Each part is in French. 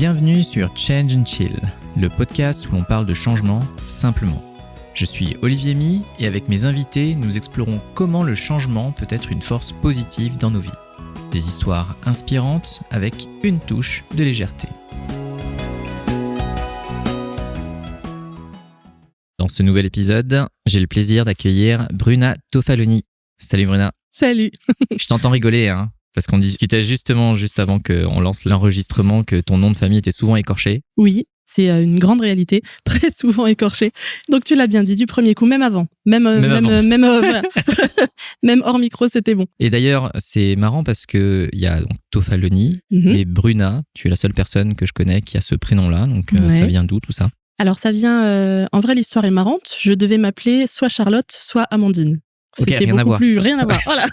Bienvenue sur Change and Chill, le podcast où l'on parle de changement simplement. Je suis Olivier My et avec mes invités, nous explorons comment le changement peut être une force positive dans nos vies. Des histoires inspirantes avec une touche de légèreté. Dans ce nouvel épisode, j'ai le plaisir d'accueillir Bruna Tofaloni. Salut Bruna. Salut. Je t'entends rigoler, parce qu'on discutait justement juste avant qu'on lance l'enregistrement que ton nom de famille était souvent écorché. Oui, c'est une grande réalité, très souvent écorché. Donc tu l'as bien dit du premier coup, même avant. Même hors micro, c'était bon. Et d'ailleurs, c'est marrant parce qu'il y a donc Tofaloni, mais Bruna, tu es la seule personne que je connais qui a ce prénom-là. Donc ça vient d'où tout ça ? Alors ça vient... en vrai, l'histoire est marrante. Je devais m'appeler soit Charlotte, soit Amandine. C'était rien à voir. Rien à voir. Voilà.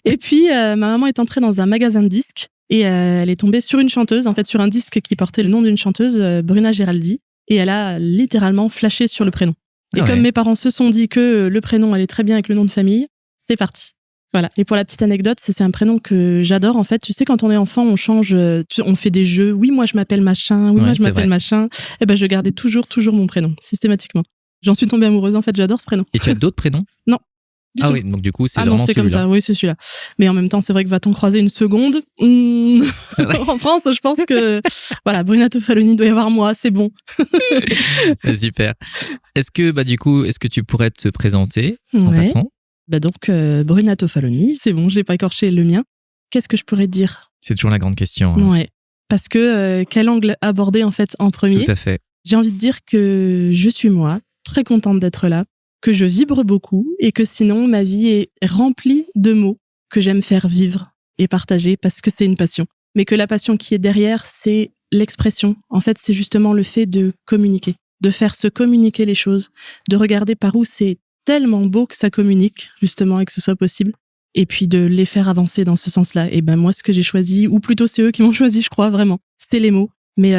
Et puis, ma maman est entrée dans un magasin de disques et elle est tombée sur une chanteuse, en fait, sur un disque qui portait le nom d'une chanteuse, Bruna Geraldi. Et elle a littéralement flashé sur le prénom. Et comme mes parents se sont dit que le prénom allait très bien avec le nom de famille, c'est parti. Voilà. Et pour la petite anecdote, c'est un prénom que j'adore. En fait, tu sais, quand on est enfant, on change, on fait des jeux. Oui, moi, je m'appelle machin. Oui, moi, je m'appelle machin. Et ben, je gardais toujours mon prénom, systématiquement. J'en suis tombée amoureuse. En fait, j'adore ce prénom. Et tu as d'autres prénoms ? Non. Oui, donc du coup, c'est vraiment c'est celui-là. Comme ça, oui, c'est celui-là. Mais en même temps, c'est vrai que va-t-on croiser une seconde en France, je pense que voilà, Bruna Tofaloni doit y avoir moi, c'est bon. Super. Est-ce que tu pourrais te présenter en passant ? Donc, Bruna Tofaloni, c'est bon, j'ai pas écorché le mien. Qu'est-ce que je pourrais dire ? C'est toujours la grande question. Ouais. Parce que quel angle aborder en fait en premier ? Tout à fait. J'ai envie de dire que je suis moi, très contente d'être là, que je vibre beaucoup et que sinon ma vie est remplie de mots que j'aime faire vivre et partager parce que c'est une passion. Mais que la passion qui est derrière, c'est l'expression. En fait, c'est justement le fait de communiquer, de faire se communiquer les choses, de regarder par où c'est tellement beau que ça communique, justement, et que ce soit possible. Et puis de les faire avancer dans ce sens-là. Et ben moi, ce que j'ai choisi, ou plutôt c'est eux qui m'ont choisi, je crois, vraiment, c'est les mots. Mais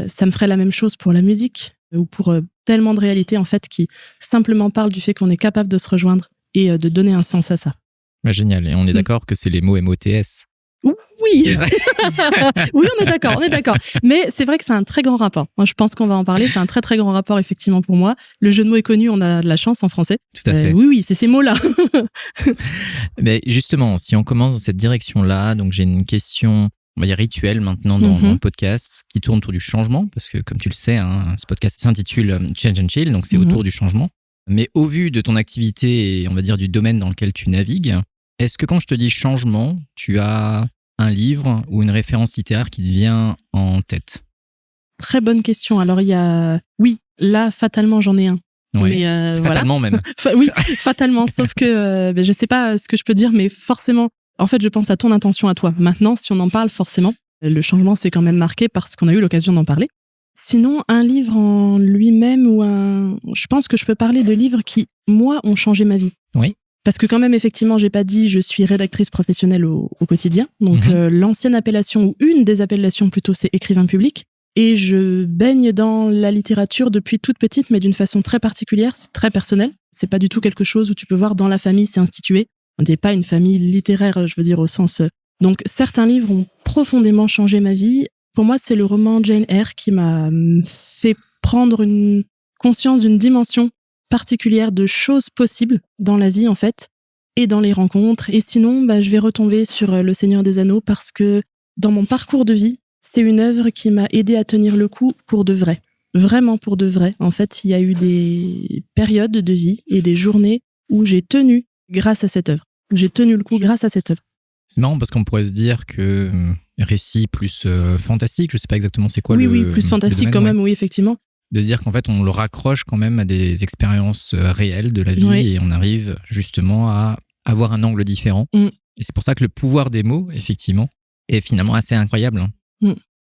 ça me ferait la même chose pour la musique ou pour tellement de réalités en fait qui simplement parlent du fait qu'on est capable de se rejoindre et de donner un sens à ça. Génial. Et on est d'accord que c'est les mots MOTS. Oui, oui, on est d'accord. Mais c'est vrai que c'est un très grand rapport. Moi, je pense qu'on va en parler. C'est un très très grand rapport effectivement pour moi. Le jeu de mots est connu, on a de la chance en français. Tout à fait. Oui, c'est ces mots-là. Mais justement, si on commence dans cette direction-là, donc j'ai une question, on va dire rituelle maintenant dans le podcast qui tourne autour du changement, parce que comme tu le sais, ce podcast s'intitule Change and Chill, donc c'est autour du changement. Mais au vu de ton activité et on va dire du domaine dans lequel tu navigues, est-ce que quand je te dis changement, tu as un livre ou une référence littéraire qui te vient en tête ? Très bonne question. Alors il y a... Oui, là, fatalement, j'en ai un. Oui, mais fatalement voilà. même. Oui, fatalement. Sauf que je sais pas ce que je peux dire, mais forcément, en fait, je pense à ton intention à toi. Maintenant, si on en parle, forcément, le changement s'est quand même marqué parce qu'on a eu l'occasion d'en parler. Sinon, un livre en lui-même je pense que je peux parler de livres qui, moi, ont changé ma vie. Oui. Parce que quand même, effectivement, j'ai pas dit je suis rédactrice professionnelle au quotidien. Donc, l'ancienne appellation, ou une des appellations plutôt, c'est écrivain public. Et je baigne dans la littérature depuis toute petite, mais d'une façon très particulière, c'est très personnel. C'est pas du tout quelque chose où tu peux voir dans la famille, c'est institué. On n'est pas une famille littéraire, je veux dire, au sens... Donc, certains livres ont profondément changé ma vie. Pour moi, c'est le roman Jane Eyre qui m'a fait prendre une conscience d'une dimension particulière de choses possibles dans la vie, en fait, et dans les rencontres. Et sinon, je vais retomber sur Le Seigneur des Anneaux parce que dans mon parcours de vie, c'est une œuvre qui m'a aidé à tenir le coup pour de vrai. Vraiment pour de vrai. En fait, il y a eu des périodes de vie et des journées où j'ai tenu grâce à cette œuvre. J'ai tenu le coup grâce à cette œuvre. C'est marrant parce qu'on pourrait se dire que récit plus fantastique, je sais pas exactement c'est quoi Oui, plus fantastique quand même, oui, effectivement. De dire qu'en fait, on le raccroche quand même à des expériences réelles de la vie et on arrive justement à avoir un angle différent. Et c'est pour ça que le pouvoir des mots, effectivement, est finalement assez incroyable.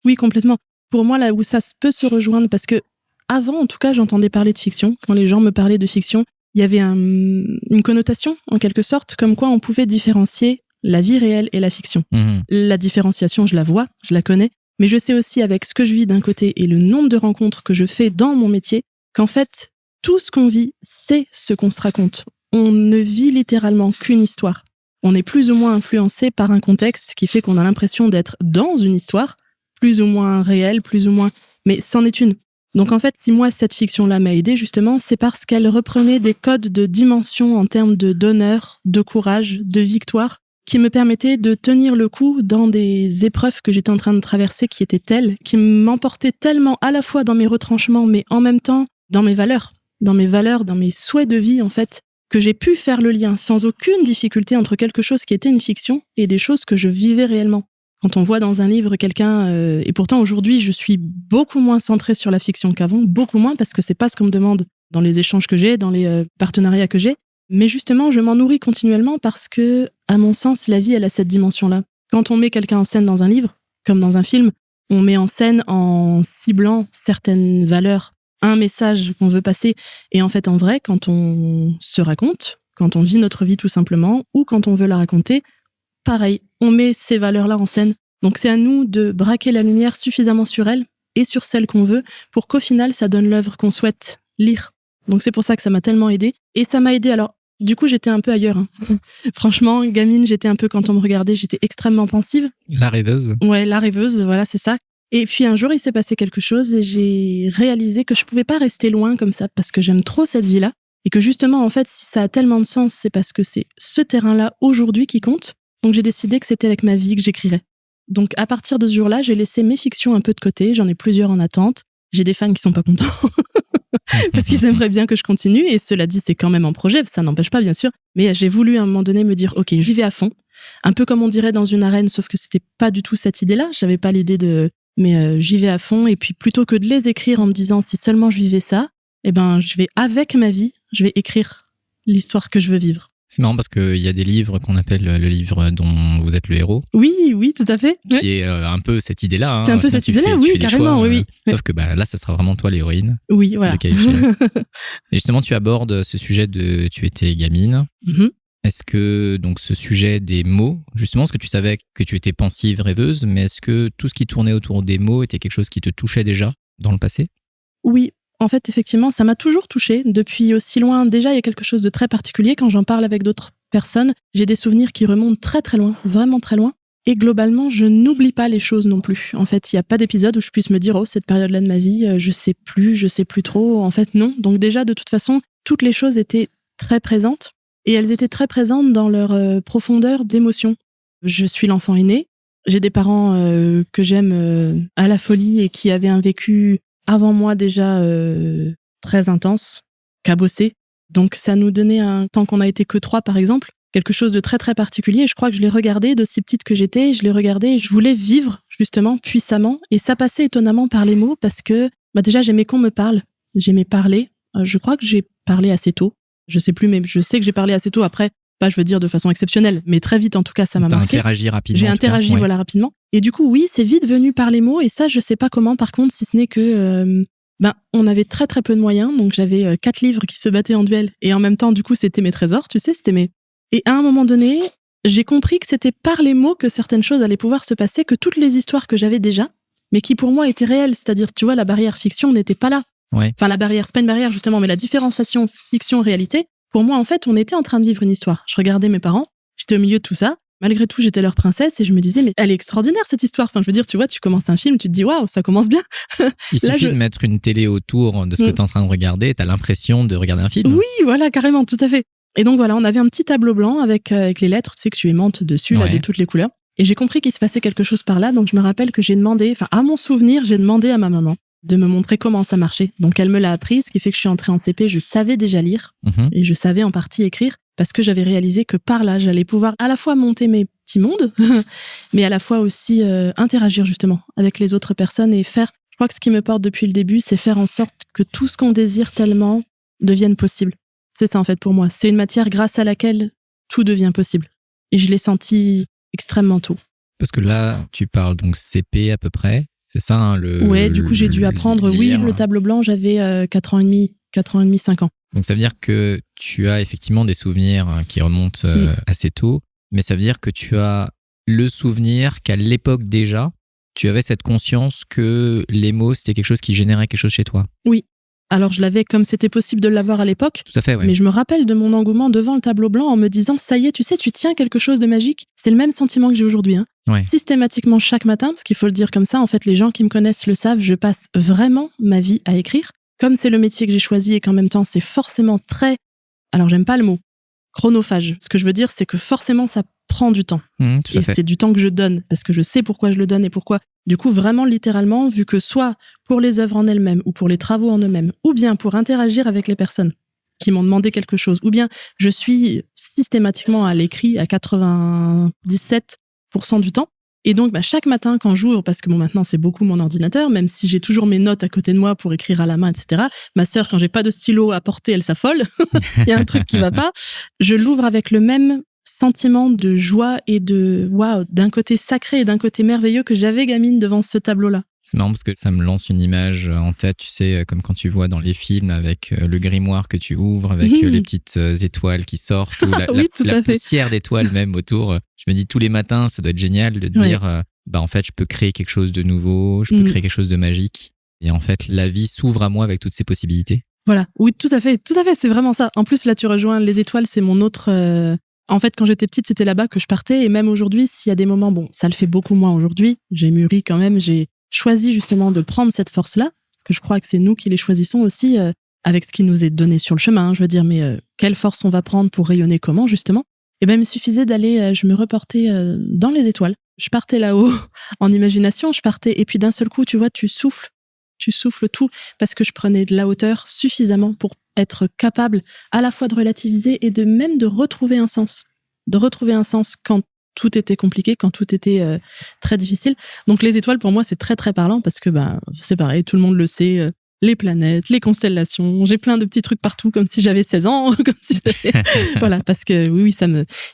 Oui, complètement. Pour moi, là où ça peut se rejoindre, parce que avant, en tout cas, j'entendais parler de fiction. Quand les gens me parlaient de fiction, il y avait une connotation, en quelque sorte, comme quoi on pouvait différencier la vie réelle et la fiction. La différenciation, je la vois, je la connais, mais je sais aussi avec ce que je vis d'un côté et le nombre de rencontres que je fais dans mon métier, qu'en fait, tout ce qu'on vit, c'est ce qu'on se raconte. On ne vit littéralement qu'une histoire. On est plus ou moins influencé par un contexte qui fait qu'on a l'impression d'être dans une histoire, plus ou moins réelle, plus ou moins... Mais c'en est une. Donc en fait, si moi, cette fiction-là m'a aidée, justement, c'est parce qu'elle reprenait des codes de dimension en termes d'honneur, de courage, de victoire, qui me permettaient de tenir le coup dans des épreuves que j'étais en train de traverser qui étaient telles, qui m'emportaient tellement à la fois dans mes retranchements, mais en même temps dans mes valeurs, dans mes souhaits de vie, en fait, que j'ai pu faire le lien sans aucune difficulté entre quelque chose qui était une fiction et des choses que je vivais réellement. Quand on voit dans un livre quelqu'un, et pourtant aujourd'hui je suis beaucoup moins centrée sur la fiction qu'avant, beaucoup moins parce que c'est pas ce qu'on me demande dans les échanges que j'ai, dans les partenariats que j'ai, mais justement je m'en nourris continuellement parce que, à mon sens, la vie elle a cette dimension-là. Quand on met quelqu'un en scène dans un livre, comme dans un film, on met en scène en ciblant certaines valeurs, un message qu'on veut passer, et en fait en vrai, quand on se raconte, quand on vit notre vie tout simplement, ou quand on veut la raconter, pareil, on met ces valeurs-là en scène. Donc c'est à nous de braquer la lumière suffisamment sur elles et sur celles qu'on veut pour qu'au final, ça donne l'œuvre qu'on souhaite lire. Donc c'est pour ça que ça m'a tellement aidée. Et ça m'a aidée, alors, du coup, j'étais un peu ailleurs. Hein. Franchement, gamine, j'étais un peu, quand on me regardait, j'étais extrêmement pensive. La rêveuse. Ouais, la rêveuse, voilà, c'est ça. Et puis un jour, il s'est passé quelque chose et j'ai réalisé que je pouvais pas rester loin comme ça parce que j'aime trop cette vie-là. Et que justement, en fait, si ça a tellement de sens, c'est parce que c'est ce terrain-là aujourd'hui qui compte. Donc j'ai décidé que c'était avec ma vie que j'écrirais. Donc à partir de ce jour-là, j'ai laissé mes fictions un peu de côté, j'en ai plusieurs en attente. J'ai des fans qui sont pas contents parce qu'ils aimeraient bien que je continue, et cela dit, c'est quand même en projet, ça n'empêche pas bien sûr, mais j'ai voulu à un moment donné me dire OK, j'y vais à fond, un peu comme on dirait dans une arène, sauf que c'était pas du tout cette idée-là, j'avais pas l'idée mais j'y vais à fond, et puis plutôt que de les écrire en me disant si seulement je vivais ça, eh ben je vais avec ma vie, je vais écrire l'histoire que je veux vivre. C'est marrant parce qu'il y a des livres qu'on appelle le livre dont vous êtes le héros. Oui, tout à fait. Qui est un peu cette idée-là. Hein. C'est un peu cette idée-là, oui, carrément, choix, oui. Sauf que là, ça sera vraiment toi l'héroïne. Oui, voilà. Et justement, tu abordes ce sujet de tu étais gamine. Mm-hmm. Est-ce que donc ce sujet des mots, justement, est-ce que tu savais que tu étais pensive, rêveuse, mais est-ce que tout ce qui tournait autour des mots était quelque chose qui te touchait déjà dans le passé ? Oui. En fait, effectivement, ça m'a toujours touchée. Depuis aussi loin, déjà, il y a quelque chose de très particulier. Quand j'en parle avec d'autres personnes, j'ai des souvenirs qui remontent très très loin, vraiment très loin. Et globalement, je n'oublie pas les choses non plus. En fait, il n'y a pas d'épisode où je puisse me dire « Oh, cette période-là de ma vie, je sais plus trop. » En fait, non. Donc déjà, de toute façon, toutes les choses étaient très présentes. Et elles étaient très présentes dans leur profondeur d'émotion. Je suis l'enfant aîné. J'ai des parents que j'aime à la folie et qui avaient un vécu avant moi déjà très intense, cabossé. Donc ça nous donnait, tant qu'on a été que 3 par exemple, quelque chose de très très particulier. Et je crois que je l'ai regardé, de si petite que j'étais, je l'ai regardé et je voulais vivre justement puissamment. Et ça passait étonnamment par les mots parce que déjà j'aimais qu'on me parle, j'aimais parler. Je crois que j'ai parlé assez tôt. Je sais plus, mais je sais que j'ai parlé assez tôt. Après, pas je veux dire de façon exceptionnelle, mais très vite en tout cas ça m'a marqué. Interagi rapidement. J'ai interagi voilà rapidement. Et du coup oui, c'est vite venu par les mots, et ça je sais pas comment par contre, si ce n'est que on avait très très peu de moyens, donc j'avais 4 livres qui se battaient en duel, et en même temps du coup c'était mes trésors, tu sais, c'était mes... Et à un moment donné, j'ai compris que c'était par les mots que certaines choses allaient pouvoir se passer, que toutes les histoires que j'avais déjà, mais qui pour moi étaient réelles, c'est-à-dire tu vois la barrière fiction n'était pas là. Ouais. Enfin la barrière, c'est pas une barrière justement, mais la différenciation fiction-réalité, pour moi en fait on était en train de vivre une histoire. Je regardais mes parents, j'étais au milieu de tout ça, malgré tout j'étais leur princesse et je me disais mais elle est extraordinaire cette histoire. Enfin je veux dire, tu vois, tu commences un film, tu te dis waouh, ça commence bien. Il suffit de mettre une télé autour de ce que tu es en train de regarder, t'as l'impression de regarder un film. Oui, voilà, carrément, tout à fait. Et donc voilà, on avait un petit tableau blanc avec les lettres, tu sais, que tu aimantes dessus, là, de toutes les couleurs. Et j'ai compris qu'il se passait quelque chose par là, donc je me rappelle que j'ai demandé, enfin à mon souvenir, j'ai demandé à ma maman de me montrer comment ça marchait. Donc elle me l'a appris, ce qui fait que je suis entrée en CP, je savais déjà lire et je savais en partie écrire parce que j'avais réalisé que par là, j'allais pouvoir à la fois monter mes petits mondes, mais à la fois aussi interagir justement avec les autres personnes et faire, je crois que ce qui me porte depuis le début, c'est faire en sorte que tout ce qu'on désire tellement devienne possible. C'est ça en fait pour moi. C'est une matière grâce à laquelle tout devient possible. Et je l'ai senti extrêmement tôt. Parce que là, tu parles donc CP à peu près. C'est ça, hein, ouais, du coup, j'ai dû apprendre, le tableau blanc, j'avais 4 ans et demi, 5 ans. Donc, ça veut dire que tu as effectivement des souvenirs qui remontent assez tôt, mais ça veut dire que tu as le souvenir qu'à l'époque déjà, tu avais cette conscience que les mots, c'était quelque chose qui générait quelque chose chez toi. Oui. Alors, je l'avais comme c'était possible de l'avoir à l'époque. Tout à fait, ouais. Mais je me rappelle de mon engouement devant le tableau blanc en me disant, ça y est, tu sais, tu tiens quelque chose de magique. C'est le même sentiment que j'ai aujourd'hui. Hein. systématiquement chaque matin, parce qu'il faut le dire comme ça, en fait, les gens qui me connaissent le savent, je passe vraiment ma vie à écrire. Comme c'est le métier que j'ai choisi et qu'en même temps, c'est forcément très, alors j'aime pas le mot, chronophage. Ce que je veux dire, c'est que forcément, ça prend du temps. Et c'est du temps que je donne, parce que je sais pourquoi je le donne et pourquoi. Du coup, vraiment, littéralement, vu que soit pour les œuvres en elles-mêmes, ou pour les travaux en eux-mêmes, ou bien pour interagir avec les personnes qui m'ont demandé quelque chose, ou bien je suis systématiquement à l'écrit à 97% du temps. Et donc, chaque matin, quand j'ouvre, parce que maintenant, c'est beaucoup mon ordinateur, même si j'ai toujours mes notes à côté de moi pour écrire à la main, etc. Ma sœur, quand j'ai pas de stylo à porter, elle s'affole. Il y a un truc qui va pas. Je l'ouvre avec le même sentiment de joie et de waouh, d'un côté sacré et d'un côté merveilleux que j'avais gamine devant ce tableau-là. C'est marrant parce que ça me lance une image en tête, tu sais, comme quand tu vois dans les films avec le grimoire que tu ouvres, avec les petites étoiles qui sortent, ou la poussière d'étoiles même autour. Je me dis tous les matins, ça doit être génial de dire, en fait, je peux créer quelque chose de nouveau, je peux créer quelque chose de magique. Et en fait, la vie s'ouvre à moi avec toutes ces possibilités. Voilà, oui, tout à fait, c'est vraiment ça. En plus, là, tu rejoins les étoiles, c'est mon autre... En fait, quand j'étais petite, c'était là-bas que je partais. Et même aujourd'hui, s'il y a des moments, bon, ça le fait beaucoup moins aujourd'hui. J'ai mûri quand même, j'ai choisi justement de prendre cette force-là, parce que je crois que c'est nous qui les choisissons aussi, avec ce qui nous est donné sur le chemin. Je veux dire, mais quelle force on va prendre pour rayonner comment, justement? Et ben, il me suffisait d'aller, je me reportais dans les étoiles. Je partais là-haut en imagination, et puis d'un seul coup, tu vois, tu souffles tout, parce que je prenais de la hauteur suffisamment pour être capable à la fois de relativiser et de même de retrouver un sens. De retrouver un sens quand tout était compliqué, quand tout était très difficile. Donc les étoiles, pour moi, c'est très très parlant parce que c'est pareil, tout le monde le sait, les planètes, les constellations, j'ai plein de petits trucs partout comme si j'avais 16 ans, comme si voilà, parce que oui,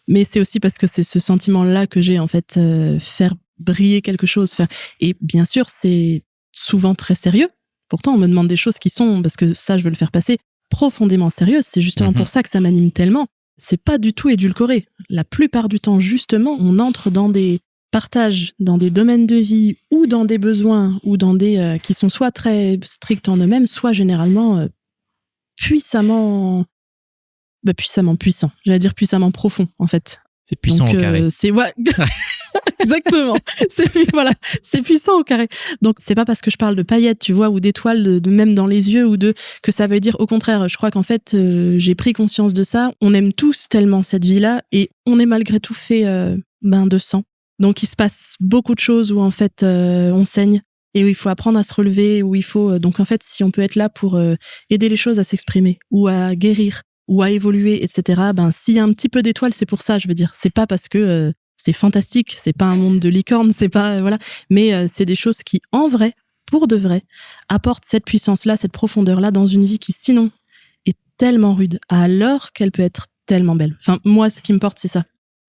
mais c'est aussi parce que c'est ce sentiment-là que j'ai en fait, faire briller quelque chose, et bien sûr, c'est souvent très sérieux. Pourtant, on me demande des choses qui sont, parce que ça, je veux le faire passer, profondément sérieuses. C'est justement pour ça que ça m'anime tellement. C'est pas du tout édulcoré. La plupart du temps, justement, on entre dans des partages, dans des domaines de vie ou dans des besoins ou dans des qui sont soit très stricts en eux-mêmes, soit généralement puissamment puissants. J'allais dire puissamment profond, en fait. C'est puissant au carré. Exactement. C'est puissant au carré. Donc c'est pas parce que je parle de paillettes, tu vois, ou d'étoiles, de même dans les yeux, que ça veut dire au contraire. Je crois qu'en fait, j'ai pris conscience de ça. On aime tous tellement cette vie-là, et on est malgré tout fait de sang. Donc il se passe beaucoup de choses où en fait on saigne et où il faut apprendre à se relever, où il faut donc en fait si on peut être là pour aider les choses à s'exprimer ou à guérir ou à évoluer, etc. S'il y a un petit peu d'étoiles, c'est pour ça. Je veux dire, c'est pas parce que c'est fantastique, c'est pas un monde de licorne, c'est pas voilà, mais c'est des choses qui, en vrai, pour de vrai, apportent cette puissance-là, cette profondeur-là dans une vie qui, sinon, est tellement rude, alors qu'elle peut être tellement belle. Enfin, moi, ce qui me porte, c'est ça.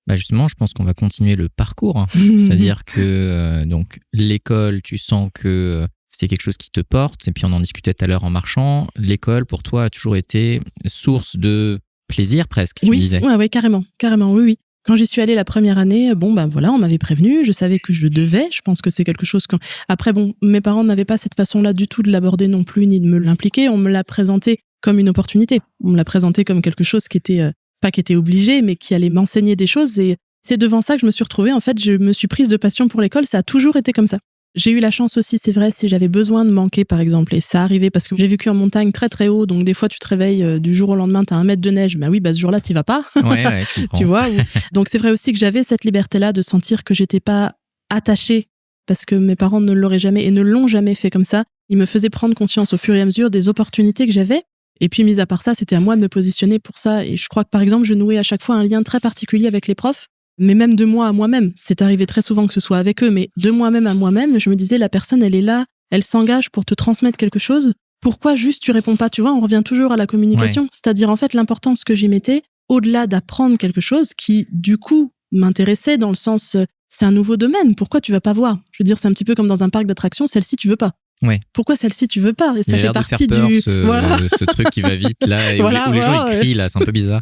Justement, je pense qu'on va continuer le parcours. C'est-à-dire que donc l'école, tu sens que c'est quelque chose qui te porte, et puis on en discutait tout à l'heure en marchant. L'école, pour toi, a toujours été source de plaisir presque, tu disais. Oui, carrément, oui. Quand j'y suis allée la première année, on m'avait prévenu, je savais que je devais, je pense que c'est quelque chose que... Après, mes parents n'avaient pas cette façon-là du tout de l'aborder non plus, ni de me l'impliquer. On me l'a présenté comme une opportunité. On me l'a présenté comme quelque chose qui était, pas qui était obligé, mais qui allait m'enseigner des choses. Et c'est devant ça que je me suis retrouvée. En fait, je me suis prise de passion pour l'école. Ça a toujours été comme ça. J'ai eu la chance aussi, c'est vrai, si j'avais besoin de manquer, par exemple, et ça arrivait parce que j'ai vécu en montagne très très haut, donc des fois tu te réveilles du jour au lendemain, t'as 1 mètre de neige, ce jour-là t'y vas pas, ouais, tu vois. Donc c'est vrai aussi que j'avais cette liberté-là de sentir que j'étais pas attachée, parce que mes parents ne l'auraient jamais et ne l'ont jamais fait comme ça. Ils me faisaient prendre conscience au fur et à mesure des opportunités que j'avais. Et puis, mis à part ça, c'était à moi de me positionner pour ça. Et je crois que, par exemple, je nouais à chaque fois un lien très particulier avec les profs, mais même de moi à moi-même. C'est arrivé très souvent que ce soit avec eux, mais de moi-même à moi-même, je me disais, la personne, elle est là, elle s'engage pour te transmettre quelque chose. Pourquoi juste tu réponds pas? Tu vois, on revient toujours à la communication. Ouais. C'est-à-dire, en fait, l'importance que j'y mettais, au-delà d'apprendre quelque chose qui, du coup, m'intéressait dans le sens, c'est un nouveau domaine. Pourquoi tu vas pas voir? Je veux dire, c'est un petit peu comme dans un parc d'attractions, celle-ci, tu veux pas. Ouais. Pourquoi celle-ci tu veux pas? Et ça fait partie de faire peur, du ce truc qui va vite là et où les gens ils crient là, c'est un peu bizarre.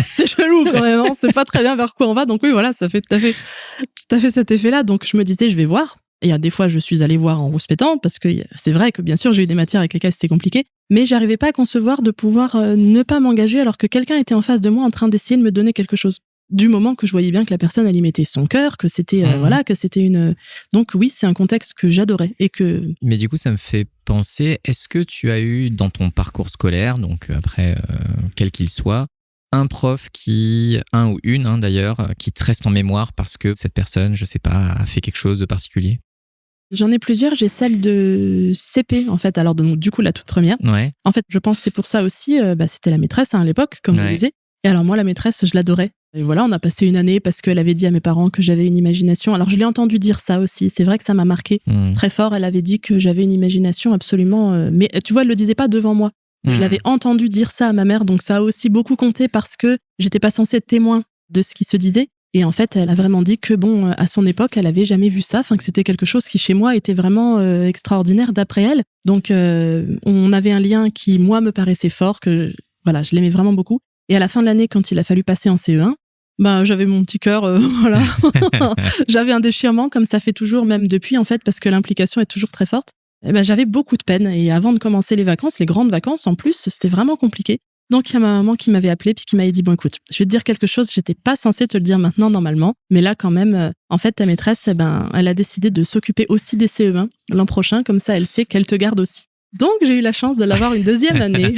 C'est chelou quand même, on sait pas très bien vers quoi on va. Donc oui, voilà, ça fait tout à fait cet effet-là. Donc je me disais, je vais voir. Et il y a des fois, je suis allée voir en rouspétant parce que c'est vrai que bien sûr, j'ai eu des matières avec lesquelles c'était compliqué, mais j'arrivais pas à concevoir de pouvoir ne pas m'engager alors que quelqu'un était en face de moi en train d'essayer de me donner quelque chose. du moment que je voyais bien que la personne, elle y mettait son cœur, que c'était que c'était une. Donc oui, c'est un contexte que j'adorais et que. Mais du coup, ça me fait penser. Est-ce que tu as eu dans ton parcours scolaire, donc après quel qu'il soit, un prof un ou une d'ailleurs, qui te reste en mémoire parce que cette personne, je sais pas, a fait quelque chose de particulier? J'en ai plusieurs. J'ai celle de CP, en fait. Alors, donc, du coup, la toute première. Ouais. En fait, je pense que c'est pour ça aussi, c'était la maîtresse à l'époque, comme on disait. Et alors, moi, la maîtresse, je l'adorais. Et voilà, on a passé une année parce qu'elle avait dit à mes parents que j'avais une imagination. Alors, je l'ai entendu dire ça aussi. C'est vrai que ça m'a marqué très fort. Elle avait dit que j'avais une imagination absolument... mais tu vois, elle le disait pas devant moi. Je l'avais entendu dire ça à ma mère. Donc, ça a aussi beaucoup compté parce que j'étais pas censée être témoin de ce qui se disait. Et en fait, elle a vraiment dit que à son époque, elle avait jamais vu ça. Enfin, que c'était quelque chose qui, chez moi, était vraiment extraordinaire d'après elle. Donc, on avait un lien qui, moi, me paraissait fort, que voilà, je l'aimais vraiment beaucoup. Et à la fin de l'année, quand il a fallu passer en CE1, j'avais mon petit cœur, voilà. J'avais un déchirement, comme ça fait toujours, même depuis, en fait, parce que l'implication est toujours très forte. Et j'avais beaucoup de peine. Et avant de commencer les vacances, les grandes vacances, en plus, c'était vraiment compliqué. Donc, il y a ma maman qui m'avait appelée puis qui m'avait dit, bon, écoute, je vais te dire quelque chose, j'étais pas censée te le dire maintenant, normalement. Mais là, quand même, en fait, ta maîtresse, elle a décidé de s'occuper aussi des CE1 l'an prochain. Comme ça, elle sait qu'elle te garde aussi. Donc, j'ai eu la chance de l'avoir une deuxième année.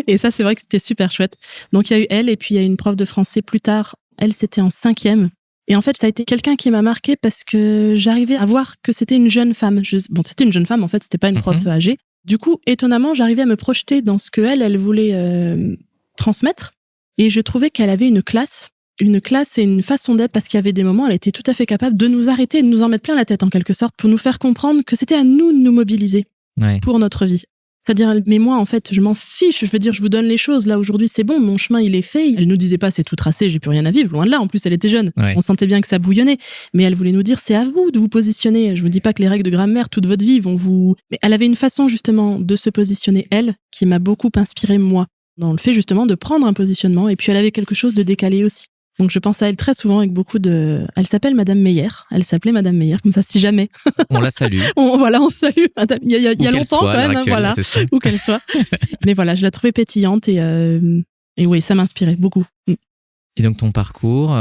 Et ça, c'est vrai que c'était super chouette. Donc, il y a eu elle et puis il y a une prof de français plus tard. Elle, c'était en 5e. Et en fait, ça a été quelqu'un qui m'a marquée parce que j'arrivais à voir que c'était une jeune femme. C'était une jeune femme, en fait, c'était pas une prof âgée. Du coup, étonnamment, j'arrivais à me projeter dans ce que elle voulait transmettre. Et je trouvais qu'elle avait une classe et une façon d'être, parce qu'il y avait des moments, elle était tout à fait capable de nous arrêter et de nous en mettre plein la tête, en quelque sorte, pour nous faire comprendre que c'était à nous de nous mobiliser pour notre vie. C'est-à-dire, mais moi, en fait, je m'en fiche. Je veux dire, je vous donne les choses. Là, aujourd'hui, c'est bon. Mon chemin, il est fait. Elle nous disait pas, c'est tout tracé, j'ai plus rien à vivre. Loin de là. En plus, elle était jeune. Ouais. On sentait bien que ça bouillonnait. Mais elle voulait nous dire, c'est à vous de vous positionner. Je vous dis pas que les règles de grammaire, toute votre vie, vont vous... Mais elle avait une façon, justement, de se positionner, elle, qui m'a beaucoup inspiré, moi, dans le fait, justement, de prendre un positionnement. Et puis, elle avait quelque chose de décalé aussi. Donc, je pense à elle très souvent avec beaucoup de... Elle s'appelle Madame Meyer. Elle s'appelait Madame Meyer. Comme ça, si jamais. On la salue. on salue Madame. Il y a longtemps, soit, quand même. actuelle, voilà. Où qu'elle soit. Mais voilà, je la trouvais pétillante et oui, ça m'inspirait beaucoup. Et donc, ton parcours,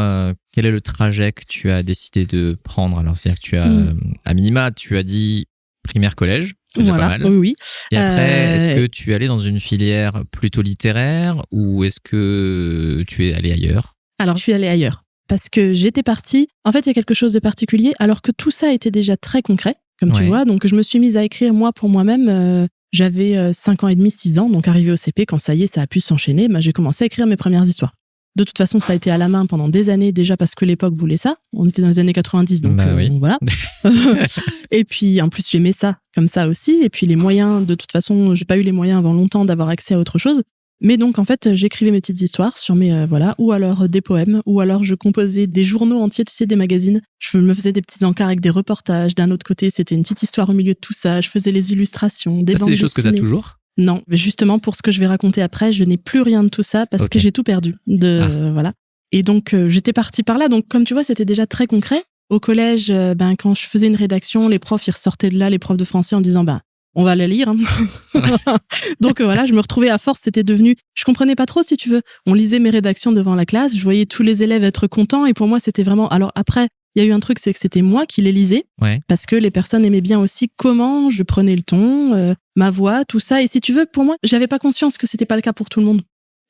quel est le trajet que tu as décidé de prendre? Alors, c'est-à-dire que tu as, à minima, tu as dit primaire-collège. C'est déjà pas mal. Oui. Et après, est-ce que tu es allé dans une filière plutôt littéraire ou est-ce que tu es allé ailleurs? Alors, je suis allée ailleurs parce que j'étais partie. En fait, il y a quelque chose de particulier, alors que tout ça était déjà très concret, comme tu vois. Donc, je me suis mise à écrire moi pour moi-même. J'avais 5 ans et demi, 6 ans. Donc, arrivé au CP, quand ça y est, ça a pu s'enchaîner, j'ai commencé à écrire mes premières histoires. De toute façon, ça a été à la main pendant des années, déjà parce que l'époque voulait ça. On était dans les années 90, donc voilà. Et puis, en plus, j'aimais ça, comme ça aussi. Et puis, les moyens, de toute façon, j'ai pas eu les moyens avant longtemps d'avoir accès à autre chose. Mais donc, en fait, j'écrivais mes petites histoires sur mes, ou alors des poèmes, ou alors je composais des journaux entiers, tu sais, des magazines. Je me faisais des petits encarts avec des reportages. D'un autre côté, c'était une petite histoire au milieu de tout ça. Je faisais les illustrations, des bandes dessinées. C'est des choses que tu as toujours? Non, mais justement, pour ce que je vais raconter après, je n'ai plus rien de tout ça parce que j'ai tout perdu. Voilà. Et donc, j'étais partie par là. Donc, comme tu vois, c'était déjà très concret. Au collège, quand je faisais une rédaction, les profs, ils ressortaient de là, les profs de français, en disant, on va la lire. Hein. Donc voilà, je me retrouvais à force, c'était devenu... Je comprenais pas trop, si tu veux. On lisait mes rédactions devant la classe, je voyais tous les élèves être contents et pour moi, c'était vraiment... Alors après, il y a eu un truc, c'est que c'était moi qui les lisais parce que les personnes aimaient bien aussi comment je prenais le ton, ma voix, tout ça. Et si tu veux, pour moi, j'avais pas conscience que c'était pas le cas pour tout le monde.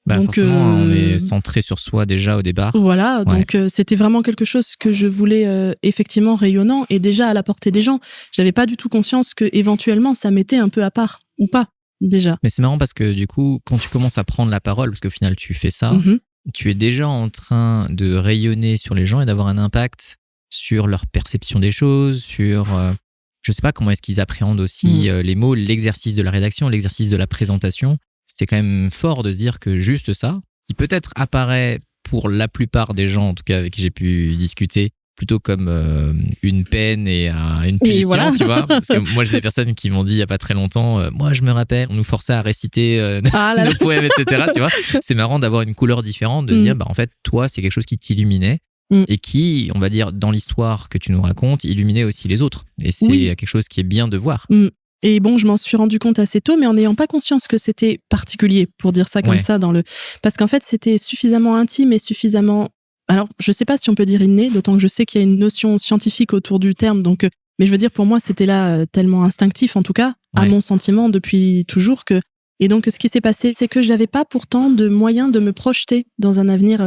Donc, forcément, on est centré sur soi déjà au départ. Voilà, donc c'était vraiment quelque chose que je voulais effectivement rayonnant et déjà à la portée des gens. J'avais pas du tout conscience que éventuellement ça m'était un peu à part ou pas déjà. Mais c'est marrant parce que du coup, quand tu commences à prendre la parole, parce qu'au final tu fais ça, tu es déjà en train de rayonner sur les gens et d'avoir un impact sur leur perception des choses, sur je sais pas comment est-ce qu'ils appréhendent aussi les mots, l'exercice de la rédaction, l'exercice de la présentation. C'est quand même fort de se dire que juste ça, qui peut-être apparaît pour la plupart des gens, en tout cas avec qui j'ai pu discuter, plutôt comme une peine et une punition, tu vois. Parce que moi, j'ai des personnes qui m'ont dit il n'y a pas très longtemps, moi je me rappelle, on nous forçait à réciter nos poèmes, etc. Tu vois. C'est marrant d'avoir une couleur différente, de se dire, en fait, toi, c'est quelque chose qui t'illuminait et qui, on va dire, dans l'histoire que tu nous racontes, illuminait aussi les autres. Et c'est quelque chose qui est bien de voir. Et bon, je m'en suis rendu compte assez tôt, mais en n'ayant pas conscience que c'était particulier, pour dire ça comme ça, parce qu'en fait, c'était suffisamment intime et suffisamment alors je sais pas si on peut dire inné, d'autant que je sais qu'il y a une notion scientifique autour du terme, donc mais je veux dire pour moi c'était là tellement instinctif en tout cas, à mon sentiment depuis toujours que. Et donc ce qui s'est passé, c'est que je n'avais pas pourtant de moyen de me projeter dans un avenir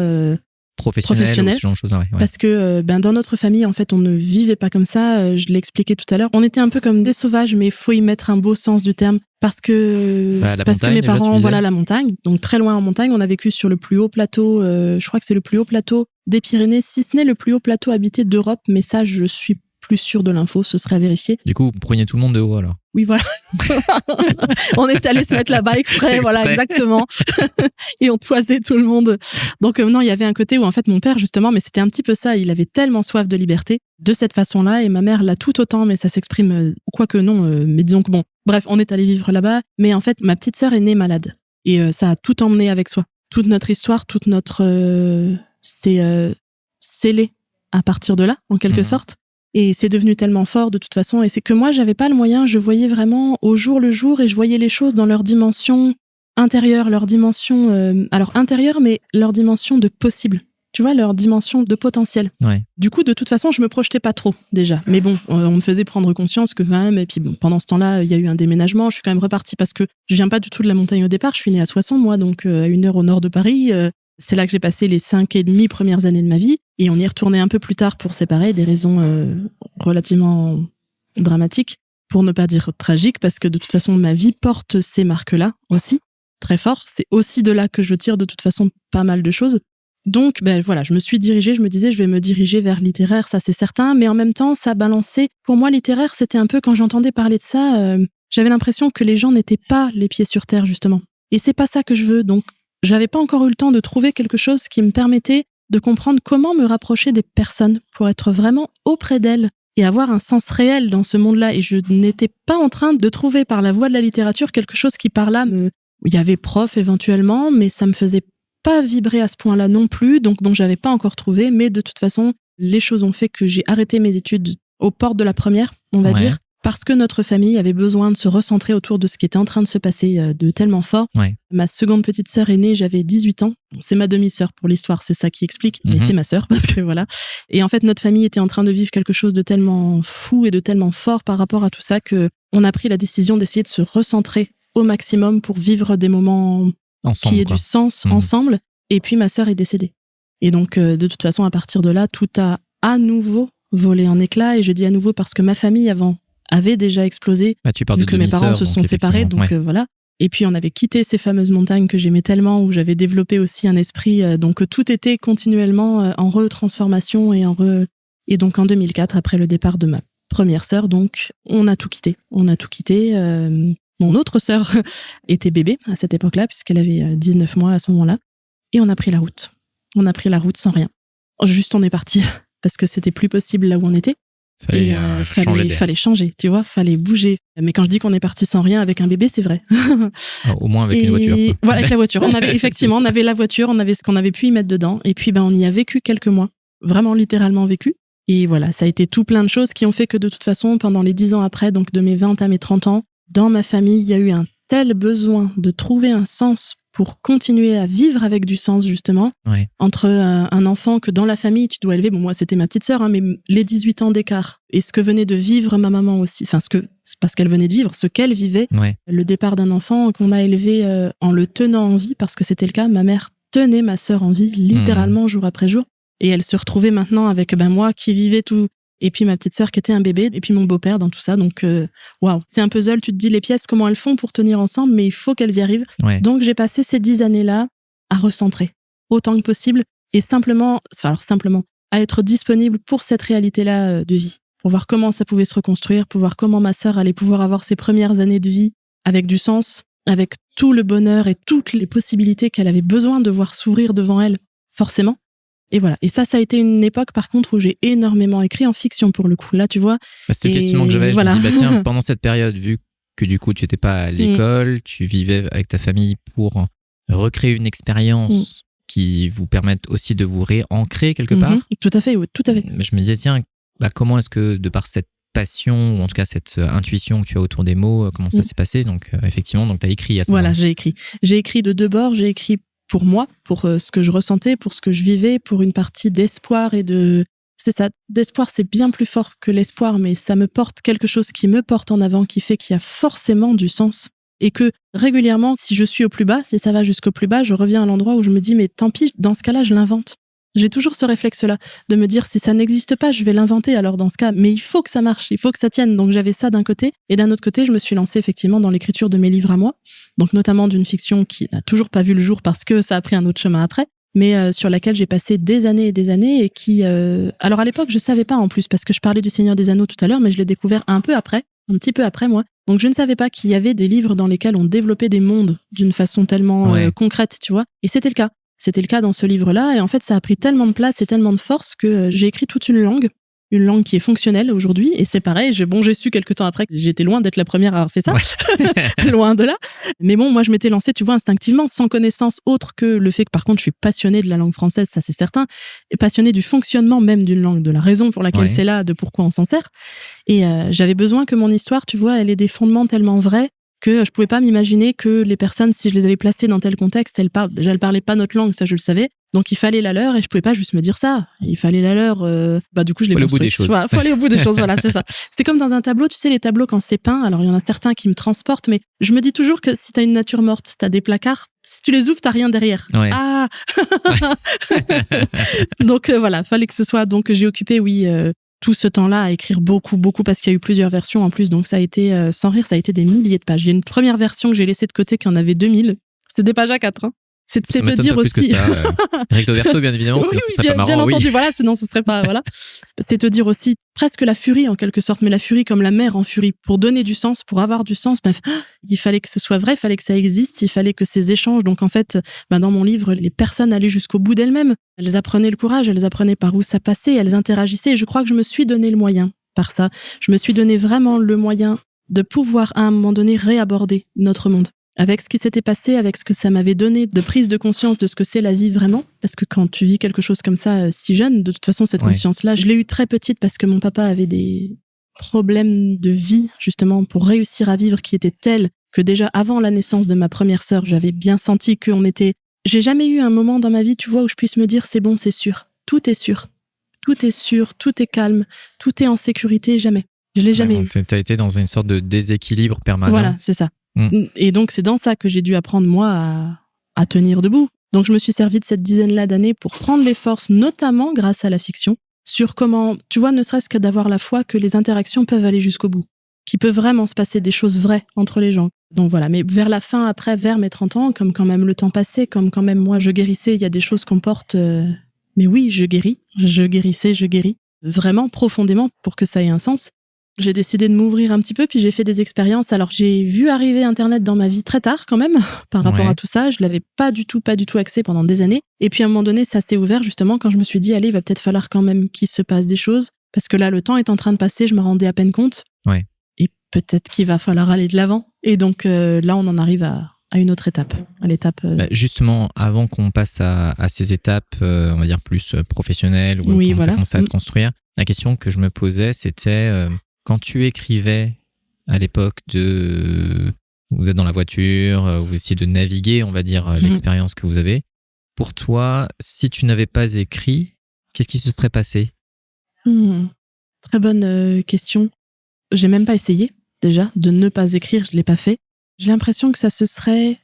professionnel, ou ce genre de choses, ouais. Parce que dans notre famille en fait on ne vivait pas comme ça, je l'ai expliqué tout à l'heure, on était un peu comme des sauvages, mais il faut y mettre un beau sens du terme parce que mes parents, voilà, la montagne, donc très loin en montagne, on a vécu sur le plus haut plateau, je crois que c'est le plus haut plateau des Pyrénées, si ce n'est le plus haut plateau habité d'Europe, mais ça je suis plus sûre de l'info, ce serait à vérifier. Du coup, vous preniez tout le monde de haut alors? Oui, voilà. On est allé se mettre là-bas exprès, voilà, exactement. Et on toisait tout le monde. Donc non, il y avait un côté où en fait mon père justement, mais c'était un petit peu ça, il avait tellement soif de liberté de cette façon-là, et ma mère l'a tout autant, mais ça s'exprime, quoique non, mais disons que bon, bref, on est allé vivre là-bas, mais en fait ma petite sœur est née malade, et ça a tout emmené avec soi. Toute notre histoire, toute notre... c'est scellé à partir de là, en quelque sorte. Et c'est devenu tellement fort de toute façon. Et c'est que moi, j'avais pas le moyen. Je voyais vraiment au jour le jour et je voyais les choses dans leur dimension intérieure, leur dimension, alors intérieure, mais leur dimension de possible. Tu vois, leur dimension de potentiel. Ouais. Du coup, de toute façon, je me projetais pas trop déjà. Mais bon, on me faisait prendre conscience que quand même, et puis bon, pendant ce temps-là, il y a eu un déménagement. Je suis quand même repartie parce que je viens pas du tout de la montagne au départ. Je suis née à Soissons, moi, donc à 1 heure au nord de Paris. C'est là que j'ai passé les 5,5 premières années de ma vie. Et on y est retourné un peu plus tard pour séparer, des raisons relativement dramatiques, pour ne pas dire tragiques, parce que de toute façon, ma vie porte ces marques-là aussi, très fort. C'est aussi de là que je tire de toute façon pas mal de choses. Donc, voilà, je me suis dirigée, je me disais, je vais me diriger vers littéraire, ça c'est certain, mais en même temps, ça balançait. Pour moi, littéraire, c'était un peu, quand j'entendais parler de ça, j'avais l'impression que les gens n'étaient pas les pieds sur terre, justement. Et c'est pas ça que je veux, donc j'avais pas encore eu le temps de trouver quelque chose qui me permettait de comprendre comment me rapprocher des personnes pour être vraiment auprès d'elles et avoir un sens réel dans ce monde-là. Et je n'étais pas en train de trouver par la voie de la littérature quelque chose qui par là il y avait prof éventuellement, mais ça me faisait pas vibrer à ce point-là non plus. Donc bon, j'avais pas encore trouvé, mais de toute façon, les choses ont fait que j'ai arrêté mes études aux portes de la première, on va dire, parce que notre famille avait besoin de se recentrer autour de ce qui était en train de se passer de tellement fort. Ouais. Ma seconde petite sœur est née, j'avais 18 ans. C'est ma demi-sœur pour l'histoire, c'est ça qui explique, mais c'est ma sœur, parce que voilà. Et en fait, notre famille était en train de vivre quelque chose de tellement fou et de tellement fort par rapport à tout ça que on a pris la décision d'essayer de se recentrer au maximum pour vivre des moments ensemble, qui aient du sens ensemble. Et puis ma sœur est décédée. Et donc, de toute façon, à partir de là, tout a à nouveau volé en éclats. Et je dis à nouveau parce que ma famille avant avait déjà explosé, tu parles vu de que mes parents se sont séparés, donc voilà. Et puis on avait quitté ces fameuses montagnes que j'aimais tellement, où j'avais développé aussi un esprit, donc tout était continuellement en retransformation et donc en 2004, après le départ de ma première sœur, donc on a tout quitté. Mon autre sœur était bébé à cette époque-là, puisqu'elle avait 19 mois à ce moment-là, et on a pris la route. On a pris la route sans rien. Juste on est parti parce que c'était plus possible là où on était. Fallait changer, tu vois, fallait bouger. Mais quand je dis qu'on est parti sans rien avec un bébé, c'est vrai. Au moins avec une voiture. Voilà, avec la voiture. On avait effectivement, on avait la voiture, on avait ce qu'on avait pu y mettre dedans. Et puis, on y a vécu quelques mois. Vraiment littéralement vécu. Et voilà, ça a été tout plein de choses qui ont fait que de toute façon, pendant les 10 ans après, donc de mes 20 à mes 30 ans, dans ma famille, il y a eu un tel besoin de trouver un sens pour continuer à vivre avec du sens, justement, entre un enfant que dans la famille, tu dois élever. Bon, moi, c'était ma petite sœur, mais les 18 ans d'écart. Et ce que venait de vivre ma maman aussi, enfin, c'est parce qu'elle venait de vivre, ce qu'elle vivait, le départ d'un enfant qu'on a élevé en le tenant en vie, parce que c'était le cas. Ma mère tenait ma sœur en vie, littéralement, jour après jour. Et elle se retrouvait maintenant avec moi qui vivais tout. Et puis ma petite sœur qui était un bébé, et puis mon beau-père dans tout ça. Donc, waouh, c'est un puzzle. Tu te dis les pièces, comment elles font pour tenir ensemble, mais il faut qu'elles y arrivent. Donc, j'ai passé ces 10 années-là à recentrer autant que possible et simplement, à être disponible pour cette réalité-là de vie, pour voir comment ça pouvait se reconstruire, pour voir comment ma sœur allait pouvoir avoir ses premières années de vie avec du sens, avec tout le bonheur et toutes les possibilités qu'elle avait besoin de voir s'ouvrir devant elle, forcément. Et voilà. Et ça a été une époque, par contre, où j'ai énormément écrit en fiction, pour le coup. Là, tu vois. C'est le questionnement que j'avais. Voilà. Je me dis, tiens, pendant cette période, vu que du coup, tu n'étais pas à l'école, tu vivais avec ta famille pour recréer une expérience qui vous permette aussi de vous réancrer quelque part. Tout à fait, oui, tout à fait. Mais je me disais, tiens, comment est-ce que, de par cette passion, ou en tout cas cette intuition que tu as autour des mots, comment ça s'est passé? Donc, effectivement, tu as écrit à ce moment-là. Voilà, j'ai écrit. J'ai écrit de deux bords. J'ai écrit pour moi, pour ce que je ressentais, pour ce que je vivais, pour une partie d'espoir et de... C'est ça, d'espoir, c'est bien plus fort que l'espoir, mais ça me porte quelque chose qui me porte en avant, qui fait qu'il y a forcément du sens. Et que régulièrement, si je suis au plus bas, si ça va jusqu'au plus bas, je reviens à l'endroit où je me dis, mais tant pis, dans ce cas-là, je l'invente. J'ai toujours ce réflexe-là, de me dire, si ça n'existe pas, je vais l'inventer alors dans ce cas. Mais il faut que ça marche, il faut que ça tienne. Donc j'avais ça d'un côté. Et d'un autre côté, je me suis lancée effectivement dans l'écriture de mes livres à moi. Donc notamment d'une fiction qui n'a toujours pas vu le jour parce que ça a pris un autre chemin après. Mais sur laquelle j'ai passé des années et des années et qui... Alors à l'époque, je savais pas en plus, parce que je parlais du Seigneur des Anneaux tout à l'heure, mais je l'ai découvert un petit peu après moi. Donc je ne savais pas qu'il y avait des livres dans lesquels on développait des mondes d'une façon tellement concrète, tu vois. Et c'était le cas. C'était le cas dans ce livre-là. Et en fait, ça a pris tellement de place et tellement de force que j'ai écrit toute une langue qui est fonctionnelle aujourd'hui. Et c'est pareil, j'ai su quelque temps après que j'étais loin d'être la première à avoir fait ça. Ouais. Loin de là. Mais bon, moi, je m'étais lancée, tu vois, instinctivement, sans connaissance autre que le fait que, par contre, je suis passionnée de la langue française, ça c'est certain, et passionnée du fonctionnement même d'une langue, de la raison pour laquelle c'est là, de pourquoi on s'en sert. Et j'avais besoin que mon histoire, tu vois, elle ait des fondements tellement vrais que je pouvais pas m'imaginer que les personnes, si je les avais placées dans tel contexte, elles parlaient pas notre langue, ça je le savais. Donc il fallait la leur et je pouvais pas juste me dire ça. Il fallait la leur. Du coup je l'ai construit. Faut aller au bout des choses. Faut aller au bout des choses. Voilà, c'est ça. C'est comme dans un tableau, tu sais, les tableaux quand c'est peint. Alors il y en a certains qui me transportent, mais je me dis toujours que si t'as une nature morte, t'as des placards. Si tu les ouvres, t'as rien derrière. Ouais. Ah. Donc voilà, fallait que ce soit. Donc j'ai occupé, tout ce temps-là à écrire beaucoup, parce qu'il y a eu plusieurs versions en plus. Donc ça a été, sans rire, ça a été des milliers de pages. J'ai une première version que j'ai laissée de côté qui en avait 2000. C'était des pages A4. Hein. C'est te dire aussi. Recto verso, bien évidemment, oui, ce serait pas marrant. Bien entendu, voilà, sinon ce serait pas, voilà. C'est te dire aussi presque la furie en quelque sorte, mais la furie comme la mer en furie. Pour donner du sens, pour avoir du sens, il fallait que ce soit vrai, il fallait que ça existe, il fallait que ces échanges. Donc en fait, dans mon livre, les personnes allaient jusqu'au bout d'elles-mêmes. Elles apprenaient le courage, elles apprenaient par où ça passait, elles interagissaient. Et je crois que je me suis donné le moyen par ça. Je me suis donné vraiment le moyen de pouvoir à un moment donné réaborder notre monde. Avec ce qui s'était passé, avec ce que ça m'avait donné de prise de conscience de ce que c'est la vie vraiment. Parce que quand tu vis quelque chose comme ça si jeune, de toute façon, cette conscience-là, je l'ai eue très petite parce que mon papa avait des problèmes de vie, justement, pour réussir à vivre qui étaient tels que déjà avant la naissance de ma première sœur, j'avais bien senti qu'on était... J'ai jamais eu un moment dans ma vie, tu vois, où je puisse me dire, c'est bon, c'est sûr. Tout est sûr. Tout est sûr, tout est calme, tout est en sécurité, jamais. Je l'ai jamais eu. T'as été dans une sorte de déséquilibre permanent. Voilà, c'est ça. Et donc, c'est dans ça que j'ai dû apprendre, moi, à tenir debout. Donc, je me suis servi de cette dizaine-là d'années pour prendre les forces, notamment grâce à la fiction, sur comment, tu vois, ne serait-ce que d'avoir la foi que les interactions peuvent aller jusqu'au bout, qu'il peut vraiment se passer des choses vraies entre les gens. Donc voilà, mais vers la fin, après, vers mes 30 ans, comme quand même le temps passait, comme quand même moi, je guérissais, il y a des choses qu'on porte... Mais oui, je guéris, vraiment profondément pour que ça ait un sens. J'ai décidé de m'ouvrir un petit peu, puis j'ai fait des expériences. Alors, j'ai vu arriver Internet dans ma vie très tard, quand même, par rapport à tout ça. Je l'avais pas du tout accès pendant des années. Et puis, à un moment donné, ça s'est ouvert, justement, quand je me suis dit, allez, il va peut-être falloir quand même qu'il se passe des choses. Parce que là, le temps est en train de passer, je me rendais à peine compte. Ouais. Et peut-être qu'il va falloir aller de l'avant. Et donc, là, on en arrive à une autre étape, à l'étape... Justement, avant qu'on passe à ces étapes, on va dire, plus professionnelles, où on commence à te construire, la question que je me posais, c'était... Quand tu écrivais à l'époque vous êtes dans la voiture, vous essayez de naviguer, on va dire, l'expérience que vous avez. Pour toi, si tu n'avais pas écrit, qu'est-ce qui se serait passé ? Très bonne question. J'ai même pas essayé, déjà, de ne pas écrire, je l'ai pas fait. J'ai l'impression que ça se serait...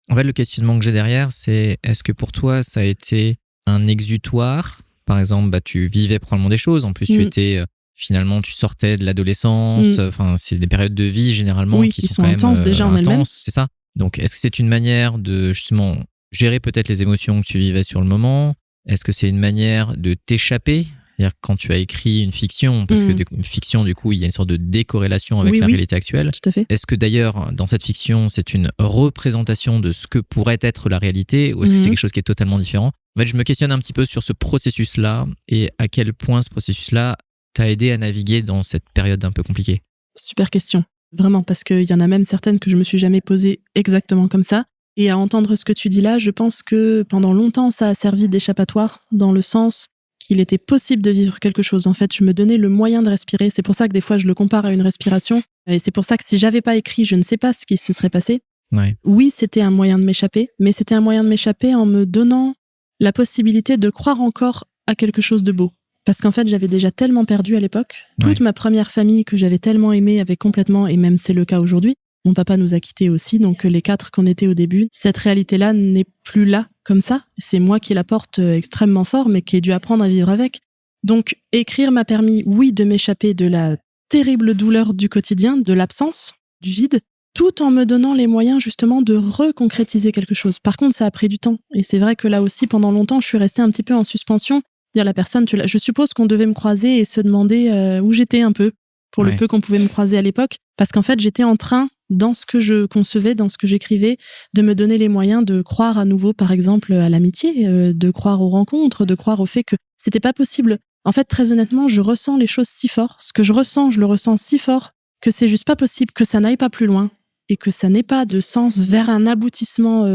En fait, le questionnement que j'ai derrière, c'est est-ce que pour toi, ça a été un exutoire ? Par exemple, tu vivais probablement des choses. En plus, tu étais... Finalement, tu sortais de l'adolescence. Enfin, c'est des périodes de vie généralement qui sont quand intenses même déjà en elles-mêmes. C'est ça. Donc, est-ce que c'est une manière de justement gérer peut-être les émotions que tu vivais sur le moment ? Est-ce que c'est une manière de t'échapper ? C'est-à-dire quand tu as écrit une fiction, parce que une fiction, du coup, il y a une sorte de décorrélation avec la réalité actuelle. Tout à fait. Est-ce que d'ailleurs, dans cette fiction, c'est une représentation de ce que pourrait être la réalité, ou est-ce que c'est quelque chose qui est totalement différent ? En fait, je me questionne un petit peu sur ce processus-là et à quel point ce processus-là t'a aidé à naviguer dans cette période un peu compliquée. Super question. Vraiment, parce qu'il y en a même certaines que je me suis jamais posées exactement comme ça. Et à entendre ce que tu dis là, je pense que pendant longtemps, ça a servi d'échappatoire dans le sens qu'il était possible de vivre quelque chose. En fait, je me donnais le moyen de respirer. C'est pour ça que des fois, je le compare à une respiration. Et c'est pour ça que si j'avais pas écrit, je ne sais pas ce qui se serait passé. Ouais. Oui, c'était un moyen de m'échapper, mais c'était un moyen de m'échapper en me donnant la possibilité de croire encore à quelque chose de beau. Parce qu'en fait, j'avais déjà tellement perdu à l'époque. Toute ma première famille que j'avais tellement aimée avait complètement, et même c'est le cas aujourd'hui, mon papa nous a quittés aussi, donc les 4 qu'on était au début, cette réalité-là n'est plus là comme ça. C'est moi qui la porte extrêmement fort, mais qui ai dû apprendre à vivre avec. Donc, écrire m'a permis, oui, de m'échapper de la terrible douleur du quotidien, de l'absence, du vide, tout en me donnant les moyens justement de reconcrétiser quelque chose. Par contre, ça a pris du temps. Et c'est vrai que là aussi, pendant longtemps, je suis restée un petit peu en suspension. Dire la personne, je suppose qu'on devait me croiser et se demander où j'étais un peu, pour le peu qu'on pouvait me croiser à l'époque. Parce qu'en fait, j'étais en train, dans ce que je concevais, dans ce que j'écrivais, de me donner les moyens de croire à nouveau, par exemple, à l'amitié, de croire aux rencontres, de croire au fait que c'était pas possible. En fait, très honnêtement, je ressens les choses si fort. Ce que je le ressens si fort que c'est juste pas possible que ça n'aille pas plus loin et que ça n'ait pas de sens vers un aboutissement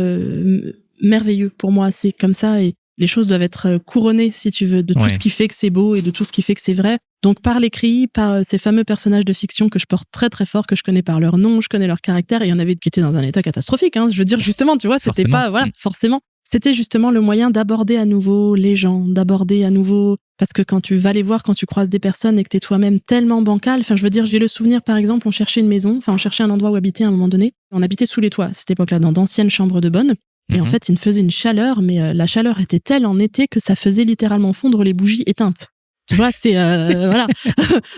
merveilleux. Pour moi, c'est comme ça et les choses doivent être couronnées, si tu veux, de tout ce qui fait que c'est beau et de tout ce qui fait que c'est vrai. Donc, par l'écrit, par ces fameux personnages de fiction que je porte très très fort, que je connais par leur nom, je connais leur caractère, et il y en avait qui étaient dans un état catastrophique, hein. Je veux dire, justement, tu vois, c'était pas, voilà, forcément. C'était justement le moyen d'aborder à nouveau les gens, d'aborder à nouveau, parce que quand tu vas les voir, quand tu croises des personnes et que t'es toi-même tellement bancal, enfin, je veux dire, j'ai le souvenir, par exemple, on cherchait une maison, enfin, on cherchait un endroit où habiter à un moment donné. On habitait sous les toits, à cette époque-là, dans d'anciennes chambres de bonne. Et en fait, il me faisait une chaleur, mais la chaleur était telle en été que ça faisait littéralement fondre les bougies éteintes. Tu vois, c'est voilà.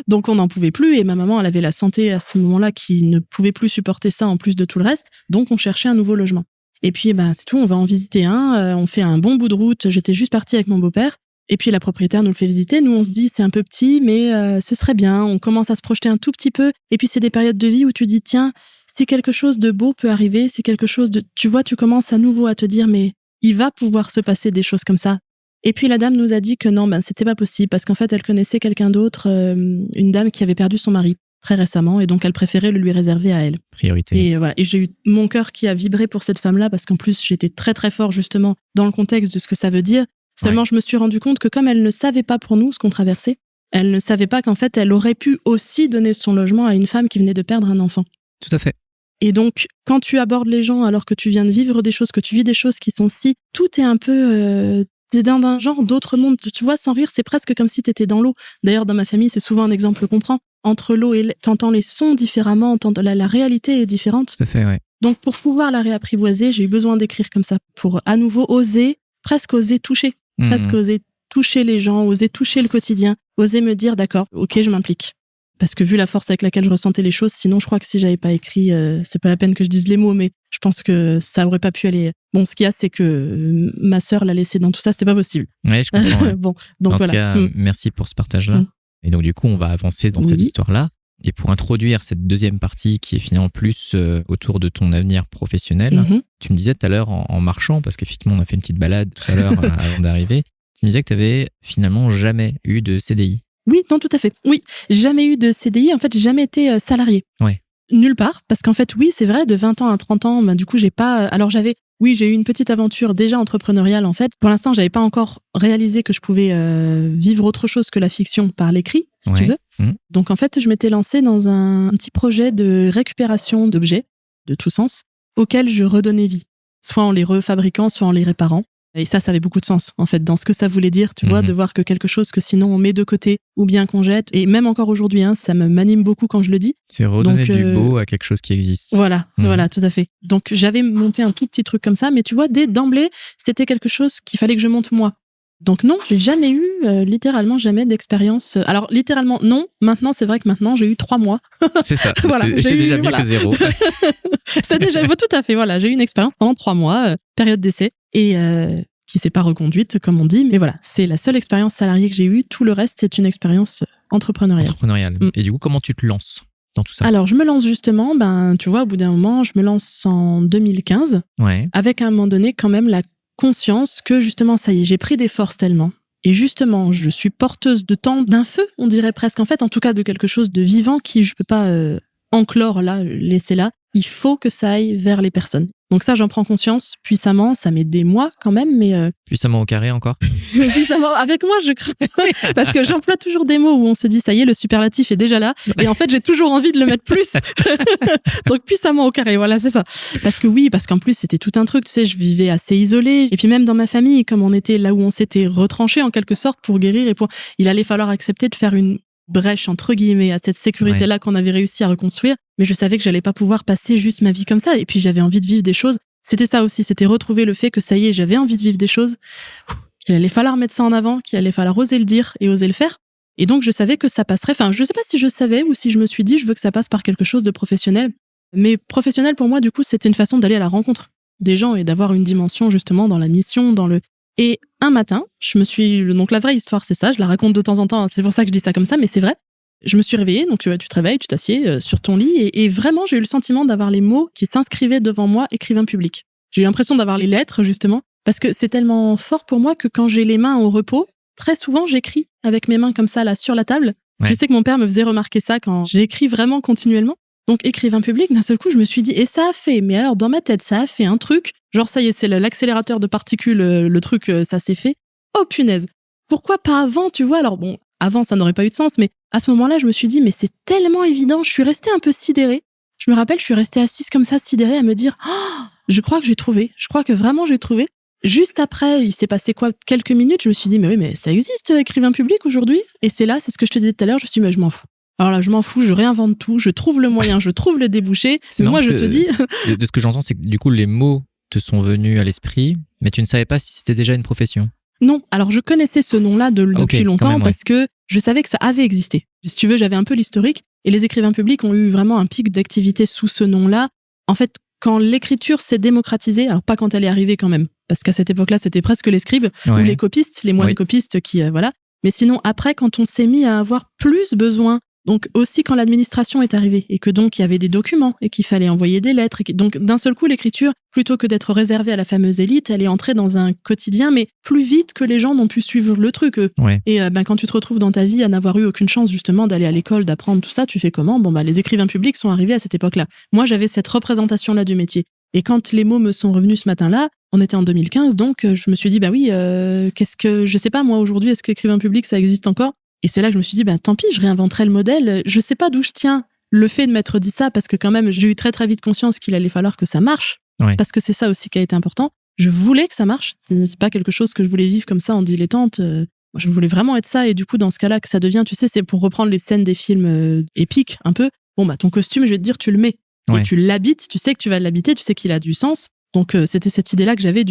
Donc on n'en pouvait plus et ma maman, elle avait la santé à ce moment-là qui ne pouvait plus supporter ça en plus de tout le reste. Donc on cherchait un nouveau logement. Et puis c'est tout, on va en visiter un. On fait un bon bout de route. J'étais juste partie avec mon beau-père. Et puis la propriétaire nous le fait visiter. Nous on se dit c'est un peu petit, mais ce serait bien. On commence à se projeter un tout petit peu. Et puis c'est des périodes de vie où tu dis tiens, si quelque chose de beau peut arriver, si quelque chose de, tu vois, tu commences à nouveau à te dire mais il va pouvoir se passer des choses comme ça. Et puis la dame nous a dit que non, c'était pas possible parce qu'en fait elle connaissait quelqu'un d'autre, une dame qui avait perdu son mari très récemment et donc elle préférait le lui réserver à elle. Priorité. Et voilà. Et j'ai eu mon cœur qui a vibré pour cette femme-là parce qu'en plus j'étais très très fort justement dans le contexte de ce que ça veut dire. Seulement je me suis rendu compte que comme elle ne savait pas pour nous ce qu'on traversait, elle ne savait pas qu'en fait elle aurait pu aussi donner son logement à une femme qui venait de perdre un enfant. Tout à fait. Et donc, quand tu abordes les gens alors que tu viens de vivre des choses, que tu vis des choses qui sont si... Tout est un peu... t'es dans un genre d'autre monde. Tu vois, sans rire, c'est presque comme si t'étais dans l'eau. D'ailleurs, dans ma famille, c'est souvent un exemple qu'on prend. Entre l'eau et t'entends les sons différemment, la réalité est différente. Tout à fait, ouais. Donc, pour pouvoir la réapprivoiser, j'ai eu besoin d'écrire comme ça. Pour à nouveau presque oser toucher. Presque oser toucher les gens, oser toucher le quotidien. Oser me dire, d'accord, ok, je m'implique. Parce que vu la force avec laquelle je ressentais les choses, sinon je crois que si j'avais pas écrit, c'est pas la peine que je dise les mots, mais je pense que ça aurait pas pu aller. Bon, ce qu'il y a, c'est que ma sœur l'a laissé dans tout ça, c'était pas possible. Ouais, je comprends. Ouais. Bon, donc en voilà. tout cas, merci pour ce partage-là. Et donc du coup, on va avancer dans cette histoire-là. Et pour introduire cette deuxième partie qui est finalement plus autour de ton avenir professionnel, tu me disais tout à l'heure en marchant, parce qu'effectivement on a fait une petite balade tout à l'heure avant d'arriver, tu me disais que tu avais finalement jamais eu de CDI. Oui, non, tout à fait. Oui, j'ai jamais eu de CDI. En fait, j'ai jamais été salarié. Ouais. Nulle part. Parce qu'en fait, oui, c'est vrai, de 20 ans à 30 ans, du coup, j'ai pas... Alors, j'ai eu une petite aventure déjà entrepreneuriale, en fait. Pour l'instant, j'avais pas encore réalisé que je pouvais vivre autre chose que la fiction par l'écrit, si tu veux. Donc, en fait, je m'étais lancée dans un petit projet de récupération d'objets, de tout sens, auxquels je redonnais vie. Soit en les refabriquant, soit en les réparant. Et ça avait beaucoup de sens, en fait, dans ce que ça voulait dire, tu vois, de voir que quelque chose que sinon on met de côté ou bien qu'on jette. Et même encore aujourd'hui, ça m'anime beaucoup quand je le dis. C'est redonner du beau à quelque chose qui existe. Voilà, voilà, tout à fait. Donc, j'avais monté un tout petit truc comme ça, mais tu vois, d'emblée, c'était quelque chose qu'il fallait que je monte moi. Donc non, j'ai jamais eu, littéralement jamais d'expérience. Alors, littéralement, non. Maintenant, c'est vrai que maintenant, j'ai eu 3 mois. C'est ça, voilà, c'est déjà mieux que 0. C'est déjà tout à fait, voilà. J'ai eu une expérience pendant 3 mois, période d'essai. Et qui s'est pas reconduite, comme on dit. Mais voilà, c'est la seule expérience salariée que j'ai eue. Tout le reste, c'est une expérience entrepreneuriale. Et du coup, comment tu te lances dans tout ça? Alors, je me lance justement, tu vois, au bout d'un moment, je me lance en 2015. Ouais. Avec à un moment donné, quand même, la conscience que justement, ça y est, j'ai pris des forces tellement. Et justement, je suis porteuse d'un feu, on dirait presque, en fait, en tout cas, de quelque chose de vivant qui je peux pas enclore là, laisser là. il faut que ça aille vers les personnes. Donc ça, j'en prends conscience puissamment. Ça met des mois quand même, mais... Puissamment au carré encore. Puissamment, avec moi, je crains. Parce que j'emploie toujours des mots où on se dit, ça y est, le superlatif est déjà là. Et en fait, j'ai toujours envie de le mettre plus. Donc puissamment au carré, voilà, c'est ça. Parce qu'en plus, c'était tout un truc. Tu sais, je vivais assez isolée. Et puis même dans ma famille, comme on était là où on s'était retranché en quelque sorte pour guérir il allait falloir accepter de faire une brèche entre guillemets à cette sécurité-là qu'on avait réussi à reconstruire, mais je savais que j'allais pas pouvoir passer juste ma vie comme ça, et puis j'avais envie de vivre des choses. C'était ça aussi, c'était retrouver le fait que ça y est, j'avais envie de vivre des choses, qu'il allait falloir mettre ça en avant, qu'il allait falloir oser le dire et oser le faire. Et donc je savais que ça passerait, enfin je sais pas si je savais ou si je me suis dit je veux que ça passe par quelque chose de professionnel, mais professionnel pour moi du coup c'était une façon d'aller à la rencontre des gens et d'avoir une dimension justement dans la mission, Et un matin, donc la vraie histoire, c'est ça, je la raconte de temps en temps, c'est pour ça que je dis ça comme ça, mais c'est vrai. Je me suis réveillée, donc tu te réveilles, tu t'assieds sur ton lit, et vraiment, j'ai eu le sentiment d'avoir les mots qui s'inscrivaient devant moi, écrivain public. J'ai eu l'impression d'avoir les lettres, justement, parce que c'est tellement fort pour moi que quand j'ai les mains au repos, très souvent, j'écris avec mes mains comme ça, là, sur la table. Ouais. Je sais que mon père me faisait remarquer ça quand j'écris vraiment continuellement. Donc, écrivain public, d'un seul coup, je me suis dit, et ça a fait, mais alors dans ma tête, ça a fait un truc, genre ça y est, c'est l'accélérateur de particules, le truc, ça s'est fait. Oh punaise, pourquoi pas avant, tu vois? Alors bon, avant, ça n'aurait pas eu de sens, mais à ce moment-là, je me suis dit, mais c'est tellement évident, je suis restée un peu sidérée. Je me rappelle, je suis restée assise comme ça, sidérée, à me dire, oh, je crois que j'ai trouvé, je crois que vraiment j'ai trouvé. Juste après, il s'est passé quelques minutes, je me suis dit, mais oui, mais ça existe, écrivain public aujourd'hui? Et c'est ce que je te disais tout à l'heure, je me suis dit, mais je m'en fous. Alors là, je m'en fous, je réinvente tout, je trouve le moyen, je trouve le débouché. Mais moi, je te dis... de ce que j'entends, c'est que du coup, les mots te sont venus à l'esprit, mais tu ne savais pas si c'était déjà une profession. Non, alors je connaissais ce nom-là depuis longtemps même, parce que je savais que ça avait existé. Si tu veux, j'avais un peu l'historique, et les écrivains publics ont eu vraiment un pic d'activité sous ce nom-là. En fait, quand l'écriture s'est démocratisée, alors pas quand elle est arrivée quand même, parce qu'à cette époque-là, c'était presque les scribes ou les copistes, les moines copistes qui... voilà. Mais sinon, après, quand on s'est mis à avoir plus besoin, donc aussi quand l'administration est arrivée et que donc il y avait des documents et qu'il fallait envoyer des lettres, donc d'un seul coup l'écriture, plutôt que d'être réservée à la fameuse élite, elle est entrée dans un quotidien, mais plus vite que les gens n'ont pu suivre le truc. Et quand tu te retrouves dans ta vie à n'avoir eu aucune chance justement d'aller à l'école, d'apprendre tout ça, tu fais comment? Les écrivains publics sont arrivés à cette époque-là. Moi j'avais cette représentation-là du métier. Et quand les mots me sont revenus ce matin-là, on était en 2015, donc je me suis dit je sais pas moi aujourd'hui, est-ce que écrivain public ça existe encore? Et c'est là que je me suis dit, tant pis, je réinventerai le modèle. Je sais pas d'où je tiens le fait de m'être dit ça, parce que quand même, j'ai eu très très vite conscience qu'il allait falloir que ça marche. Parce que c'est ça aussi qui a été important. Je voulais que ça marche. C'est pas quelque chose que je voulais vivre comme ça en dilettante. Je voulais vraiment être ça. Et du coup, dans ce cas-là, que ça devient, tu sais, c'est pour reprendre les scènes des films épiques, un peu. Ton costume, je vais te dire, tu le mets. Et tu l'habites, tu sais que tu vas l'habiter, tu sais qu'il a du sens. Donc, c'était cette idée-là que j'avais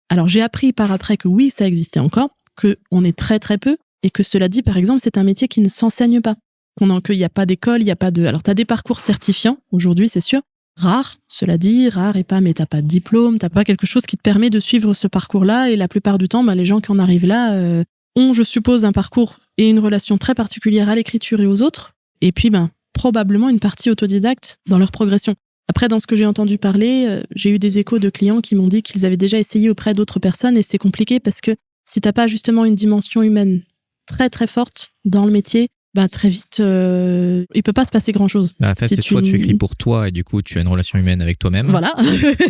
Alors, j'ai appris par après que oui, ça existait encore, qu'on est très très peu. Et que cela dit, par exemple, c'est un métier qui ne s'enseigne pas. Qu'il n'y a pas d'école, il n'y a pas de... Alors, tu as des parcours certifiants, aujourd'hui, c'est sûr. Rare, cela dit, rare et pas, mais t'as pas de diplôme, t'as pas quelque chose qui te permet de suivre ce parcours-là. Et la plupart du temps, les gens qui en arrivent là ont, je suppose, un parcours et une relation très particulière à l'écriture et aux autres. Et puis, probablement une partie autodidacte dans leur progression. Après, dans ce que j'ai entendu parler, j'ai eu des échos de clients qui m'ont dit qu'ils avaient déjà essayé auprès d'autres personnes, et c'est compliqué parce que si t'as pas justement une dimension humaine très très forte dans le métier, très vite, il peut pas se passer grand chose. C'est soit tu écris pour toi et du coup tu as une relation humaine avec toi-même. Voilà.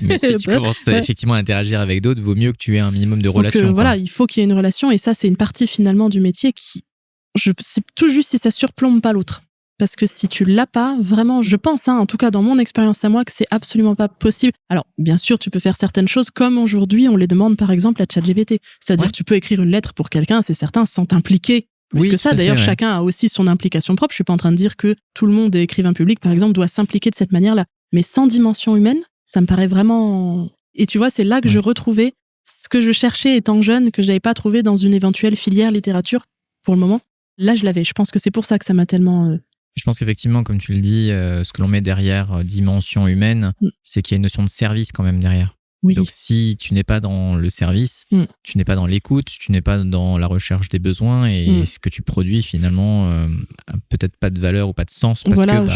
Mais si tu commences effectivement à interagir avec d'autres, vaut mieux que tu aies un minimum de relation. Il faut qu'il y ait une relation, et ça c'est une partie finalement du métier c'est tout juste si ça surplombe pas l'autre. Parce que si tu l'as pas, vraiment, je pense, en tout cas dans mon expérience à moi, que c'est absolument pas possible. Alors, bien sûr, tu peux faire certaines choses comme aujourd'hui, on les demande par exemple à ChatGPT. C'est-à-dire tu peux écrire une lettre pour quelqu'un, c'est certain, sans t'impliquer plus que ça. D'ailleurs, chacun a aussi son implication propre. Je suis pas en train de dire que tout le monde écrivain public, par exemple, doit s'impliquer de cette manière-là. Mais sans dimension humaine, ça me paraît vraiment... Et tu vois, c'est là que je retrouvais ce que je cherchais étant jeune, que je n'avais pas trouvé dans une éventuelle filière littérature pour le moment. Là, je l'avais. Je pense que c'est pour ça que ça m'a tellement... Je pense qu'effectivement, comme tu le dis, ce que l'on met derrière dimension humaine, c'est qu'il y a une notion de service quand même derrière. Oui. Donc si tu n'es pas dans le service, tu n'es pas dans l'écoute, tu n'es pas dans la recherche des besoins, et ce que tu produis finalement a peut-être pas de valeur ou pas de sens, parce que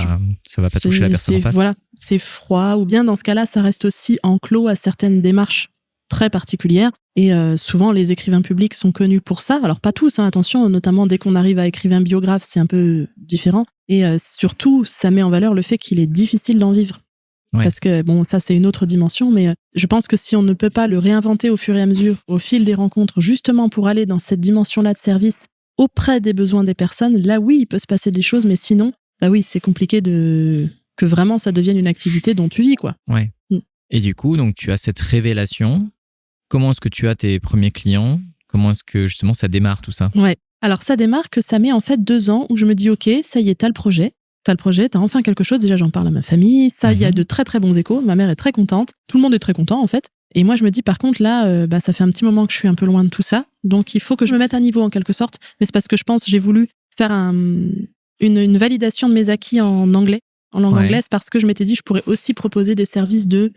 ça va pas toucher la personne en face. Voilà, c'est froid, ou bien dans ce cas-là, ça reste aussi enclos à certaines démarches très particulières. Et souvent, les écrivains publics sont connus pour ça. Alors, pas tous, attention, notamment dès qu'on arrive à écrivain biographe, c'est un peu différent. Et surtout, ça met en valeur le fait qu'il est difficile d'en vivre. Ouais. Parce que, bon, ça, c'est une autre dimension, mais je pense que si on ne peut pas le réinventer au fur et à mesure, au fil des rencontres, justement pour aller dans cette dimension-là de service auprès des besoins des personnes, là, oui, il peut se passer des choses, mais sinon, bah oui, c'est compliqué que vraiment ça devienne une activité dont tu vis, quoi. Ouais. Et du coup, donc, tu as cette révélation. Comment est-ce que tu as tes premiers clients? Comment est-ce que, justement, ça démarre tout ça? Ouais. Alors, ça démarre que ça met en fait 2 ans où je me dis, OK, ça y est, t'as le projet, t'as enfin quelque chose. Déjà, j'en parle à ma famille. Ça, il y a de très, très bons échos. Ma mère est très contente. Tout le monde est très content, en fait. Et moi, je me dis, par contre, là, ça fait un petit moment que je suis un peu loin de tout ça. Donc, il faut que je me mette à niveau, en quelque sorte. Mais c'est parce que je pense que j'ai voulu faire une validation de mes acquis en anglais, en langue anglaise, parce que je m'étais dit, je pourrais aussi proposer des services de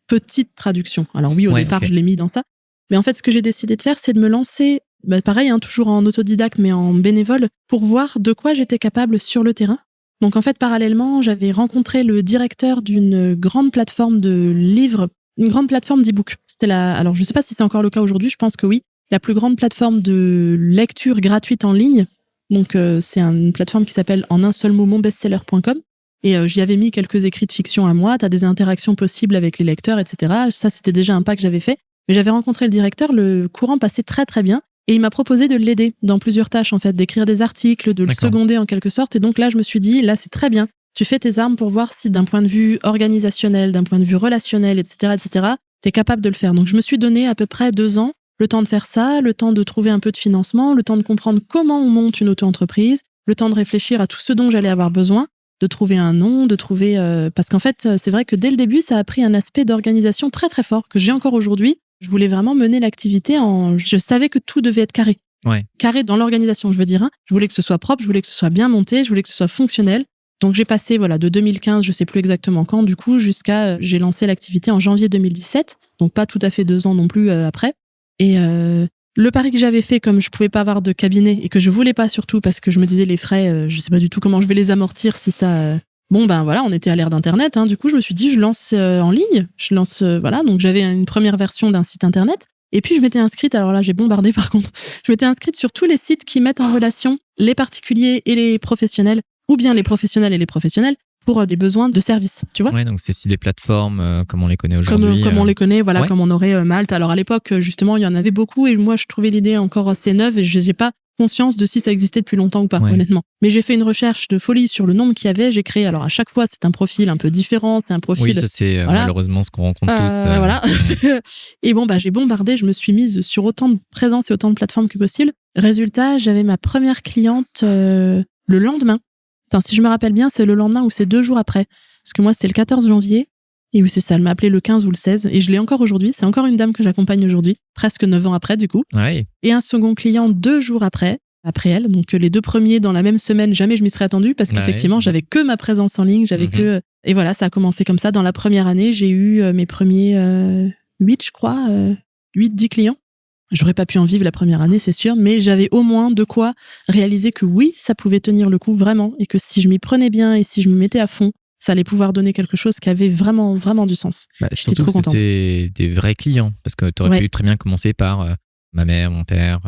petite traduction. Alors oui, au départ, je l'ai mis dans ça. Mais en fait, ce que j'ai décidé de faire, c'est de me lancer, pareil, toujours en autodidacte, mais en bénévole, pour voir de quoi j'étais capable sur le terrain. Donc en fait, parallèlement, j'avais rencontré le directeur d'une grande plateforme de livres, une grande plateforme d'e-book. Alors je ne sais pas si c'est encore le cas aujourd'hui, je pense que oui, la plus grande plateforme de lecture gratuite en ligne. Donc c'est une plateforme qui s'appelle en un seul mot monbestseller.com. Et j'y avais mis quelques écrits de fiction à moi, tu as des interactions possibles avec les lecteurs, etc. Ça, c'était déjà un pas que j'avais fait. Mais j'avais rencontré le directeur, le courant passait très très bien. Et il m'a proposé de l'aider dans plusieurs tâches, en fait, d'écrire des articles, de le seconder en quelque sorte. Et donc là, je me suis dit, là, c'est très bien. Tu fais tes armes pour voir si d'un point de vue organisationnel, d'un point de vue relationnel, etc., t'es capable de le faire. Donc je me suis donné à peu près 2 ans, le temps de faire ça, le temps de trouver un peu de financement, le temps de comprendre comment on monte une auto-entreprise, le temps de réfléchir à tout ce dont j'allais avoir besoin, de trouver un nom, de trouver... Parce qu'en fait, c'est vrai que dès le début, ça a pris un aspect d'organisation très très fort que j'ai encore aujourd'hui. Je voulais vraiment mener l'activité je savais que tout devait être carré. Ouais. Carré dans l'organisation, je veux dire. Je voulais que ce soit propre, je voulais que ce soit bien monté, je voulais que ce soit fonctionnel. Donc j'ai passé de 2015, je sais plus exactement quand, du coup, jusqu'à... j'ai lancé l'activité en janvier 2017, donc pas tout à fait 2 ans non plus après. Et le pari que j'avais fait, comme je pouvais pas avoir de cabinet et que je voulais pas surtout parce que je me disais les frais, je sais pas du tout comment je vais les amortir si ça... on était à l'ère d'Internet. Du coup, je me suis dit, je lance en ligne. Donc j'avais une première version d'un site Internet. Et puis, je m'étais inscrite, alors là, j'ai bombardé par contre, je m'étais inscrite sur tous les sites qui mettent en relation les particuliers et les professionnels, ou bien les professionnels et les professionnels, pour des besoins de service, tu vois. Ouais, donc c'est des plateformes comme on les connaît aujourd'hui. Comme on les connaît, comme on aurait Malte. Alors à l'époque, justement, il y en avait beaucoup et moi, je trouvais l'idée encore assez neuve et je n'ai pas conscience de si ça existait depuis longtemps ou pas, honnêtement. Mais j'ai fait une recherche de folie sur le nombre qu'il y avait. J'ai créé, alors à chaque fois, c'est un profil un peu différent, c'est un profil... Oui, ça c'est malheureusement ce qu'on rencontre tous. Voilà. Et j'ai bombardé, je me suis mise sur autant de présences et autant de plateformes que possible. Résultat, j'avais ma première cliente le lendemain. Attends, si je me rappelle bien, c'est le lendemain ou c'est 2 jours après. Parce que moi, c'est le 14 janvier. Et oui, c'est ça, elle m'a appelé le 15 ou le 16. Et je l'ai encore aujourd'hui. C'est encore une dame que j'accompagne aujourd'hui. Presque 9 ans après, du coup. Ouais. Et un second client 2 jours après elle. Donc, les 2 premiers dans la même semaine, jamais je m'y serais attendue parce qu'effectivement, j'avais que ma présence en ligne. J'avais que... Et voilà, ça a commencé comme ça. Dans la première année, j'ai eu mes premiers 8, je crois. 8-10 clients. J'aurais pas pu en vivre la première année, c'est sûr, mais j'avais au moins de quoi réaliser que oui, ça pouvait tenir le coup vraiment, et que si je m'y prenais bien et si je me mettais à fond, ça allait pouvoir donner quelque chose qui avait vraiment, vraiment du sens. J'étais trop contente. C'était des vrais clients, parce que tu aurais pu très bien commencer par ma mère, mon père,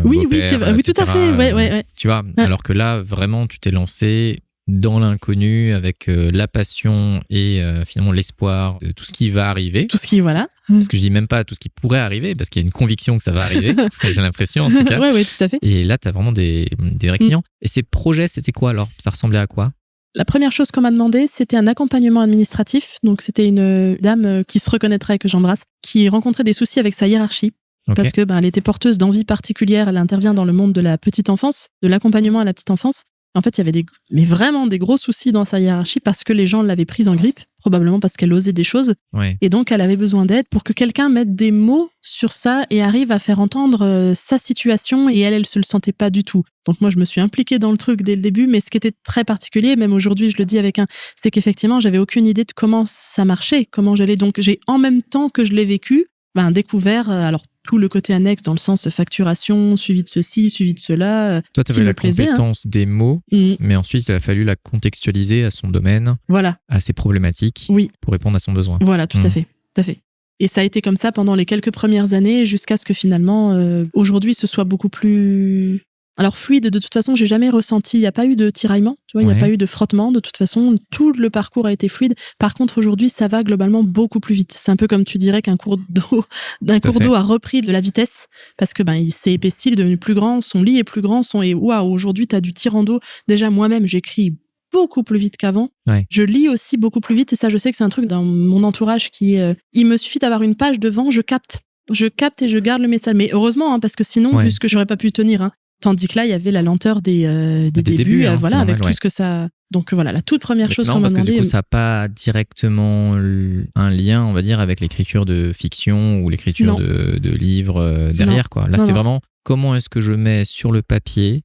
oui, beau-père, c'est vrai, oui, tout à fait, ouais. Tu vois, alors que là, vraiment, tu t'es lancé dans l'inconnu avec la passion et finalement l'espoir de tout ce qui va arriver. Tout ce qui, voilà. Parce que je dis même pas tout ce qui pourrait arriver, parce qu'il y a une conviction que ça va arriver. J'ai l'impression, en tout cas. Oui, tout à fait. Et là, tu as vraiment des vrais clients. Et ces projets, c'était quoi alors? Ça ressemblait à quoi? La première chose qu'on m'a demandé, c'était un accompagnement administratif. Donc, c'était une dame qui se reconnaîtrait, que j'embrasse, qui rencontrait des soucis avec sa hiérarchie. Okay. Parce que elle était porteuse d'envies particulières. Elle intervient dans le monde de la petite enfance, de l'accompagnement à la petite enfance. En fait, il y avait vraiment des gros soucis dans sa hiérarchie parce que les gens l'avaient prise en grippe, probablement parce qu'elle osait des choses. Ouais. Et donc, elle avait besoin d'aide pour que quelqu'un mette des mots sur ça et arrive à faire entendre sa situation. Et elle se le sentait pas du tout. Donc, moi, je me suis impliquée dans le truc dès le début. Mais ce qui était très particulier, même aujourd'hui, je le dis c'est qu'effectivement, j'avais aucune idée de comment ça marchait, comment j'allais. Donc, j'ai, en même temps que je l'ai vécu, découvert, alors, tout le côté annexe dans le sens facturation, suivi de ceci, suivi de cela. Toi, tu avais la compétence des mots, mais ensuite, il a fallu la contextualiser à son domaine, à ses problématiques, pour répondre à son besoin. Voilà, tout à fait. Et ça a été comme ça pendant les quelques premières années, jusqu'à ce que finalement, aujourd'hui, ce soit beaucoup plus Alors fluide, de toute façon, j'ai jamais ressenti, il n'y a pas eu de tiraillement, tu vois, il n'y a pas eu de frottement, de toute façon, tout le parcours a été fluide. Par contre, aujourd'hui, ça va globalement beaucoup plus vite. C'est un peu comme tu dirais qu'un cours d'eau a repris de la vitesse, parce que il s'est épaissi, il est devenu plus grand, son lit est plus grand, et waouh, aujourd'hui, tu as du tir en dos. Déjà, moi-même, j'écris beaucoup plus vite qu'avant. Ouais. Je lis aussi beaucoup plus vite, et ça, je sais que c'est un truc dans mon entourage il me suffit d'avoir une page devant, je capte et je garde le message. Mais heureusement, parce que sinon, vu ce que j'aurais pas pu tenir, tandis que là, il y avait la lenteur des débuts, voilà, avec tout ce que ça... Donc voilà, la toute première chose qu'on m'a demandé... Parce que du coup, ça n'a pas directement un lien, on va dire, avec l'écriture de fiction ou l'écriture de livres derrière, quoi. Là, c'est vraiment comment est-ce que je mets sur le papier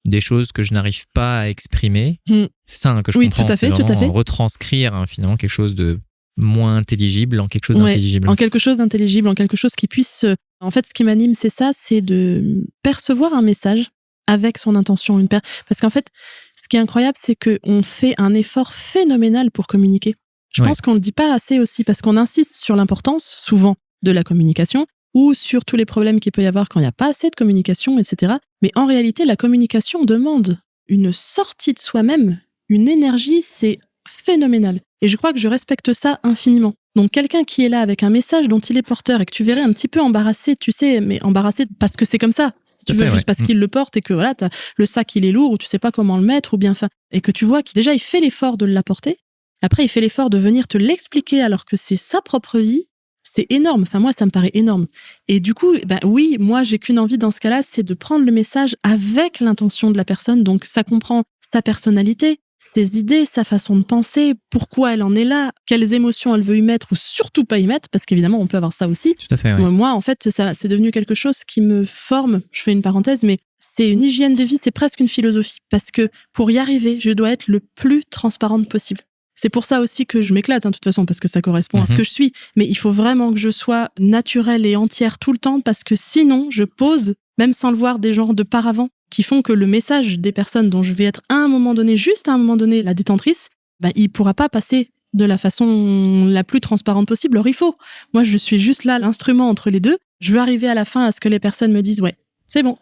des choses que je n'arrive pas à exprimer. C'est ça que je comprends. Tout à fait, c'est vraiment retranscrire finalement quelque chose de moins intelligible en quelque chose d'intelligible. En quelque chose d'intelligible, en quelque chose qui puisse... En fait, ce qui m'anime, c'est ça, c'est de percevoir un message avec son intention. Parce qu'en fait, ce qui est incroyable, c'est qu'on fait un effort phénoménal pour communiquer. Je pense qu'on ne le dit pas assez aussi, parce qu'on insiste sur l'importance, souvent, de la communication, ou sur tous les problèmes qu'il peut y avoir quand il n'y a pas assez de communication, etc. Mais en réalité, la communication demande une sortie de soi-même, une énergie, c'est phénoménal. Et je crois que je respecte ça infiniment. Donc quelqu'un qui est là avec un message dont il est porteur et que tu verrais un petit peu embarrassé, tu sais, mais embarrassé parce que c'est comme ça, si tu veux, juste parce qu'il le porte et que voilà, t'as le sac il est lourd ou tu sais pas comment le mettre ou bien et que tu vois qu'il déjà il fait l'effort de l'apporter. Après il fait l'effort de venir te l'expliquer alors que c'est sa propre vie. C'est énorme. Enfin moi ça me paraît énorme. Et du coup, oui, moi j'ai qu'une envie dans ce cas-là, c'est de prendre le message avec l'intention de la personne. Donc ça comprend sa personnalité, ses idées, sa façon de penser, pourquoi elle en est là, quelles émotions elle veut y mettre ou surtout pas y mettre, parce qu'évidemment, on peut avoir ça aussi. Tout à fait, oui. Moi, en fait, ça, c'est devenu quelque chose qui me forme. Je fais une parenthèse, mais c'est une hygiène de vie, c'est presque une philosophie. Parce que pour y arriver, je dois être le plus transparente possible. C'est pour ça aussi que je m'éclate, de toute façon, parce que ça correspond à ce que je suis. Mais il faut vraiment que je sois naturelle et entière tout le temps, parce que sinon, je pose, même sans le voir, des genres de paravents qui font que le message des personnes dont je vais être à un moment donné, juste à un moment donné, la détentrice, il pourra pas passer de la façon la plus transparente possible. Alors il faut. Moi, je suis juste là, l'instrument entre les deux. Je veux arriver à la fin à ce que les personnes me disent, ouais, c'est bon,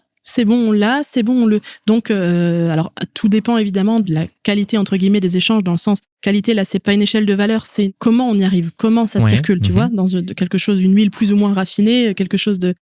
là, c'est bon, Donc, alors, tout dépend évidemment de la qualité, entre guillemets, des échanges, dans le sens, qualité, là, c'est pas une échelle de valeur, c'est comment on y arrive, comment ça circule, tu vois, dans quelque chose, une huile plus ou moins raffinée, quelque chose de...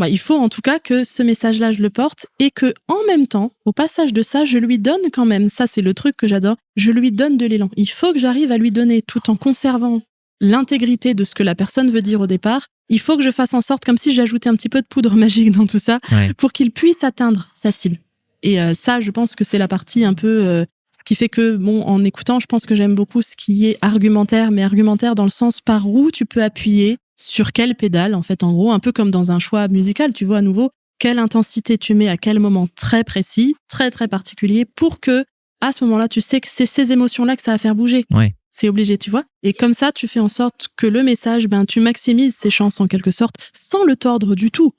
il faut en tout cas que ce message-là, je le porte et que, en même temps, au passage de ça, je lui donne quand même, ça c'est le truc que j'adore, je lui donne de l'élan. Il faut que j'arrive à lui donner, tout en conservant l'intégrité de ce que la personne veut dire au départ, il faut que je fasse en sorte, comme si j'ajoutais un petit peu de poudre magique dans tout ça, pour qu'il puisse atteindre sa cible. Et ça, je pense que c'est la partie un peu... ce qui fait que, en écoutant, je pense que j'aime beaucoup ce qui est argumentaire, mais argumentaire dans le sens par où tu peux appuyer, sur quelle pédale, en fait, en gros, un peu comme dans un choix musical, tu vois, à nouveau, quelle intensité tu mets à quel moment très précis, très, très particulier, pour que, à ce moment-là, tu sais que c'est ces émotions-là que ça va faire bouger. Ouais. C'est obligé, tu vois. Et comme ça, tu fais en sorte que le message, tu maximises ses chances en quelque sorte, sans le tordre du tout,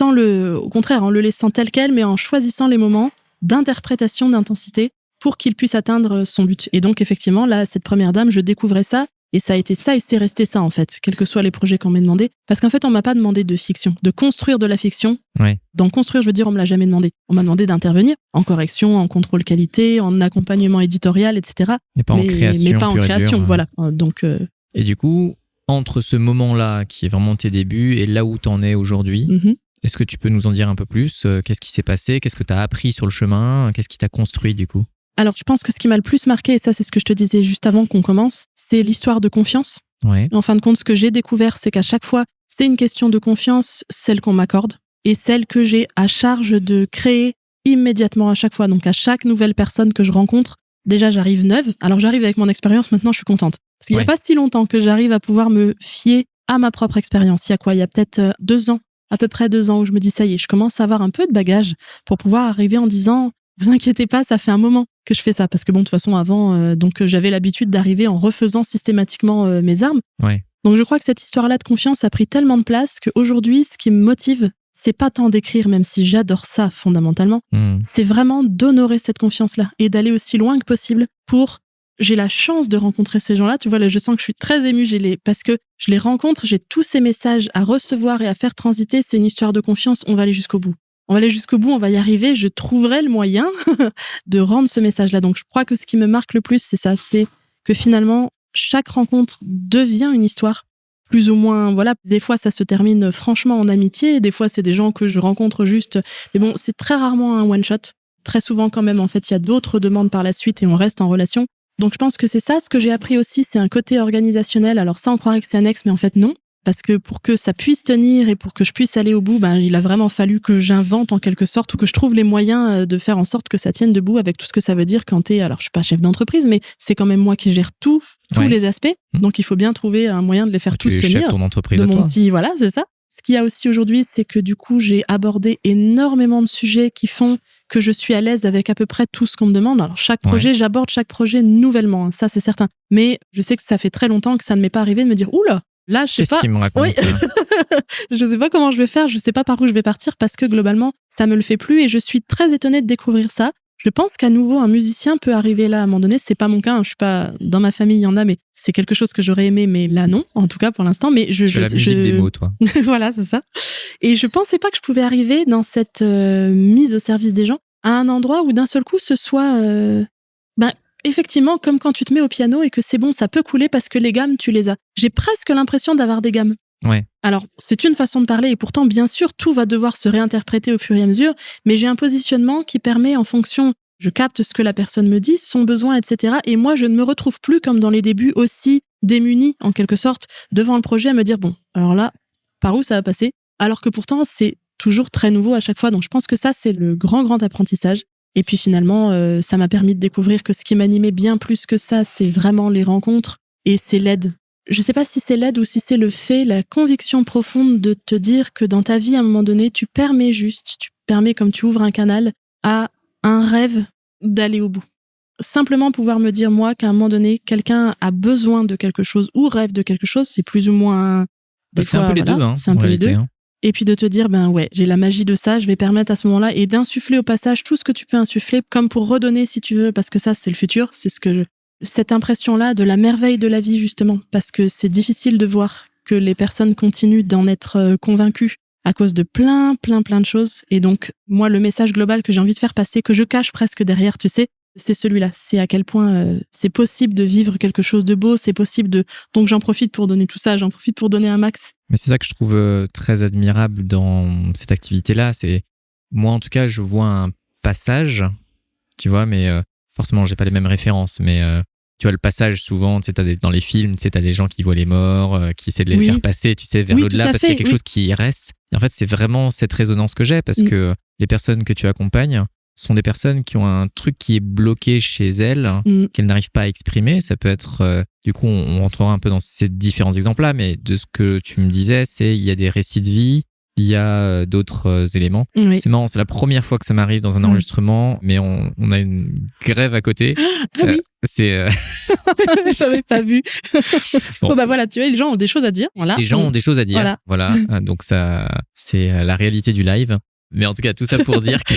au contraire, en le laissant tel quel, mais en choisissant les moments d'interprétation, d'intensité, pour qu'il puisse atteindre son but. Et donc, effectivement, là, cette première dame, je découvrais ça, et ça a été ça, et c'est resté ça, en fait, quels que soient les projets qu'on m'a demandé. Parce qu'en fait, on m'a pas demandé de fiction, de construire de la fiction. Ouais. D'en construire, je veux dire, on me l'a jamais demandé. On m'a demandé d'intervenir en correction, en contrôle qualité, en accompagnement éditorial, etc. Mais pas en création. Voilà. Donc. Et du coup, entre ce moment-là, qui est vraiment tes débuts, et là où t'en es aujourd'hui, est-ce que tu peux nous en dire un peu plus ? Qu'est-ce qui s'est passé ? Qu'est-ce que t'as appris sur le chemin ? Qu'est-ce qui t'a construit, du coup ? Alors, je pense que ce qui m'a le plus marqué, et ça, c'est ce que je te disais juste avant qu'on commence, c'est l'histoire de confiance. Ouais. En fin de compte, ce que j'ai découvert, c'est qu'à chaque fois, c'est une question de confiance, celle qu'on m'accorde, et celle que j'ai à charge de créer immédiatement à chaque fois. Donc, à chaque nouvelle personne que je rencontre, déjà, j'arrive neuve. Alors, j'arrive avec mon expérience, maintenant, je suis contente. Parce qu'il n'y a pas si longtemps que j'arrive à pouvoir me fier à ma propre expérience. Il y a quoi ? Il y a peut-être 2 ans, à peu près 2 ans, où je me dis, ça y est, je commence à avoir un peu de bagage pour pouvoir arriver en disant... Vous inquiétez pas, ça fait un moment que je fais ça. Parce que de toute façon, avant, j'avais l'habitude d'arriver en refaisant systématiquement mes armes. Ouais. Donc, je crois que cette histoire-là de confiance a pris tellement de place qu'aujourd'hui, ce qui me motive, c'est pas tant d'écrire, même si j'adore ça fondamentalement. C'est vraiment d'honorer cette confiance-là et d'aller aussi loin que possible pour... J'ai la chance de rencontrer ces gens-là. Tu vois, là, je sens que je suis très émue. Parce que je les rencontre, j'ai tous ces messages à recevoir et à faire transiter. C'est une histoire de confiance. On va aller jusqu'au bout. on va aller jusqu'au bout, on va y arriver, je trouverai le moyen de rendre ce message-là. Donc, je crois que ce qui me marque le plus, c'est ça, c'est que finalement, chaque rencontre devient une histoire. Plus ou moins, voilà, des fois, ça se termine franchement en amitié, des fois, c'est des gens que je rencontre juste. Mais bon, c'est très rarement un one-shot. Très souvent, quand même, en fait, il y a d'autres demandes par la suite et on reste en relation. Donc, je pense que c'est ça. Ce que j'ai appris aussi, c'est un côté organisationnel. Alors ça, on croirait que c'est annexe, mais en fait, non. Parce que pour que ça puisse tenir et pour que je puisse aller au bout, il a vraiment fallu que j'invente en quelque sorte ou que je trouve les moyens de faire en sorte que ça tienne debout avec tout ce que ça veut dire quand t'es, alors je suis pas chef d'entreprise, mais c'est quand même moi qui gère tous les aspects. Donc il faut bien trouver un moyen de les faire tous tenir. Tu es chef ton entreprise de à mon toi. Petit, voilà, c'est ça. Ce qu'il y a aussi aujourd'hui, c'est que du coup, j'ai abordé énormément de sujets qui font que je suis à l'aise avec à peu près tout ce qu'on me demande. Alors, chaque projet, j'aborde chaque projet nouvellement, ça c'est certain. Mais je sais que ça fait très longtemps que ça ne m'est pas arrivé de me dire « Oula, là, je sais pas. » Qu'est-ce qu'il me raconte? Oui. Je sais pas comment je vais faire, je sais pas par où je vais partir parce que globalement, ça me le fait plus et je suis très étonnée de découvrir ça. Je pense qu'à nouveau, un musicien peut arriver là à un moment donné. C'est pas mon cas, hein. Je suis pas dans ma famille, il y en a, mais c'est quelque chose que j'aurais aimé, mais là non, en tout cas pour l'instant. Mais tu fais la musique des mots, toi. Voilà, c'est ça. Et je pensais pas que je pouvais arriver dans cette mise au service des gens à un endroit où d'un seul coup ce soit, effectivement, comme quand tu te mets au piano et que c'est bon, ça peut couler parce que les gammes, tu les as. J'ai presque l'impression d'avoir des gammes. Ouais. Alors, c'est une façon de parler et pourtant, bien sûr, tout va devoir se réinterpréter au fur et à mesure, mais j'ai un positionnement qui permet, en fonction, je capte ce que la personne me dit, son besoin, etc. Et moi, je ne me retrouve plus comme dans les débuts aussi démunie, en quelque sorte, devant le projet à me dire, bon, alors là, par où ça va passer? Alors que pourtant, c'est toujours très nouveau à chaque fois. Donc, je pense que ça, c'est le grand apprentissage. Et puis finalement, ça m'a permis de découvrir que ce qui m'animait bien plus que ça, c'est vraiment les rencontres et c'est l'aide. Je sais pas si c'est l'aide ou si c'est le fait, la conviction profonde de te dire que dans ta vie, à un moment donné, tu permets, comme tu ouvres un canal, à un rêve d'aller au bout. Simplement pouvoir me dire, moi, qu'à un moment donné, quelqu'un a besoin de quelque chose ou rêve de quelque chose, c'est plus ou moins... C'est un peu les deux, hein. C'est un peu les deux. Et puis de te dire, j'ai la magie de ça, je vais permettre à ce moment-là, et d'insuffler au passage tout ce que tu peux insuffler, comme pour redonner si tu veux, parce que ça, c'est le futur, c'est cette impression-là de la merveille de la vie, justement, parce que c'est difficile de voir que les personnes continuent d'en être convaincues à cause de plein de choses. Et donc, moi, le message global que j'ai envie de faire passer, que je cache presque derrière, tu sais, c'est celui-là. C'est à quel point c'est possible de vivre quelque chose de beau, c'est possible de... Donc, j'en profite pour donner tout ça, j'en profite pour donner un max. Mais c'est ça que je trouve très admirable dans cette activité-là. C'est, moi, en tout cas, je vois un passage, tu vois, mais forcément, j'ai pas les mêmes références, mais tu vois, le passage, souvent, tu sais, dans les films, tu sais, t'as des gens qui voient les morts, qui essaient de les faire passer, tu sais, vers l'au-delà, parce qu'il y a quelque chose qui y reste. Et en fait, c'est vraiment cette résonance que j'ai, parce que les personnes que tu accompagnes sont des personnes qui ont un truc qui est bloqué chez elles, qu'elles n'arrivent pas à exprimer. Ça peut être, du coup, on rentrera un peu dans ces différents exemples-là, mais de ce que tu me disais, c'est il y a des récits de vie, il y a d'autres éléments. Oui. C'est marrant, c'est la première fois que ça m'arrive dans un enregistrement, mais on a une grève à côté. Ah oui. C'est. J'avais pas vu. Bon, voilà, tu vois, les gens ont des choses à dire. Voilà. Les gens ont des choses à dire. Voilà. Donc ça, c'est la réalité du live. Mais en tout cas, tout ça pour dire que.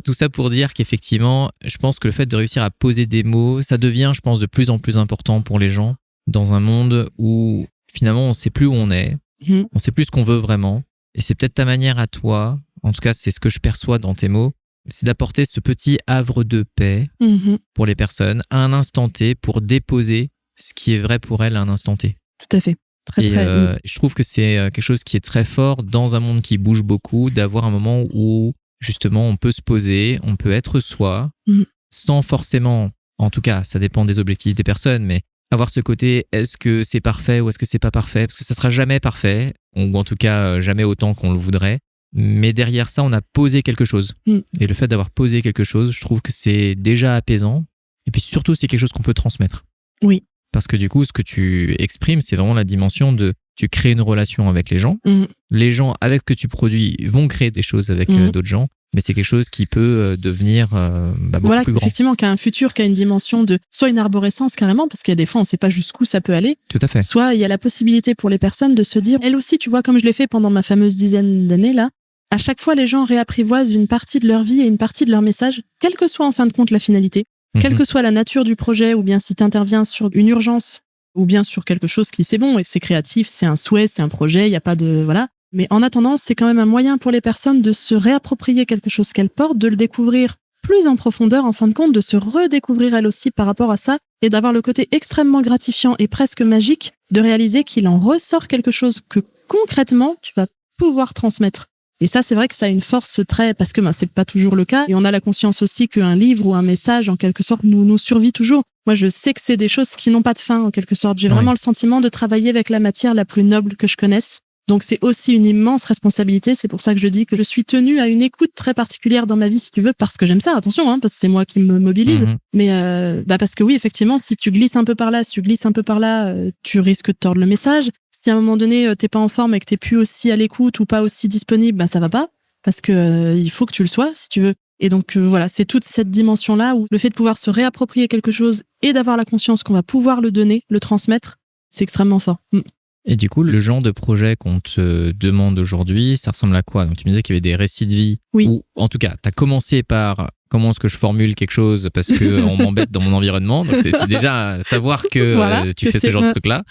Tout ça pour dire qu'effectivement, je pense que le fait de réussir à poser des mots, ça devient, je pense, de plus en plus important pour les gens dans un monde où finalement on ne sait plus où on est, on ne sait plus ce qu'on veut vraiment. Et c'est peut-être ta manière à toi, en tout cas c'est ce que je perçois dans tes mots, c'est d'apporter ce petit havre de paix pour les personnes à un instant T pour déposer ce qui est vrai pour elles à un instant T. Tout à fait. Je trouve que c'est quelque chose qui est très fort dans un monde qui bouge beaucoup, d'avoir un moment où justement on peut se poser, on peut être soi, sans forcément, en tout cas ça dépend des objectifs des personnes, mais avoir ce côté est-ce que c'est parfait ou est-ce que c'est pas parfait, parce que ça sera jamais parfait, ou en tout cas jamais autant qu'on le voudrait, mais derrière ça on a posé quelque chose. Et le fait d'avoir posé quelque chose, je trouve que c'est déjà apaisant, et puis surtout c'est quelque chose qu'on peut transmettre. Oui. Parce que du coup, ce que tu exprimes, c'est vraiment la dimension de tu crées une relation avec les gens. Les gens avec ce que tu produis vont créer des choses avec d'autres gens, mais c'est quelque chose qui peut devenir beaucoup plus grand. Effectivement, qui a un futur, qui a une dimension de soit une arborescence carrément, parce qu'il y a des fois, on ne sait pas jusqu'où ça peut aller. Tout à fait. Soit il y a la possibilité pour les personnes de se dire, elles aussi, tu vois, comme je l'ai fait pendant ma fameuse dizaine d'années là, à chaque fois, les gens réapprivoisent une partie de leur vie et une partie de leur message, quelle que soit en fin de compte la finalité. Quelle que soit la nature du projet, ou bien si tu interviens sur une urgence, ou bien sur quelque chose qui c'est bon, et c'est créatif, c'est un souhait, c'est un projet, il n'y a pas de... Voilà. Mais en attendant, c'est quand même un moyen pour les personnes de se réapproprier quelque chose qu'elles portent, de le découvrir plus en profondeur, en fin de compte, de se redécouvrir elles aussi par rapport à ça et d'avoir le côté extrêmement gratifiant et presque magique de réaliser qu'il en ressort quelque chose que concrètement, tu vas pouvoir transmettre. Et ça, c'est vrai que ça a une force très... Parce que c'est pas toujours le cas. Et on a la conscience aussi qu'un livre ou un message, en quelque sorte, nous survit toujours. Moi, je sais que c'est des choses qui n'ont pas de fin, en quelque sorte. J'ai vraiment le sentiment de travailler avec la matière la plus noble que je connaisse. Donc, c'est aussi une immense responsabilité. C'est pour ça que je dis que je suis tenue à une écoute très particulière dans ma vie, si tu veux, parce que j'aime ça. Attention, parce que c'est moi qui me mobilise. Mais parce que oui, effectivement, si tu glisses un peu par là, tu risques de tordre le message. Si à un moment donné, t'es pas en forme et que t'es plus aussi à l'écoute ou pas aussi disponible, ça va pas. Parce que il faut que tu le sois, si tu veux. Et donc, voilà, c'est toute cette dimension-là où le fait de pouvoir se réapproprier quelque chose et d'avoir la conscience qu'on va pouvoir le donner, le transmettre, c'est extrêmement fort. Et du coup, le genre de projet qu'on te demande aujourd'hui, ça ressemble à quoi? Donc, tu me disais qu'il y avait des récits de vie. Oui. Ou, en tout cas, tu as commencé par comment est-ce que je formule quelque chose parce qu'on m'embête dans mon environnement. Donc, c'est déjà savoir que voilà, tu fais ce genre de truc-là.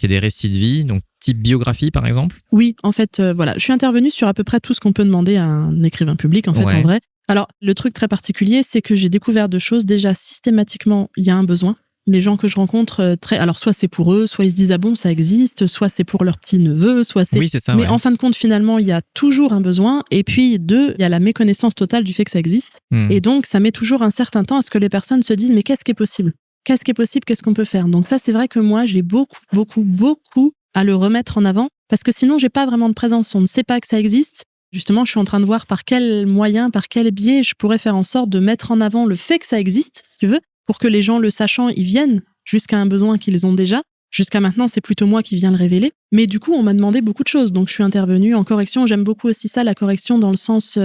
Il y a des récits de vie, donc type biographie, par exemple? Oui, en fait, voilà. Je suis intervenue sur à peu près tout ce qu'on peut demander à un écrivain public, en fait, en vrai. Alors, le truc très particulier, c'est que j'ai découvert deux choses. Déjà, systématiquement, il y a un besoin. Les gens que je rencontre, alors soit c'est pour eux, soit ils se disent ah bon ça existe, soit c'est pour leur petit neveu, soit c'est. Oui, c'est ça. Mais en fin de compte finalement il y a toujours un besoin et puis deux il y a la méconnaissance totale du fait que ça existe et donc ça met toujours un certain temps à ce que les personnes se disent mais qu'est-ce qui est possible, qu'est-ce qu'on peut faire. Donc ça c'est vrai que moi j'ai beaucoup à le remettre en avant parce que sinon j'ai pas vraiment de présence, on ne sait pas que ça existe. Justement, je suis en train de voir par quel moyen, par quel biais je pourrais faire en sorte de mettre en avant le fait que ça existe, si tu veux, pour que les gens le sachant, ils viennent jusqu'à un besoin qu'ils ont déjà. Jusqu'à maintenant, c'est plutôt moi qui viens le révéler. Mais du coup, on m'a demandé beaucoup de choses. Donc, je suis intervenue en correction. J'aime beaucoup aussi ça, la correction dans le sens...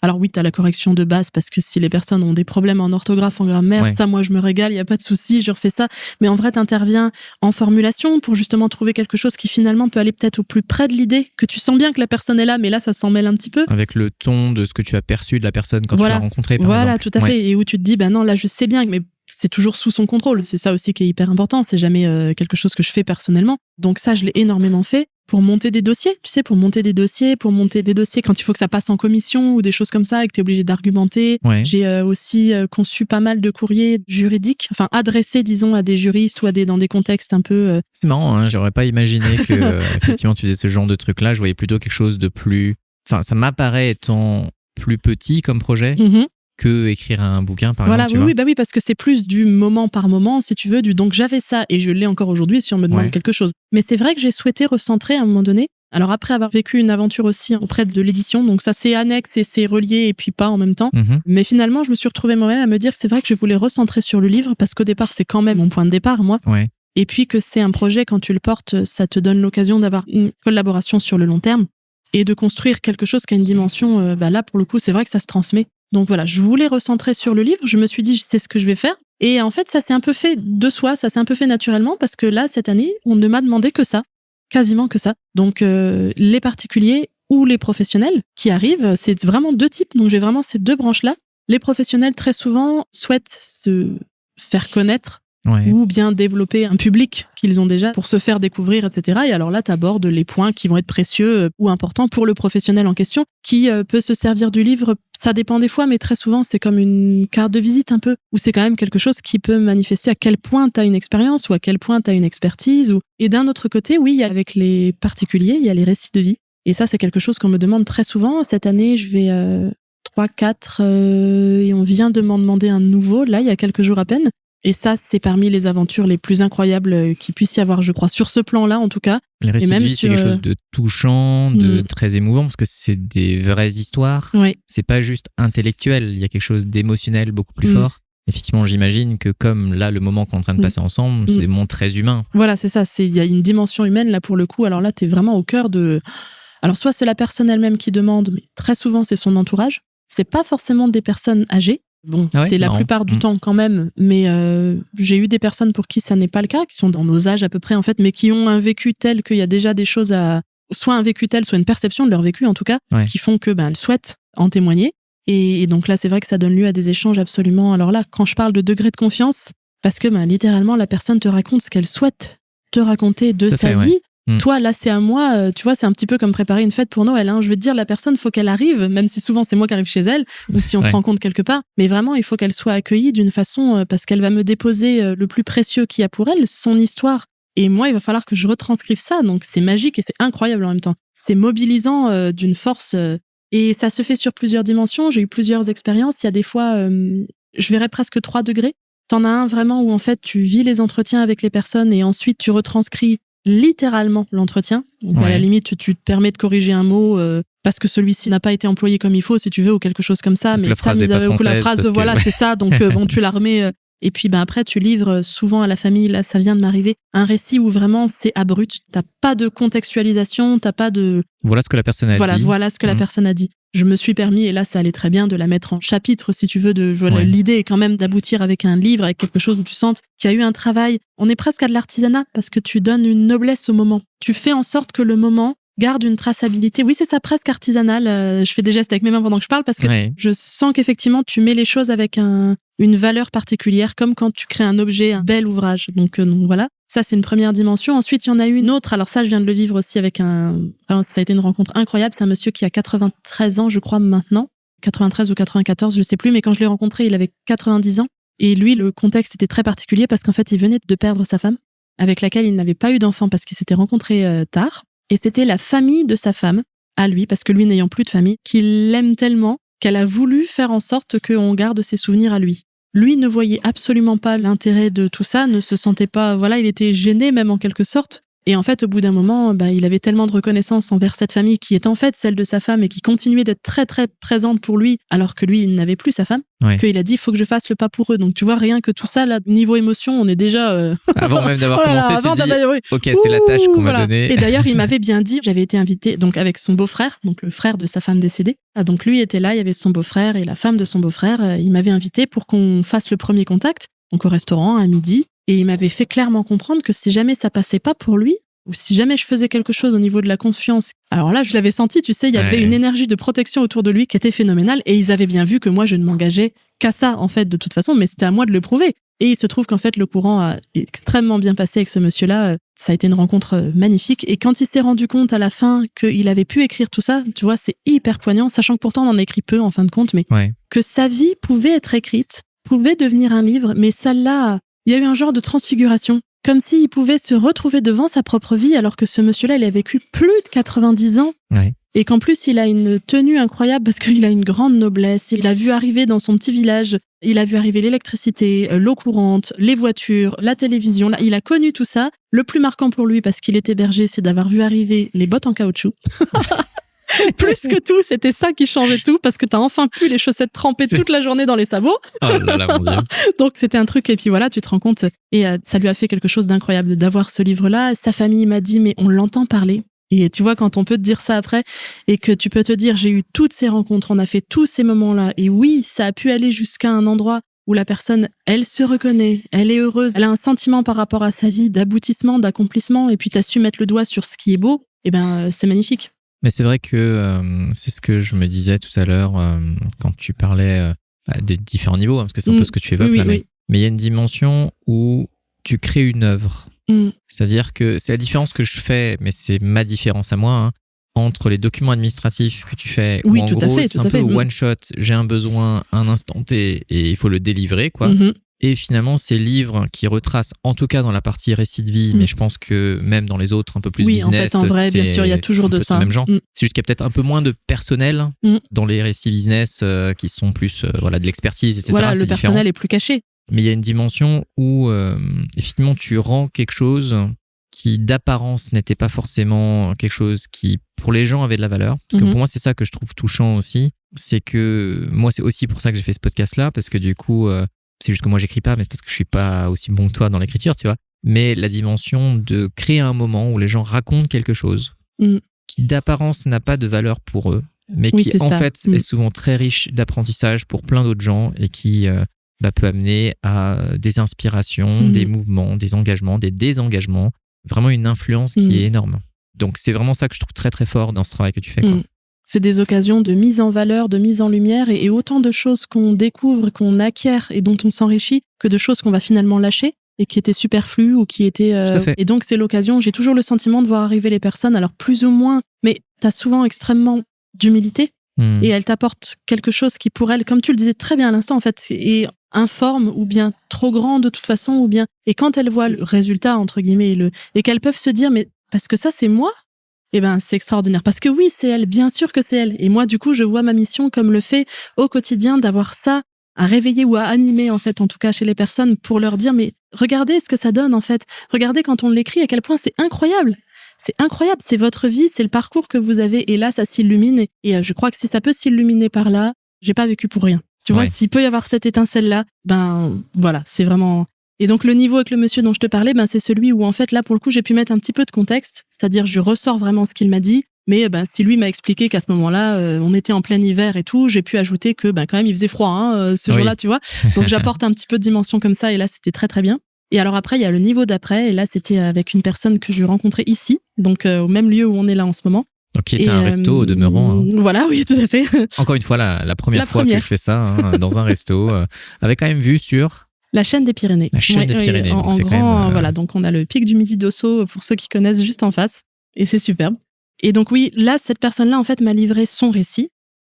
Alors oui, t'as la correction de base parce que si les personnes ont des problèmes en orthographe, en grammaire, ça, moi, je me régale, il n'y a pas de souci, je refais ça. Mais en vrai, t'interviens en formulation pour justement trouver quelque chose qui finalement peut aller peut-être au plus près de l'idée, que tu sens bien que la personne est là, mais là, ça s'en mêle un petit peu. Avec le ton de ce que tu as perçu de la personne quand tu l'as rencontrée, par exemple. Voilà, tout à fait. Et où tu te dis, non, là, je sais bien, mais c'est toujours sous son contrôle. C'est ça aussi qui est hyper important. C'est jamais quelque chose que je fais personnellement. Donc ça, je l'ai énormément fait pour monter des dossiers, tu sais, pour monter des dossiers quand il faut que ça passe en commission ou des choses comme ça et que tu es obligé d'argumenter. J'ai aussi conçu pas mal de courriers juridiques, enfin adressés, disons, à des juristes ou dans des contextes un peu... C'est marrant, j'aurais pas imaginé que effectivement tu faisais ce genre de truc-là. Je voyais plutôt quelque chose de plus... Enfin, ça m'apparaît étant plus petit comme projet. Que écrire un bouquin, par exemple. Oui, parce que c'est plus du moment par moment, si tu veux, donc j'avais ça, et je l'ai encore aujourd'hui si on me demande quelque chose. Mais c'est vrai que j'ai souhaité recentrer à un moment donné. Alors après avoir vécu une aventure aussi auprès de l'édition, donc ça c'est annexe et c'est relié et puis pas en même temps. Mais finalement, je me suis retrouvée moi-même à me dire que c'est vrai que je voulais recentrer sur le livre parce qu'au départ, c'est quand même mon point de départ, moi. Et puis que c'est un projet, quand tu le portes, ça te donne l'occasion d'avoir une collaboration sur le long terme et de construire quelque chose qui a une dimension, là pour le coup, c'est vrai que ça se transmet. Donc voilà, je voulais recentrer sur le livre, je me suis dit, c'est ce que je vais faire. Et en fait, ça s'est un peu fait de soi, ça s'est un peu fait naturellement, parce que là, cette année, on ne m'a demandé que ça, quasiment que ça. Donc les particuliers ou les professionnels qui arrivent, c'est vraiment deux types, donc j'ai vraiment ces deux branches-là. Les professionnels, très souvent, souhaitent se faire connaître ou bien développer un public qu'ils ont déjà pour se faire découvrir, etc. Et alors là, tu abordes les points qui vont être précieux ou importants pour le professionnel en question, qui peut se servir du livre. Ça dépend des fois, mais très souvent, c'est comme une carte de visite un peu, où c'est quand même quelque chose qui peut manifester à quel point tu as une expérience ou à quel point tu as une expertise. Et d'un autre côté, oui, avec les particuliers, il y a les récits de vie. Et ça, c'est quelque chose qu'on me demande très souvent. Cette année, je vais 3, 4, et on vient de m'en demander un nouveau, là, il y a quelques jours à peine. Et ça, c'est parmi les aventures les plus incroyables qu'il puisse y avoir, je crois, sur ce plan-là, en tout cas. Les récits de vie, c'est quelque chose de touchant, de très émouvant, parce que c'est des vraies histoires. C'est pas juste intellectuel, il y a quelque chose d'émotionnel beaucoup plus fort. Effectivement, j'imagine que comme là, le moment qu'on est en train de passer ensemble, c'est des moments très humains. Voilà, c'est ça. Il y a une dimension humaine, là, pour le coup. Alors là, t'es vraiment au cœur de... Alors, soit c'est la personne elle-même qui demande, mais très souvent, c'est son entourage. C'est pas forcément des personnes âgées. Bon, c'est la plupart du temps quand même, mais j'ai eu des personnes pour qui ça n'est pas le cas, qui sont dans nos âges à peu près en fait, mais qui ont un vécu tel qu'il y a déjà des choses à... Soit un vécu tel, soit une perception de leur vécu en tout cas, qui font que elles souhaitent en témoigner. Et donc là, c'est vrai que ça donne lieu à des échanges absolument... Alors là, quand je parle de degré de confiance, parce que littéralement, la personne te raconte ce qu'elle souhaite te raconter de sa vie. Toi, là, c'est à moi. Tu vois, c'est un petit peu comme préparer une fête pour Noël. Je veux te dire, la personne, faut qu'elle arrive, même si souvent c'est moi qui arrive chez elle, ou si on se rencontre quelque part. Mais vraiment, il faut qu'elle soit accueillie d'une façon, parce qu'elle va me déposer le plus précieux qu'il y a pour elle, son histoire. Et moi, il va falloir que je retranscrive ça. Donc, c'est magique et c'est incroyable en même temps. C'est mobilisant d'une force. Et ça se fait sur plusieurs dimensions. J'ai eu plusieurs expériences. Il y a des fois, je verrais presque 3 degrés. T'en as un vraiment où en fait tu vis les entretiens avec les personnes et ensuite tu retranscris littéralement l'entretien. Donc à la limite tu te permets de corriger un mot parce que celui-ci n'a pas été employé comme il faut si tu veux ou quelque chose comme ça. Donc mais la ça, phrase est pas française, la phrase voilà c'est ça. Donc bon tu la remets. Et puis après tu livres souvent à la famille. Là ça vient de m'arriver un récit où vraiment c'est abrupt. T'as pas de contextualisation, t'as pas de. Voilà ce que la personne a dit. Voilà ce que la personne a dit. Je me suis permis, et là ça allait très bien, de la mettre en chapitre si tu veux. L'idée est quand même d'aboutir avec un livre, avec quelque chose où tu sens qu'il y a eu un travail. On est presque à de l'artisanat parce que tu donnes une noblesse au moment. Tu fais en sorte que le moment garde une traçabilité. Oui, c'est ça, presque artisanal. Je fais des gestes avec mes mains pendant que je parle parce que je sens qu'effectivement tu mets les choses avec une valeur particulière, comme quand tu crées un objet, un bel ouvrage. Donc voilà. Ça, c'est une première dimension. Ensuite, il y en a une autre. Alors ça, je viens de le vivre aussi avec ça a été une rencontre incroyable. C'est un monsieur qui a 93 ans, je crois, maintenant. 93 ou 94, je sais plus. Mais quand je l'ai rencontré, il avait 90 ans. Et lui, le contexte était très particulier parce qu'en fait, il venait de perdre sa femme, avec laquelle il n'avait pas eu d'enfant parce qu'ils s'étaient rencontrés tard. Et c'était la famille de sa femme, à lui, parce que lui, n'ayant plus de famille, qu'il l'aime tellement qu'elle a voulu faire en sorte qu'on garde ses souvenirs à lui. Lui ne voyait absolument pas l'intérêt de tout ça, ne se sentait pas, il était gêné même en quelque sorte. Et en fait, au bout d'un moment, il avait tellement de reconnaissance envers cette famille qui est en fait celle de sa femme et qui continuait d'être très très présente pour lui, alors que lui, il n'avait plus sa femme, qu'il a dit, il faut que je fasse le pas pour eux. Donc tu vois, rien que tout ça, là, niveau émotion, on est déjà... Avant même d'avoir commencé, tu dis, ok, c'est la tâche qu'on m'a donnée. Et d'ailleurs, il m'avait bien dit, j'avais été invitée donc avec son beau-frère, donc le frère de sa femme décédée. Donc lui était là, il y avait son beau-frère et la femme de son beau-frère. Il m'avait invité pour qu'on fasse le premier contact, donc au restaurant, à midi. Et il m'avait fait clairement comprendre que si jamais ça passait pas pour lui, ou si jamais je faisais quelque chose au niveau de la confiance, alors là, je l'avais senti, tu sais, il y avait une énergie de protection autour de lui qui était phénoménale. Et ils avaient bien vu que moi, je ne m'engageais qu'à ça, en fait, de toute façon, mais c'était à moi de le prouver. Et il se trouve qu'en fait, le courant a extrêmement bien passé avec ce monsieur-là. Ça a été une rencontre magnifique. Et quand il s'est rendu compte à la fin qu'il avait pu écrire tout ça, tu vois, c'est hyper poignant, sachant que pourtant on en a écrit peu en fin de compte, mais que sa vie pouvait être écrite, pouvait devenir un livre, mais celle-là, il y a eu un genre de transfiguration. Comme s'il pouvait se retrouver devant sa propre vie, alors que ce monsieur-là, il a vécu plus de 90 ans. Et qu'en plus, il a une tenue incroyable parce qu'il a une grande noblesse. Il a vu arriver dans son petit village, il a vu arriver l'électricité, l'eau courante, les voitures, la télévision. Il a connu tout ça. Le plus marquant pour lui, parce qu'il était berger, c'est d'avoir vu arriver les bottes en caoutchouc. Plus que tout, c'était ça qui changeait tout, parce que t'as enfin plus les chaussettes trempées toute la journée dans les sabots. Oh là là, mon Dieu. Donc c'était un truc, et puis voilà, tu te rends compte, et ça lui a fait quelque chose d'incroyable d'avoir ce livre-là. Sa famille m'a dit, mais on l'entend parler. Et tu vois, quand on peut te dire ça après, et que tu peux te dire, j'ai eu toutes ces rencontres, on a fait tous ces moments-là, et oui, ça a pu aller jusqu'à un endroit où la personne, elle se reconnaît, elle est heureuse, elle a un sentiment par rapport à sa vie d'aboutissement, d'accomplissement, et puis t'as su mettre le doigt sur ce qui est beau, et c'est magnifique. Mais c'est vrai que c'est ce que je me disais tout à l'heure quand tu parlais des différents niveaux, parce que c'est un peu ce que tu évoques là, mais il y a une dimension où tu crées une œuvre. C'est-à-dire que c'est la différence que je fais, mais c'est ma différence à moi, entre les documents administratifs que tu fais, où en gros c'est un peu one shot, j'ai un besoin, un instant T, et il faut le délivrer, quoi. Et finalement, ces livres qui retracent, en tout cas dans la partie récit de vie, mais je pense que même dans les autres, un peu plus business. Oui, en fait, en vrai, bien sûr, il y a toujours de ça. Même genre. C'est juste qu'il y a peut-être un peu moins de personnel dans les récits business qui sont plus de l'expertise, etc. Voilà, le personnel est plus caché. Mais il y a une dimension où, effectivement, tu rends quelque chose qui, d'apparence, n'était pas forcément quelque chose qui, pour les gens, avait de la valeur. Parce que pour moi, c'est ça que je trouve touchant aussi. C'est que, moi, c'est aussi pour ça que j'ai fait ce podcast-là, parce que du coup... c'est juste que moi j'écris pas, mais c'est parce que je suis pas aussi bon que toi dans l'écriture, tu vois. Mais la dimension de créer un moment où les gens racontent quelque chose qui d'apparence n'a pas de valeur pour eux, mais qui en fait est souvent très riche d'apprentissage pour plein d'autres gens et qui peut amener à des inspirations, des mouvements, des engagements, des désengagements, vraiment une influence qui est énorme. Donc c'est vraiment ça que je trouve très très fort dans ce travail que tu fais, quoi. C'est des occasions de mise en valeur, de mise en lumière et autant de choses qu'on découvre, qu'on acquiert et dont on s'enrichit que de choses qu'on va finalement lâcher. et qui étaient superflues ou qui étaient... Tout à fait. Et donc, c'est l'occasion, j'ai toujours le sentiment de voir arriver les personnes, alors plus ou moins, mais t'as souvent extrêmement d'humilité et elles t'apportent quelque chose qui, pour elles, comme tu le disais très bien à l'instant, en fait, est informe ou bien trop grand de toute façon, ou bien... Et quand elles voient le résultat, entre guillemets, et qu'elles peuvent se dire, mais parce que ça, c'est moi, eh ben, c'est extraordinaire. Parce que oui, c'est elle, bien sûr que c'est elle. Et moi, du coup, je vois ma mission comme le fait au quotidien d'avoir ça à réveiller ou à animer, en fait, en tout cas chez les personnes, pour leur dire, mais regardez ce que ça donne, en fait. Regardez quand on l'écrit, à quel point c'est incroyable. C'est incroyable, c'est votre vie, c'est le parcours que vous avez. Et là, ça s'illumine. Et je crois que si ça peut s'illuminer par là, j'ai pas vécu pour rien. Tu vois, s'il peut y avoir cette étincelle-là, ben voilà, c'est vraiment... Et donc, le niveau avec le monsieur dont je te parlais, ben, c'est celui où, en fait, là, pour le coup, j'ai pu mettre un petit peu de contexte. C'est-à-dire, je ressors vraiment ce qu'il m'a dit. Mais ben, si lui m'a expliqué qu'à ce moment-là, on était en plein hiver et tout, j'ai pu ajouter que ben, quand même, il faisait froid ce jour-là, tu vois. Donc, j'apporte un petit peu de dimension comme ça. Et là, c'était très, très bien. Et alors après, il y a le niveau d'après. Et là, c'était avec une personne que je rencontrais ici, donc au même lieu où on est là en ce moment. Donc, qui était un resto au demeurant. Voilà, oui, tout à fait. Encore une fois, la première fois que je fais ça, dans un resto, avec quand même vue sur... La chaîne des Pyrénées. La chaîne des Pyrénées. En donc grand, même, voilà. Donc, on a le pic du Midi d'Ossau, pour ceux qui connaissent, juste en face. Et c'est superbe. Et donc, oui, là, cette personne-là, en fait, m'a livré son récit,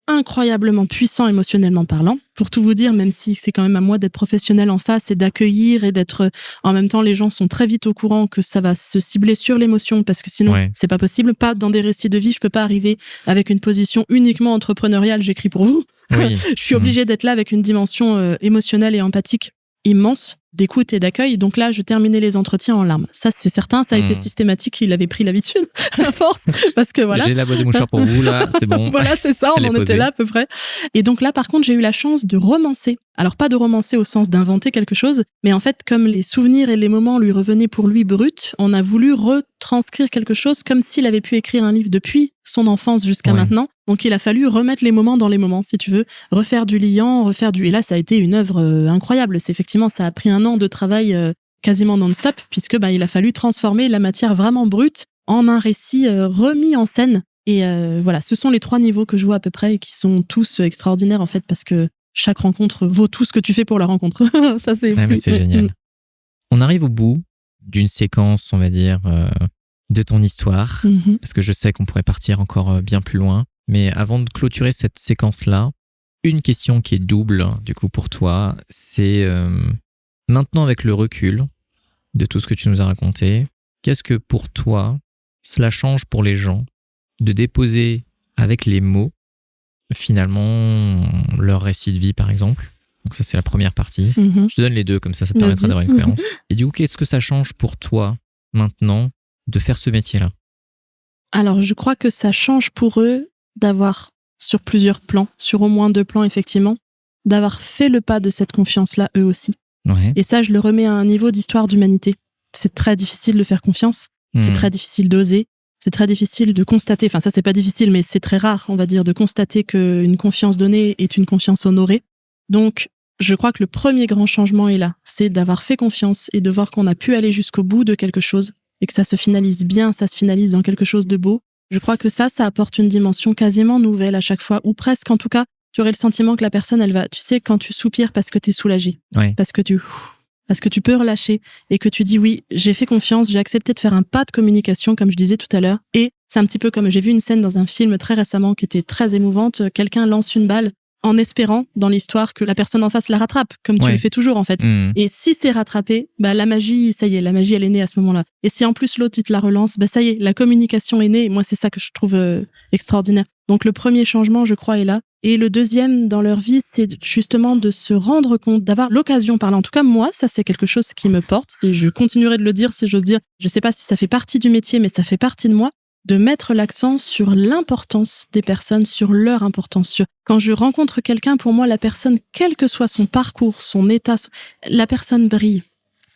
incroyablement puissant émotionnellement parlant. Pour tout vous dire, même si c'est quand même à moi d'être professionnel en face et d'accueillir et d'être... En même temps, les gens sont très vite au courant que ça va se cibler sur l'émotion parce que sinon, c'est pas possible. Pas dans des récits de vie, je peux pas arriver avec une position uniquement entrepreneuriale, j'écris pour vous. Oui. Je suis obligée d'être là avec une dimension émotionnelle et empathique immense d'écoute et d'accueil. Donc là, je terminais les entretiens en larmes. Ça, c'est certain. Ça a été systématique. Il avait pris l'habitude à force. Parce que voilà. J'ai la boîte de mouchoirs pour vous, là. C'est bon. Voilà, c'est ça. On en était là à peu près. Et donc là, par contre, j'ai eu la chance de romancer. Alors, pas de romancer au sens d'inventer quelque chose, mais en fait, comme les souvenirs et les moments lui revenaient pour lui bruts, on a voulu retranscrire quelque chose comme s'il avait pu écrire un livre depuis son enfance jusqu'à maintenant. Donc, il a fallu remettre les moments dans les moments, si tu veux, refaire du liant, Et là, ça a été une œuvre incroyable. C'est effectivement, ça a pris un an de travail quasiment non-stop, puisque il a fallu transformer la matière vraiment brute en un récit remis en scène. Et voilà, ce sont les 3 niveaux que je vois à peu près et qui sont tous extraordinaires en fait, parce que chaque rencontre vaut tout ce que tu fais pour la rencontre. Ça, c'est mais c'est génial. On arrive au bout d'une séquence, on va dire, de ton histoire, parce que je sais qu'on pourrait partir encore bien plus loin. Mais avant de clôturer cette séquence-là, une question qui est double, du coup, pour toi, c'est maintenant avec le recul de tout ce que tu nous as raconté, qu'est-ce que pour toi, cela change pour les gens de déposer avec les mots, finalement, leur récit de vie, par exemple? Donc ça, c'est la première partie. Je te donne les deux, comme ça te permettra d'avoir une cohérence. Et du coup, qu'est-ce que ça change pour toi, maintenant, de faire ce métier-là? Alors, je crois que ça change pour eux d'avoir, sur plusieurs plans, sur au moins 2 plans, effectivement, d'avoir fait le pas de cette confiance-là, eux aussi. Et ça, je le remets à un niveau d'histoire d'humanité. C'est très difficile de faire confiance. C'est très difficile d'oser. C'est très difficile de constater, enfin ça c'est pas difficile, mais c'est très rare, on va dire, de constater qu'une confiance donnée est une confiance honorée. Donc, je crois que le premier grand changement est là, c'est d'avoir fait confiance et de voir qu'on a pu aller jusqu'au bout de quelque chose et que ça se finalise bien, ça se finalise dans quelque chose de beau. Je crois que ça apporte une dimension quasiment nouvelle à chaque fois, ou presque en tout cas, tu aurais le sentiment que la personne, elle va, tu sais, quand tu soupires parce que t'es soulagé, parce que tu peux relâcher et que tu dis oui, j'ai fait confiance, j'ai accepté de faire un pas de communication, comme je disais tout à l'heure. Et c'est un petit peu comme j'ai vu une scène dans un film très récemment qui était très émouvante. Quelqu'un lance une balle en espérant dans l'histoire que la personne en face la rattrape, comme tu le fais toujours en fait. Et si c'est rattrapé, la magie, ça y est, la magie elle est née à ce moment-là. Et si en plus l'autre il te la relance, ça y est, la communication est née. Et moi c'est ça que je trouve extraordinaire. Donc le premier changement, je crois, est là. Et le deuxième dans leur vie, c'est justement de se rendre compte, d'avoir l'occasion par là. En tout cas, moi, ça c'est quelque chose qui me porte. Et je continuerai de le dire si j'ose dire. Je sais pas si ça fait partie du métier, mais ça fait partie de moi. De mettre l'accent sur l'importance des personnes, sur leur importance. Quand je rencontre quelqu'un, pour moi, la personne, quel que soit son parcours, son état, la personne brille.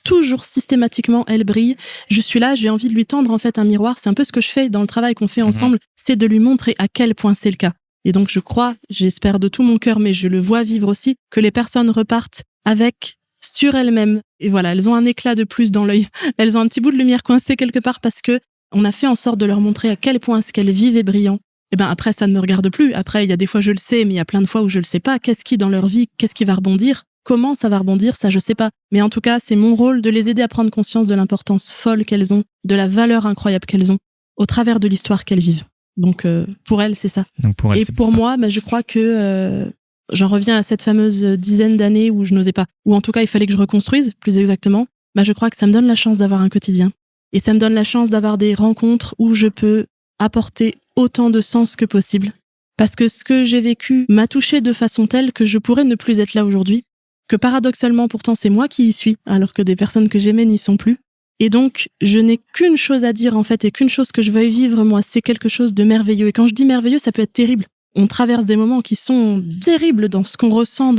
Toujours systématiquement, elle brille. Je suis là, j'ai envie de lui tendre en fait un miroir. C'est un peu ce que je fais dans le travail qu'on fait ensemble, c'est de lui montrer à quel point c'est le cas. Et donc je crois, j'espère de tout mon cœur, mais je le vois vivre aussi, que les personnes repartent avec sur elles-mêmes. Et voilà, elles ont un éclat de plus dans l'œil. Elles ont un petit bout de lumière coincé quelque part parce que on a fait en sorte de leur montrer à quel point ce qu'elles vivent est brillant. Et après, ça ne me regarde plus. Après, il y a des fois je le sais, mais il y a plein de fois où je le sais pas. Qu'est-ce qui dans leur vie, qu'est-ce qui va rebondir? Comment ça va rebondir, ça je sais pas. Mais en tout cas, c'est mon rôle de les aider à prendre conscience de l'importance folle qu'elles ont, de la valeur incroyable qu'elles ont, au travers de l'histoire qu'elles vivent. Donc pour elles, c'est ça. Donc pour elles, et pour moi, je crois que j'en reviens à cette fameuse dizaine d'années où je n'osais pas, ou en tout cas il fallait que je reconstruise, plus exactement. Je crois que ça me donne la chance d'avoir un quotidien. Et ça me donne la chance d'avoir des rencontres où je peux apporter autant de sens que possible. Parce que ce que j'ai vécu m'a touchée de façon telle que je pourrais ne plus être là aujourd'hui, que paradoxalement pourtant c'est moi qui y suis, alors que des personnes que j'aimais n'y sont plus. Et donc, je n'ai qu'une chose à dire en fait, et qu'une chose que je veuille vivre moi, c'est quelque chose de merveilleux. Et quand je dis merveilleux, ça peut être terrible. On traverse des moments qui sont terribles dans ce qu'on ressent,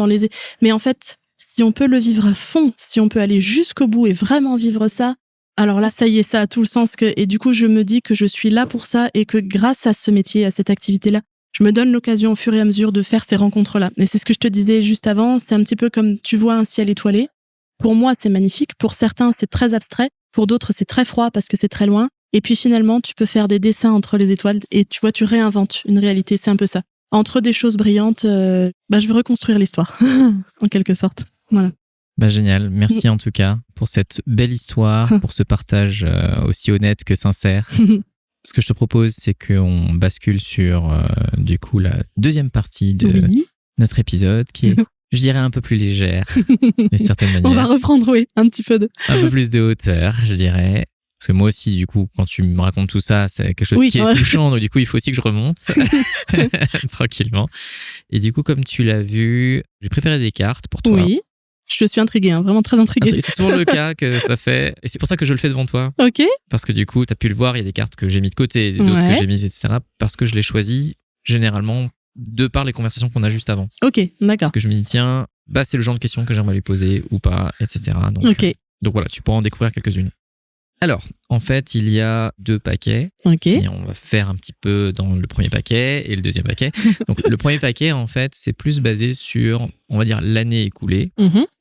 mais en fait, si on peut le vivre à fond, si on peut aller jusqu'au bout et vraiment vivre ça, alors là, ça y est, ça a tout le sens. Et du coup, je me dis que je suis là pour ça et que grâce à ce métier, à cette activité-là, je me donne l'occasion au fur et à mesure de faire ces rencontres-là. Et c'est ce que je te disais juste avant, c'est un petit peu comme tu vois un ciel étoilé. Pour moi, c'est magnifique. Pour certains, c'est très abstrait. Pour d'autres, c'est très froid parce que c'est très loin. Et puis finalement, tu peux faire des dessins entre les étoiles et tu vois, tu réinventes une réalité. C'est un peu ça. Entre des choses brillantes, je veux reconstruire l'histoire, en quelque sorte. Voilà. Génial. Merci en tout cas pour cette belle histoire, pour ce partage aussi honnête que sincère. Ce que je te propose, c'est qu'on bascule sur du coup la deuxième partie de notre épisode qui est, je dirais, un peu plus légère, d'une certaine manière. On va reprendre, oui, un petit peu un peu plus de hauteur, je dirais. Parce que moi aussi, du coup, quand tu me racontes tout ça, c'est quelque chose qui est touchant. Donc, du coup, il faut aussi que je remonte tranquillement. Et du coup, comme tu l'as vu, j'ai préparé des cartes pour toi. Oui, je suis intriguée, vraiment très intriguée. C'est souvent le cas que ça fait. Et c'est pour ça que je le fais devant toi. Ok. Parce que du coup, tu as pu le voir, il y a des cartes que j'ai mis de côté, d'autres que j'ai mises, etc. Parce que je les choisis généralement de par les conversations qu'on a juste avant. Ok, d'accord. Parce que je me dis, tiens, c'est le genre de questions que j'aimerais lui poser ou pas, etc. Donc voilà, tu pourras en découvrir quelques-unes. Alors, en fait, il y a 2 paquets. Ok. Et on va faire un petit peu dans le premier paquet et le deuxième paquet. Donc, le premier paquet, en fait, c'est plus basé sur, on va dire, l'année écoulée.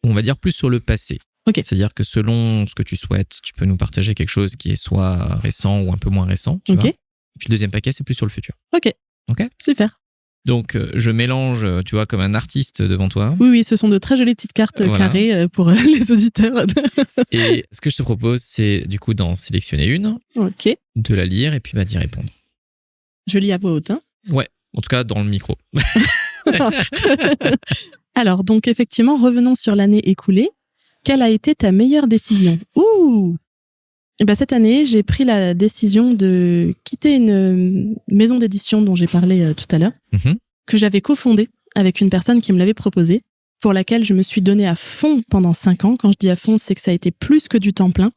On va dire plus sur le passé. Okay. C'est-à-dire que selon ce que tu souhaites, tu peux nous partager quelque chose qui est soit récent ou un peu moins récent. Tu vois. Et puis, le deuxième paquet, c'est plus sur le futur. Ok. Super. Donc, je mélange, tu vois, comme un artiste devant toi. Oui, ce sont de très jolies petites cartes carrées pour les auditeurs. Et ce que je te propose, c'est du coup d'en sélectionner une, de la lire et puis d'y répondre. Je lis à voix haute, hein ? Ouais, en tout cas dans le micro. Alors, donc effectivement, revenons sur l'année écoulée. Quelle a été ta meilleure décision ? Ouh ! Cette année, j'ai pris la décision de quitter une maison d'édition dont j'ai parlé tout à l'heure, que j'avais cofondée avec une personne qui me l'avait proposée, pour laquelle je me suis donnée à fond pendant 5 ans. Quand je dis à fond, c'est que ça a été plus que du temps plein.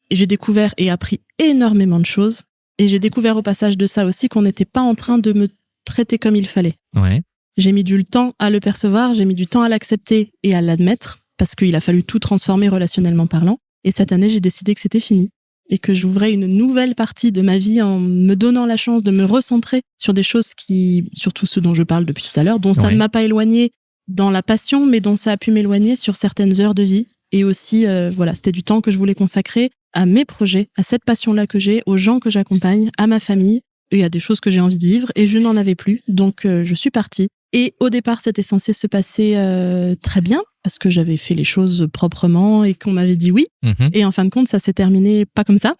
Et j'ai découvert et appris énormément de choses. Et j'ai découvert au passage de ça aussi qu'on n'était pas en train de me traiter comme il fallait. Ouais. J'ai mis du temps à le percevoir, j'ai mis du temps à l'accepter et à l'admettre, parce qu'il a fallu tout transformer relationnellement parlant. Et cette année, j'ai décidé que c'était fini. Et que j'ouvrais une nouvelle partie de ma vie en me donnant la chance de me recentrer sur des choses surtout ce dont je parle depuis tout à l'heure, dont ça ne m'a pas éloigné dans la passion, mais dont ça a pu m'éloigner sur certaines heures de vie. Et aussi, c'était du temps que je voulais consacrer à mes projets, à cette passion-là que j'ai, aux gens que j'accompagne, à ma famille, et à des choses que j'ai envie de vivre. Et je n'en avais plus, donc je suis partie. Et au départ, c'était censé se passer très bien, parce que j'avais fait les choses proprement et qu'on m'avait dit oui. Et en fin de compte, ça s'est terminé pas comme ça.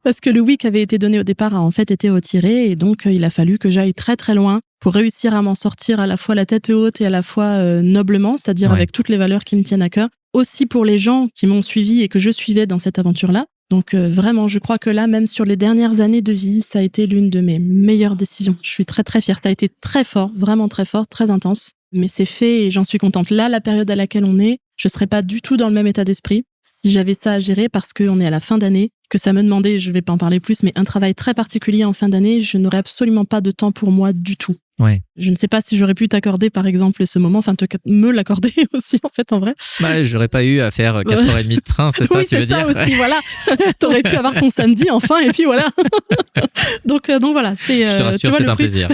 Parce que le oui qui avait été donné au départ a en fait été retiré. Et donc, il a fallu que j'aille très très loin pour réussir à m'en sortir à la fois la tête haute et à la fois noblement, c'est-à-dire avec toutes les valeurs qui me tiennent à cœur. Aussi pour les gens qui m'ont suivi et que je suivais dans cette aventure-là. Donc vraiment, je crois que là, même sur les dernières années de vie, ça a été l'une de mes meilleures décisions. Je suis très très fière. Ça a été très fort, vraiment très fort, très intense. Mais c'est fait et j'en suis contente. Là, la période à laquelle on est, je serais pas du tout dans le même état d'esprit si j'avais ça à gérer parce qu'on est à la fin d'année, que ça me demandait, je vais pas en parler plus, mais un travail très particulier en fin d'année, je n'aurais absolument pas de temps pour moi du tout. Ouais. Je ne sais pas si j'aurais pu t'accorder, par exemple, ce moment, me l'accorder aussi, en fait, en vrai. J'aurais pas eu à faire 4h30 de train, c'est ça, tu veux dire ? Oui, c'est ça aussi, voilà. T'aurais pu avoir ton samedi, enfin, et puis voilà. donc voilà, c'est... je te rassure, c'est un plaisir.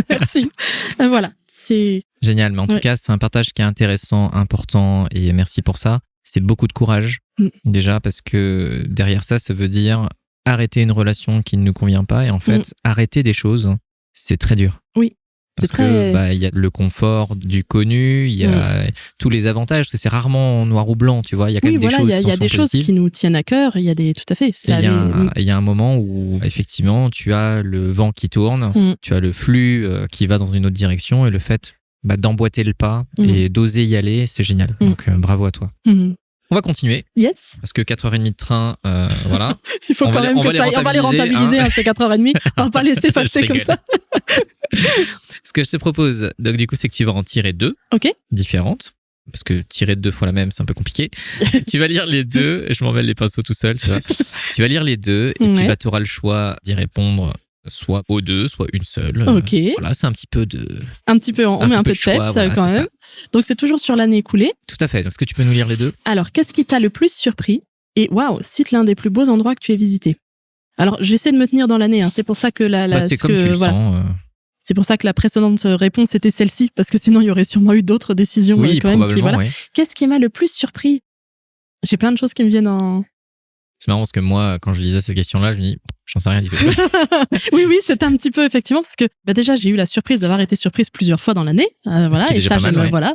Merci. Voilà, c'est... Génial, mais en tout cas, c'est un partage qui est intéressant, important, et merci pour ça. C'est beaucoup de courage, déjà, parce que derrière ça, ça veut dire arrêter une relation qui ne nous convient pas, et en fait, arrêter des choses, c'est très dur. Oui. Parce que y a le confort du connu, il y a tous les avantages, parce que c'est rarement noir ou blanc, tu vois. Il y a quand même des choses qui sont positives. Il y a des choses qui nous tiennent à cœur, il y a des... Tout à fait. Il y a un moment où, effectivement, tu as le vent qui tourne, tu as le flux qui va dans une autre direction, et le fait d'emboîter le pas et d'oser y aller, c'est génial. Donc, bravo à toi. On va continuer. Yes. Parce que 4h30 de train, voilà. Il faut quand même on va les rentabiliser, ces 4h30. On va pas laisser passer comme ça. Ce que je te propose, donc du coup, c'est que tu vas en tirer 2 différentes. Parce que tirer 2 fois la même, c'est un peu compliqué. Tu vas lire les 2, et je m'en mêle les pinceaux tout seul, tu vois. Tu vas lire les 2, et puis tu auras le choix d'y répondre soit aux 2, soit une seule. Voilà, c'est un petit peu de... on met un peu de peps quand même. Donc, c'est toujours sur l'année écoulée. Tout à fait. Est-ce que tu peux nous lire les 2 ? Alors, qu'est-ce qui t'a le plus surpris ? Et waouh, cite l'un des plus beaux endroits que tu aies visité. Alors, j'essaie de me tenir dans l'année. C'est pour ça que c'est comme tu le sens. C'est pour ça que la précédente réponse était celle-ci, parce que sinon, il y aurait sûrement eu d'autres décisions. Oui, quand même. Puis, voilà. Oui. Qu'est-ce qui m'a le plus surpris ? J'ai plein de choses qui me viennent en... C'est marrant parce que moi, quand je lisais cette question-là, je me dis, j'en sais rien du tout. oui, c'était un petit peu, effectivement, parce que déjà, j'ai eu la surprise d'avoir été surprise plusieurs fois dans l'année. Et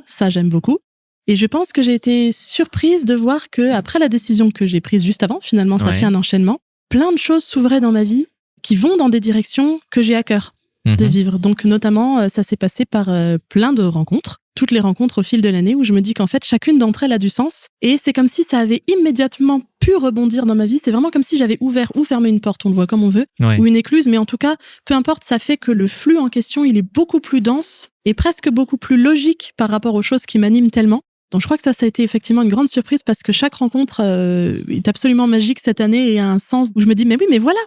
ça, j'aime beaucoup. Et je pense que j'ai été surprise de voir que après la décision que j'ai prise juste avant, finalement, ça fait un enchaînement. Plein de choses s'ouvraient dans ma vie qui vont dans des directions que j'ai à cœur de vivre. Donc, notamment, ça s'est passé par plein de rencontres. Toutes les rencontres au fil de l'année où je me dis qu'en fait, chacune d'entre elles a du sens. Et c'est comme si ça avait immédiatement pu rebondir dans ma vie. C'est vraiment comme si j'avais ouvert ou fermé une porte, on le voit comme on veut, ou une écluse. Mais en tout cas, peu importe, ça fait que le flux en question, il est beaucoup plus dense et presque beaucoup plus logique par rapport aux choses qui m'animent tellement. Donc je crois que ça a été effectivement une grande surprise parce que chaque rencontre est absolument magique cette année et a un sens où je me dis mais oui mais voilà.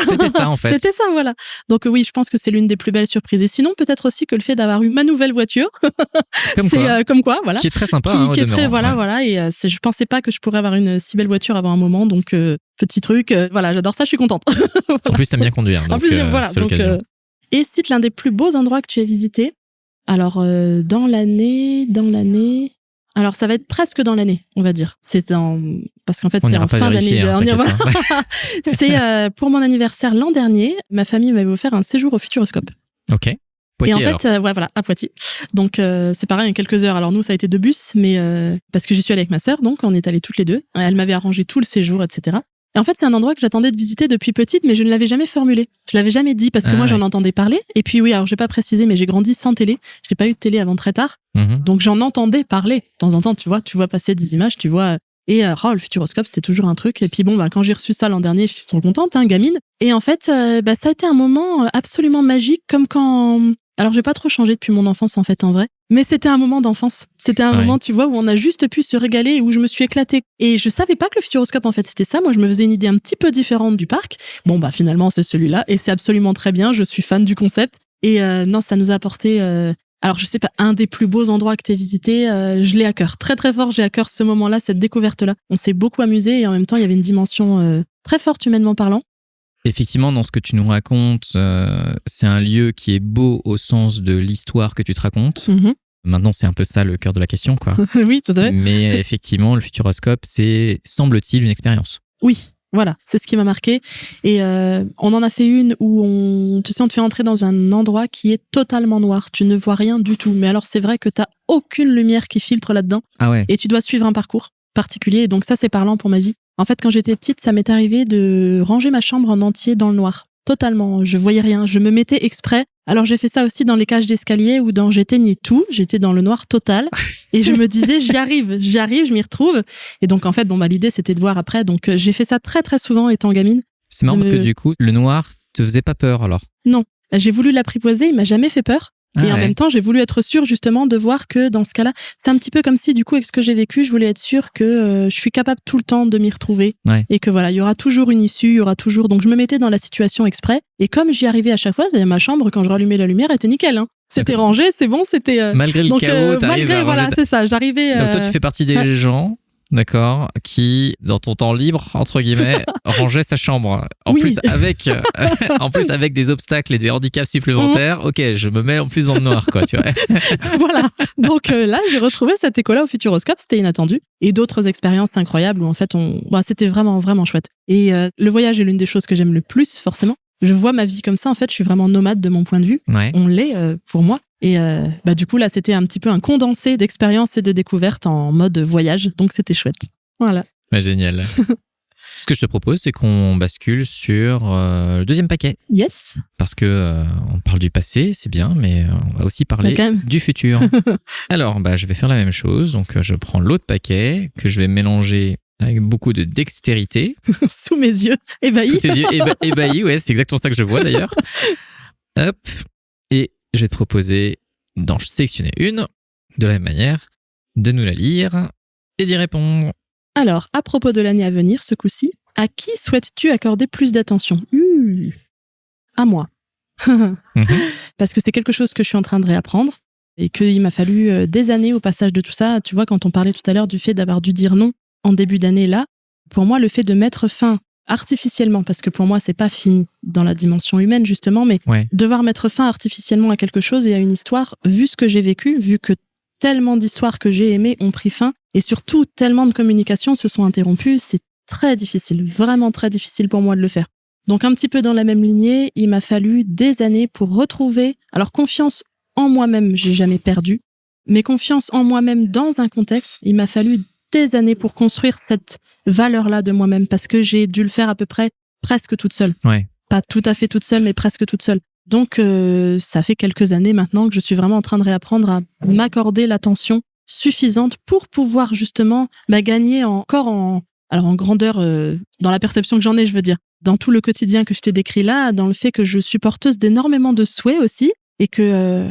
C'était ça en fait. C'était ça, voilà. Donc oui, je pense que c'est l'une des plus belles surprises. Et sinon, peut-être aussi que le fait d'avoir eu ma nouvelle voiture, comme quoi, voilà. Qui est très sympa. Qui est très, voilà. Et je pensais pas que je pourrais avoir une si belle voiture avant un moment. Donc petit truc, voilà, j'adore ça, je suis contente. Voilà. En plus, t'aimes bien conduire. Donc, en plus, voilà. Donc, et cite l'un des plus beaux endroits que tu as visité. Alors dans l'année. Alors, ça va être presque dans l'année, on va dire. Parce qu'en fait, c'est en fin d'année. C'est pour mon anniversaire l'an dernier, ma famille m'avait offert un séjour au Futuroscope. Ok. Poitiers, et en fait, voilà, à Poitiers. Donc, c'est pareil, en quelques heures. Alors, nous, ça a été 2 bus, mais parce que j'y suis allée avec ma sœur, donc on est allés toutes les 2. Elle m'avait arrangé tout le séjour, etc. Et en fait, c'est un endroit que j'attendais de visiter depuis petite, mais je ne l'avais jamais formulé. Je l'avais jamais dit parce que moi, j'en entendais parler. Et puis oui, alors j'ai pas précisé, mais j'ai grandi sans télé. J'ai pas eu de télé avant très tard. Donc j'en entendais parler. De temps en temps, tu vois passer des images, tu vois. Et le Futuroscope, c'est toujours un truc. Et puis bon, quand j'ai reçu ça l'an dernier, je suis trop contente, gamine. Et en fait, ça a été un moment absolument magique, comme quand... Alors, j'ai pas trop changé depuis mon enfance, en fait, en vrai. Mais c'était un moment d'enfance. C'était un moment, tu vois, où on a juste pu se régaler et où je me suis éclatée. Et je savais pas que le Futuroscope, en fait, c'était ça. Moi, je me faisais une idée un petit peu différente du parc. Bon, finalement, c'est celui-là. Et c'est absolument très bien. Je suis fan du concept. Et non, ça nous a apporté... Alors, je sais pas, un des plus beaux endroits que t'aies visité, je l'ai à cœur. Très, très fort, j'ai à cœur ce moment-là, cette découverte-là. On s'est beaucoup amusé et en même temps, il y avait une dimension très forte humainement parlant. Effectivement, dans ce que tu nous racontes, c'est un lieu qui est beau au sens de l'histoire que tu te racontes. Maintenant, c'est un peu ça le cœur de la question, quoi. Oui, tout à fait. Mais effectivement, le Futuroscope, c'est, semble-t-il, une expérience. Oui, voilà, c'est ce qui m'a marqué. Et on en a fait une où on te fait entrer dans un endroit qui est totalement noir. Tu ne vois rien du tout. Mais alors, c'est vrai que t'as aucune lumière qui filtre là-dedans. Ah ouais. Et tu dois suivre un parcours particulier. Et donc ça, c'est parlant pour ma vie. En fait, quand j'étais petite, ça m'est arrivé de ranger ma chambre en entier dans le noir. Totalement. Je voyais rien. Je me mettais exprès. Alors, j'ai fait ça aussi dans les cages d'escalier où j'éteignais tout. J'étais dans le noir total. Et je me disais, j'y arrive, je m'y retrouve. Et donc, en fait, l'idée, c'était de voir après. Donc, j'ai fait ça très, très souvent étant gamine. C'est marrant parce que du coup, le noir te faisait pas peur alors? Non. J'ai voulu l'apprivoiser. Il m'a jamais fait peur. Et en même temps, j'ai voulu être sûre justement de voir que dans ce cas-là, c'est un petit peu comme si du coup avec ce que j'ai vécu, je voulais être sûre que je suis capable tout le temps de m'y retrouver et que voilà, il y aura toujours une issue, il y aura toujours. Donc je me mettais dans la situation exprès et comme j'y arrivais à chaque fois, ma chambre quand je rallumais la lumière était nickel. C'était rangé, c'est bon, c'était. Malgré le chaos, t'arrives à ranger. C'est ça, j'arrivais. Donc toi, tu fais partie des gens. D'accord, qui, dans ton temps libre, entre guillemets, rangeait sa chambre. En plus, avec des obstacles et des handicaps supplémentaires, ok, je me mets en plus dans le noir, quoi, tu vois. Voilà. Donc là, j'ai retrouvé cette école-là au Futuroscope, c'était inattendu. Et d'autres expériences incroyables où, en fait, c'était vraiment, vraiment chouette. Et le voyage est l'une des choses que j'aime le plus, forcément. je vois ma vie comme ça. En fait, je suis vraiment nomade de mon point de vue. Ouais. On l'est pour moi. Et du coup, là, c'était un petit peu un condensé d'expériences et de découvertes en mode voyage. Donc, c'était chouette. Voilà. Ouais, génial. Ce que je te propose, c'est qu'on bascule sur le deuxième paquet. Yes. Parce que on parle du passé, c'est bien, mais on va aussi parler du futur. Alors, je vais faire la même chose. Donc, je prends l'autre paquet que je vais mélanger avec beaucoup de dextérité. Sous mes yeux, ébahis. Sous tes yeux, ébahis, ouais, c'est exactement ça que je vois d'ailleurs. Hop. Et je vais te proposer d'en sélectionner une, de la même manière, de nous la lire et d'y répondre. Alors, à propos de l'année à venir, ce coup-ci, à qui souhaites-tu accorder plus d'attention ? À moi. Parce que c'est quelque chose que je suis en train de réapprendre et qu'il m'a fallu des années au passage de tout ça. Tu vois, quand on parlait tout à l'heure du fait d'avoir dû dire non en début d'année, là, pour moi, le fait de mettre fin artificiellement, parce que pour moi, c'est pas fini dans la dimension humaine, justement, mais devoir mettre fin artificiellement à quelque chose et à une histoire, vu ce que j'ai vécu, vu que tellement d'histoires que j'ai aimées ont pris fin, et surtout tellement de communications se sont interrompues, c'est très difficile, vraiment très difficile pour moi de le faire. Donc un petit peu dans la même lignée, il m'a fallu des années pour retrouver, alors confiance en moi-même, j'ai jamais perdu, mais confiance en moi-même dans un contexte, il m'a fallu des années pour construire cette valeur-là de moi-même, parce que j'ai dû le faire à peu près presque toute seule. Ouais. Pas tout à fait toute seule, mais presque toute seule. Donc, ça fait quelques années maintenant que je suis vraiment en train de réapprendre à m'accorder l'attention suffisante pour pouvoir justement gagner encore en grandeur, dans la perception que j'en ai, je veux dire, dans tout le quotidien que je t'ai décrit là, dans le fait que je suis porteuse d'énormément de souhaits aussi, et que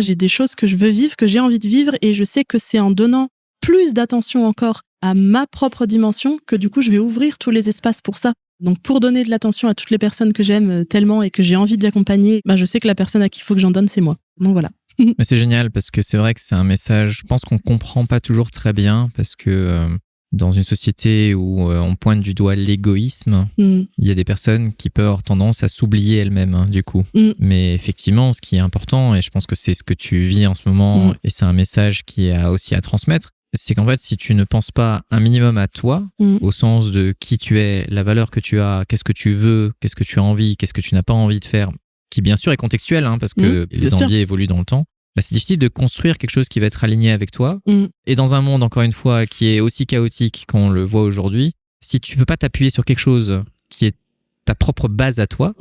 j'ai des choses que je veux vivre, que j'ai envie de vivre, et je sais que c'est en donnant plus d'attention encore à ma propre dimension que du coup je vais ouvrir tous les espaces pour ça. Donc pour donner de l'attention à toutes les personnes que j'aime tellement et que j'ai envie d'accompagner, je sais que la personne à qui il faut que j'en donne, c'est moi. Donc voilà. Mais c'est génial parce que c'est vrai que c'est un message, je pense qu'on comprend pas toujours très bien parce que dans une société où on pointe du doigt l'égoïsme, il y a des personnes qui peuvent avoir tendance à s'oublier elles-mêmes du coup. Mais effectivement, ce qui est important, et je pense que c'est ce que tu vis en ce moment, et c'est un message qui a aussi à transmettre, c'est qu'en fait, si tu ne penses pas un minimum à toi, au sens de qui tu es, la valeur que tu as, qu'est-ce que tu veux, qu'est-ce que tu as envie, qu'est-ce que tu n'as pas envie de faire, qui bien sûr est contextuel, parce que les envies évoluent dans le temps, c'est difficile de construire quelque chose qui va être aligné avec toi. Et dans un monde, encore une fois, qui est aussi chaotique qu'on le voit aujourd'hui, si tu peux pas t'appuyer sur quelque chose qui est ta propre base à toi,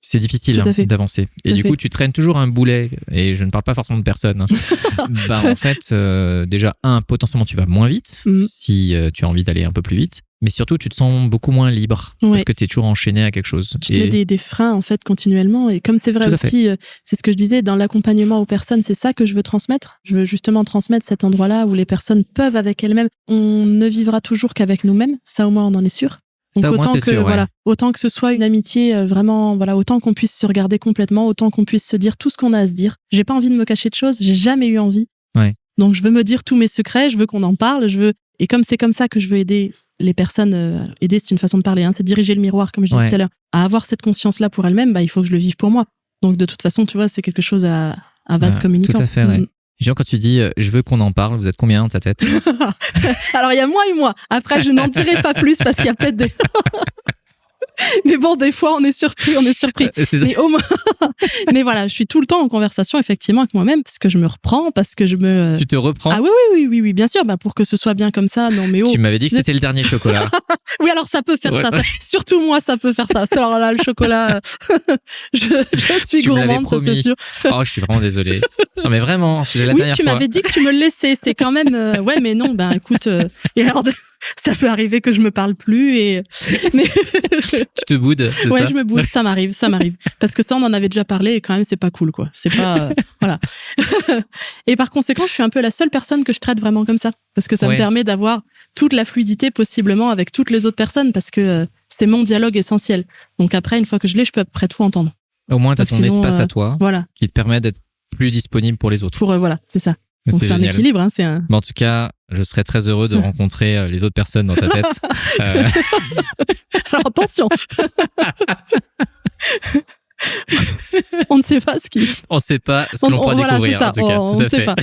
c'est difficile d'avancer. Et du coup, tu traînes toujours un boulet, et je ne parle pas forcément de personne. En fait, déjà, potentiellement, tu vas moins vite si tu as envie d'aller un peu plus vite. Mais surtout, tu te sens beaucoup moins libre parce que tu es toujours enchaîné à quelque chose. Tu te mets des freins, en fait, continuellement. Et comme c'est vrai aussi, c'est ce que je disais, dans l'accompagnement aux personnes, c'est ça que je veux transmettre. Je veux justement transmettre cet endroit-là où les personnes peuvent avec elles-mêmes. On ne vivra toujours qu'avec nous-mêmes. Ça, au moins, on en est sûr. Donc ça, autant que sûr, autant que ce soit une amitié vraiment autant qu'on puisse se regarder complètement, autant qu'on puisse se dire tout ce qu'on a à se dire. J'ai pas envie de me cacher de choses, j'ai jamais eu envie. Donc je veux me dire tous mes secrets, je veux qu'on en parle, et comme c'est comme ça que je veux aider les personnes, aider c'est une façon de parler, c'est diriger le miroir comme je disais tout à l'heure, à avoir cette conscience là pour elles-mêmes, il faut que je le vive pour moi. Donc de toute façon, tu vois, c'est quelque chose à vase communicant. Tout à fait, ouais. Genre, quand tu dis je veux qu'on en parle, vous êtes combien dans ta tête? Alors, il y a moi et moi. Après, je n'en dirai pas plus parce qu'il y a peut-être des. Mais bon, des fois, on est surpris. Mais au moins. Mais voilà, je suis tout le temps en conversation, effectivement, avec moi-même, parce que je me reprends, parce que je me. Tu te reprends? Ah oui, bien sûr, pour que ce soit bien comme ça. Non, mais tu m'avais dit que c'était le dernier chocolat. Oui, alors ça peut faire ça. Surtout moi, ça peut faire ça. Alors là, le chocolat, je suis gourmande, ça c'est sûr. Oh, je suis vraiment désolée. Non, mais vraiment, c'est la dernière fois. Oui, tu m'avais dit que tu me le laissais. C'est quand même. Ouais, mais non, écoute. Et alors, ça peut arriver que je me parle plus et. Mais... Tu te boudes, c'est ça? Ouais, je me boude, ça m'arrive. Parce que ça, on en avait déjà parlé et quand même, c'est pas cool, quoi. C'est pas. Voilà. Et par conséquent, je suis un peu la seule personne que je traite vraiment comme ça. Parce que ça me permet d'avoir toute la fluidité possiblement avec toutes les autres personnes parce que c'est mon dialogue essentiel. Donc après, une fois que je l'ai, je peux à peu près tout entendre. Au moins, tu as ton espace à toi voilà. Qui te permet d'être plus disponible pour les autres. Voilà, c'est ça. Donc c'est un équilibre. Mais en tout cas, je serais très heureux de rencontrer les autres personnes dans ta tête. Alors attention. On ne sait pas ce qui. On ne sait pas ce que l'on pourra découvrir. Ça. En tout cas, on tout ne à sait fait. pas.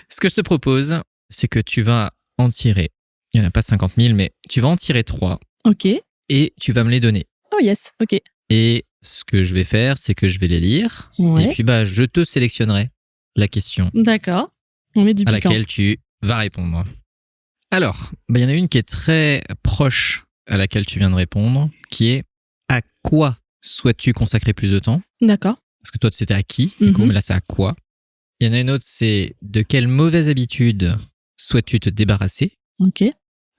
Ce que je te propose, c'est que tu vas en tirer. Il n'y en a pas 50 000, mais tu vas en tirer 3. Ok. Et tu vas me les donner. Oh yes, ok. Et ce que je vais faire, c'est que je vais les lire. Ouais. Et puis, je te sélectionnerai la question. D'accord. On met du piquant. À laquelle tu vas répondre. Alors, il y en a une qui est très proche à laquelle tu viens de répondre, qui est à quoi souhaites-tu consacrer plus de temps ? D'accord. Parce que toi, c'était à qui, du coup, mais là, c'est à quoi ? Il y en a une autre, c'est de quelle mauvaise habitude souhaites-tu te débarrasser ? Ok.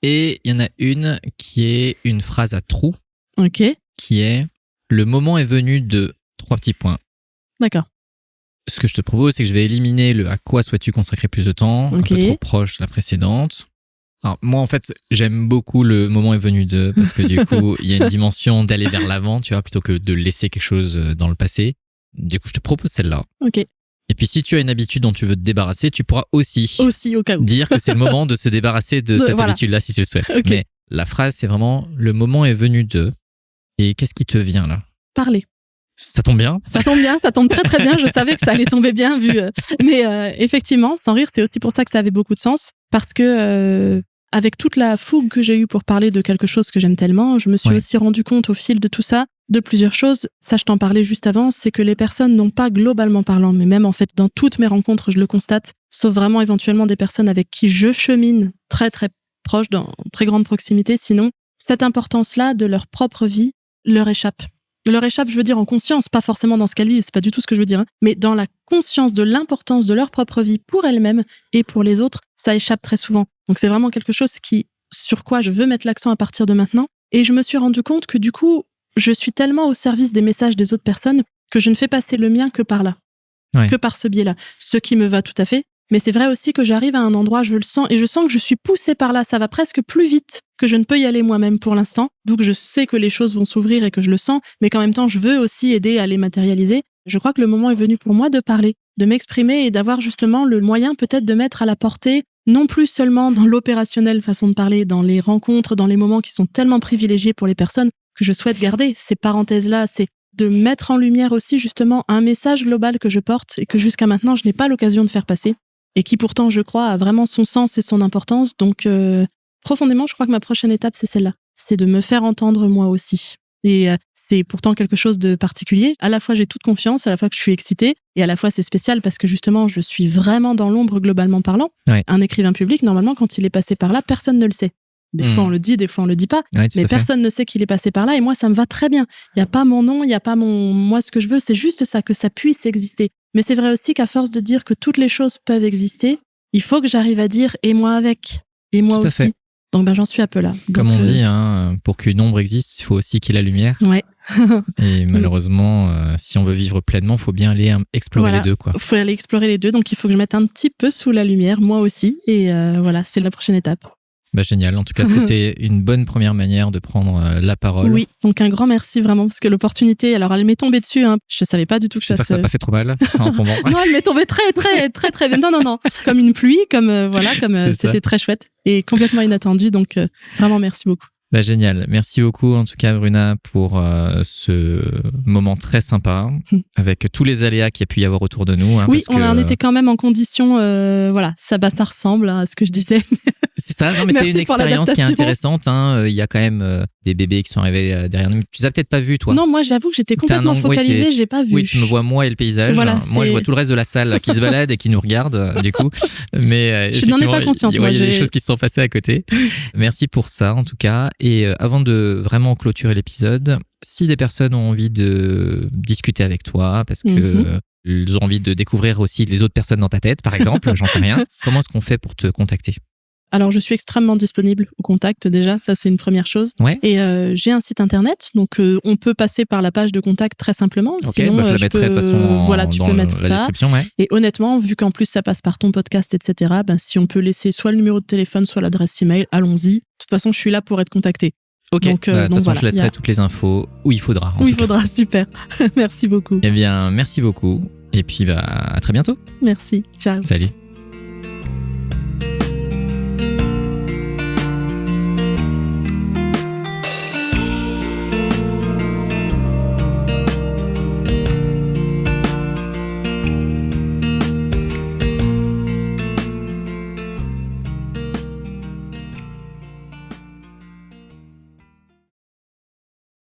Et il y en a une qui est une phrase à trous, Ok. qui est le moment est venu de 3 petits points. D'accord. Ce que je te propose, c'est que je vais éliminer le à quoi souhaites-tu consacrer plus de temps, un peu trop proche de la précédente. Alors, moi, en fait, j'aime beaucoup le moment est venu de, parce que du coup, il y a une dimension d'aller vers l'avant, tu vois, plutôt que de laisser quelque chose dans le passé. Du coup, je te propose celle-là. Ok. Et puis, si tu as une habitude dont tu veux te débarrasser, tu pourras aussi au cas où. dire que c'est le moment de se débarrasser de cette habitude-là, si tu le souhaites. Okay. Mais la phrase, c'est vraiment le moment est venu de. Et qu'est-ce qui te vient là ? Parler. Ça tombe bien ? Ça tombe bien, ça tombe très très bien. Je savais que ça allait tomber bien vu. Mais effectivement, sans rire, c'est aussi pour ça que ça avait beaucoup de sens. Parce que avec toute la fougue que j'ai eue pour parler de quelque chose que j'aime tellement, je me suis aussi rendu compte au fil de tout ça de plusieurs choses. Ça, je t'en parlais juste avant, c'est que les personnes n'ont pas globalement parlant, mais même en fait dans toutes mes rencontres, je le constate, sauf vraiment éventuellement des personnes avec qui je chemine très très proche, dans très grande proximité. Sinon, cette importance-là de leur propre vie leur échappe. Leur échappe, je veux dire en conscience, pas forcément dans ce qu'elles vivent, c'est pas du tout ce que je veux dire, hein, mais dans la conscience de l'importance de leur propre vie pour elles-mêmes et pour les autres, ça échappe très souvent. Donc c'est vraiment quelque chose sur quoi je veux mettre l'accent à partir de maintenant. Et je me suis rendu compte que du coup, je suis tellement au service des messages des autres personnes que je ne fais passer le mien que par là, que par ce biais-là. Ce qui me va tout à fait. Mais c'est vrai aussi que j'arrive à un endroit, je le sens, et je sens que je suis poussée par là. Ça va presque plus vite que je ne peux y aller moi-même pour l'instant. Donc je sais que les choses vont s'ouvrir et que je le sens, mais qu'en même temps, je veux aussi aider à les matérialiser. Je crois que le moment est venu pour moi de parler, de m'exprimer et d'avoir justement le moyen peut-être de mettre à la portée, non plus seulement dans l'opérationnelle façon de parler, dans les rencontres, dans les moments qui sont tellement privilégiés pour les personnes que je souhaite garder. Ces parenthèses-là, c'est de mettre en lumière aussi justement un message global que je porte et que jusqu'à maintenant, je n'ai pas l'occasion de faire passer. Et qui pourtant, je crois, a vraiment son sens et son importance. Donc, profondément, je crois que ma prochaine étape, c'est celle-là. C'est de me faire entendre moi aussi. Et c'est pourtant quelque chose de particulier. À la fois, j'ai toute confiance, à la fois que je suis excitée, et à la fois, c'est spécial parce que justement, je suis vraiment dans l'ombre globalement parlant. Ouais. Un écrivain public, normalement, quand il est passé par là, personne ne le sait. Des fois, on le dit, des fois, on le dit pas. Ouais, mais personne ne sait qu'il est passé par là. Et moi, ça me va très bien. Il n'y a pas mon nom, il n'y a pas moi, ce que je veux, c'est juste ça, que ça puisse exister. Mais c'est vrai aussi qu'à force de dire que toutes les choses peuvent exister, il faut que j'arrive à dire « et moi avec ». Et moi aussi. Fait. Donc, j'en suis un peu là. Donc, comme on dit, hein, pour qu'une ombre existe, il faut aussi qu'il y ait la lumière. Ouais. Et malheureusement, si on veut vivre pleinement, il faut bien aller explorer les deux. Il faut aller explorer les deux. Donc, il faut que je mette un petit peu sous la lumière, moi aussi. Et voilà, c'est la prochaine étape. Génial. En tout cas, c'était une bonne première manière de prendre la parole. Oui, donc un grand merci vraiment, parce que l'opportunité, alors elle m'est tombée dessus, hein. Je savais pas du tout que ça n'a pas fait trop mal en tombant. Non, elle m'est tombée très bien. Non. Comme une pluie, c'était très chouette et complètement inattendu. Donc vraiment, merci beaucoup. Génial. Merci beaucoup, en tout cas, Bruna, pour ce moment très sympa, avec tous les aléas qu'il y a pu y avoir autour de nous. Hein, oui, on était quand même en condition, ça ressemble à ce que je disais. C'est ça, non, mais c'est une expérience qui est intéressante. Hein. Il y a quand même des bébés qui sont arrivés derrière nous. Tu les as peut-être pas vus, toi? Non, moi, j'avoue que j'étais complètement focalisée, j'ai pas vu. Oui, tu me vois moi et le paysage. Voilà, moi, je vois tout le reste de la salle qui se balade et qui nous regarde, du coup. Mais je n'en ai pas conscience. Il y a des choses qui se sont passées à côté. Merci pour ça, en tout cas. Et avant de vraiment clôturer l'épisode, si des personnes ont envie de discuter avec toi, parce que ils ont envie de découvrir aussi les autres personnes dans ta tête, par exemple, j'en sais rien, comment est-ce qu'on fait pour te contacter? Alors, je suis extrêmement disponible au contact déjà, ça c'est une première chose. Ouais. Et j'ai un site internet, donc on peut passer par la page de contact très simplement. Ok, sinon, je la mettrai de toute façon tu peux mettre la description. Ouais. Et honnêtement, vu qu'en plus ça passe par ton podcast, etc., si on peut laisser soit le numéro de téléphone, soit l'adresse email, allons-y. De toute façon, je suis là pour être contacté. Ok, de toute façon, je laisserai toutes les infos où il faudra. Où il faudra, super. Merci beaucoup. Eh bien, merci beaucoup. Et puis, à très bientôt. Merci, ciao. Salut.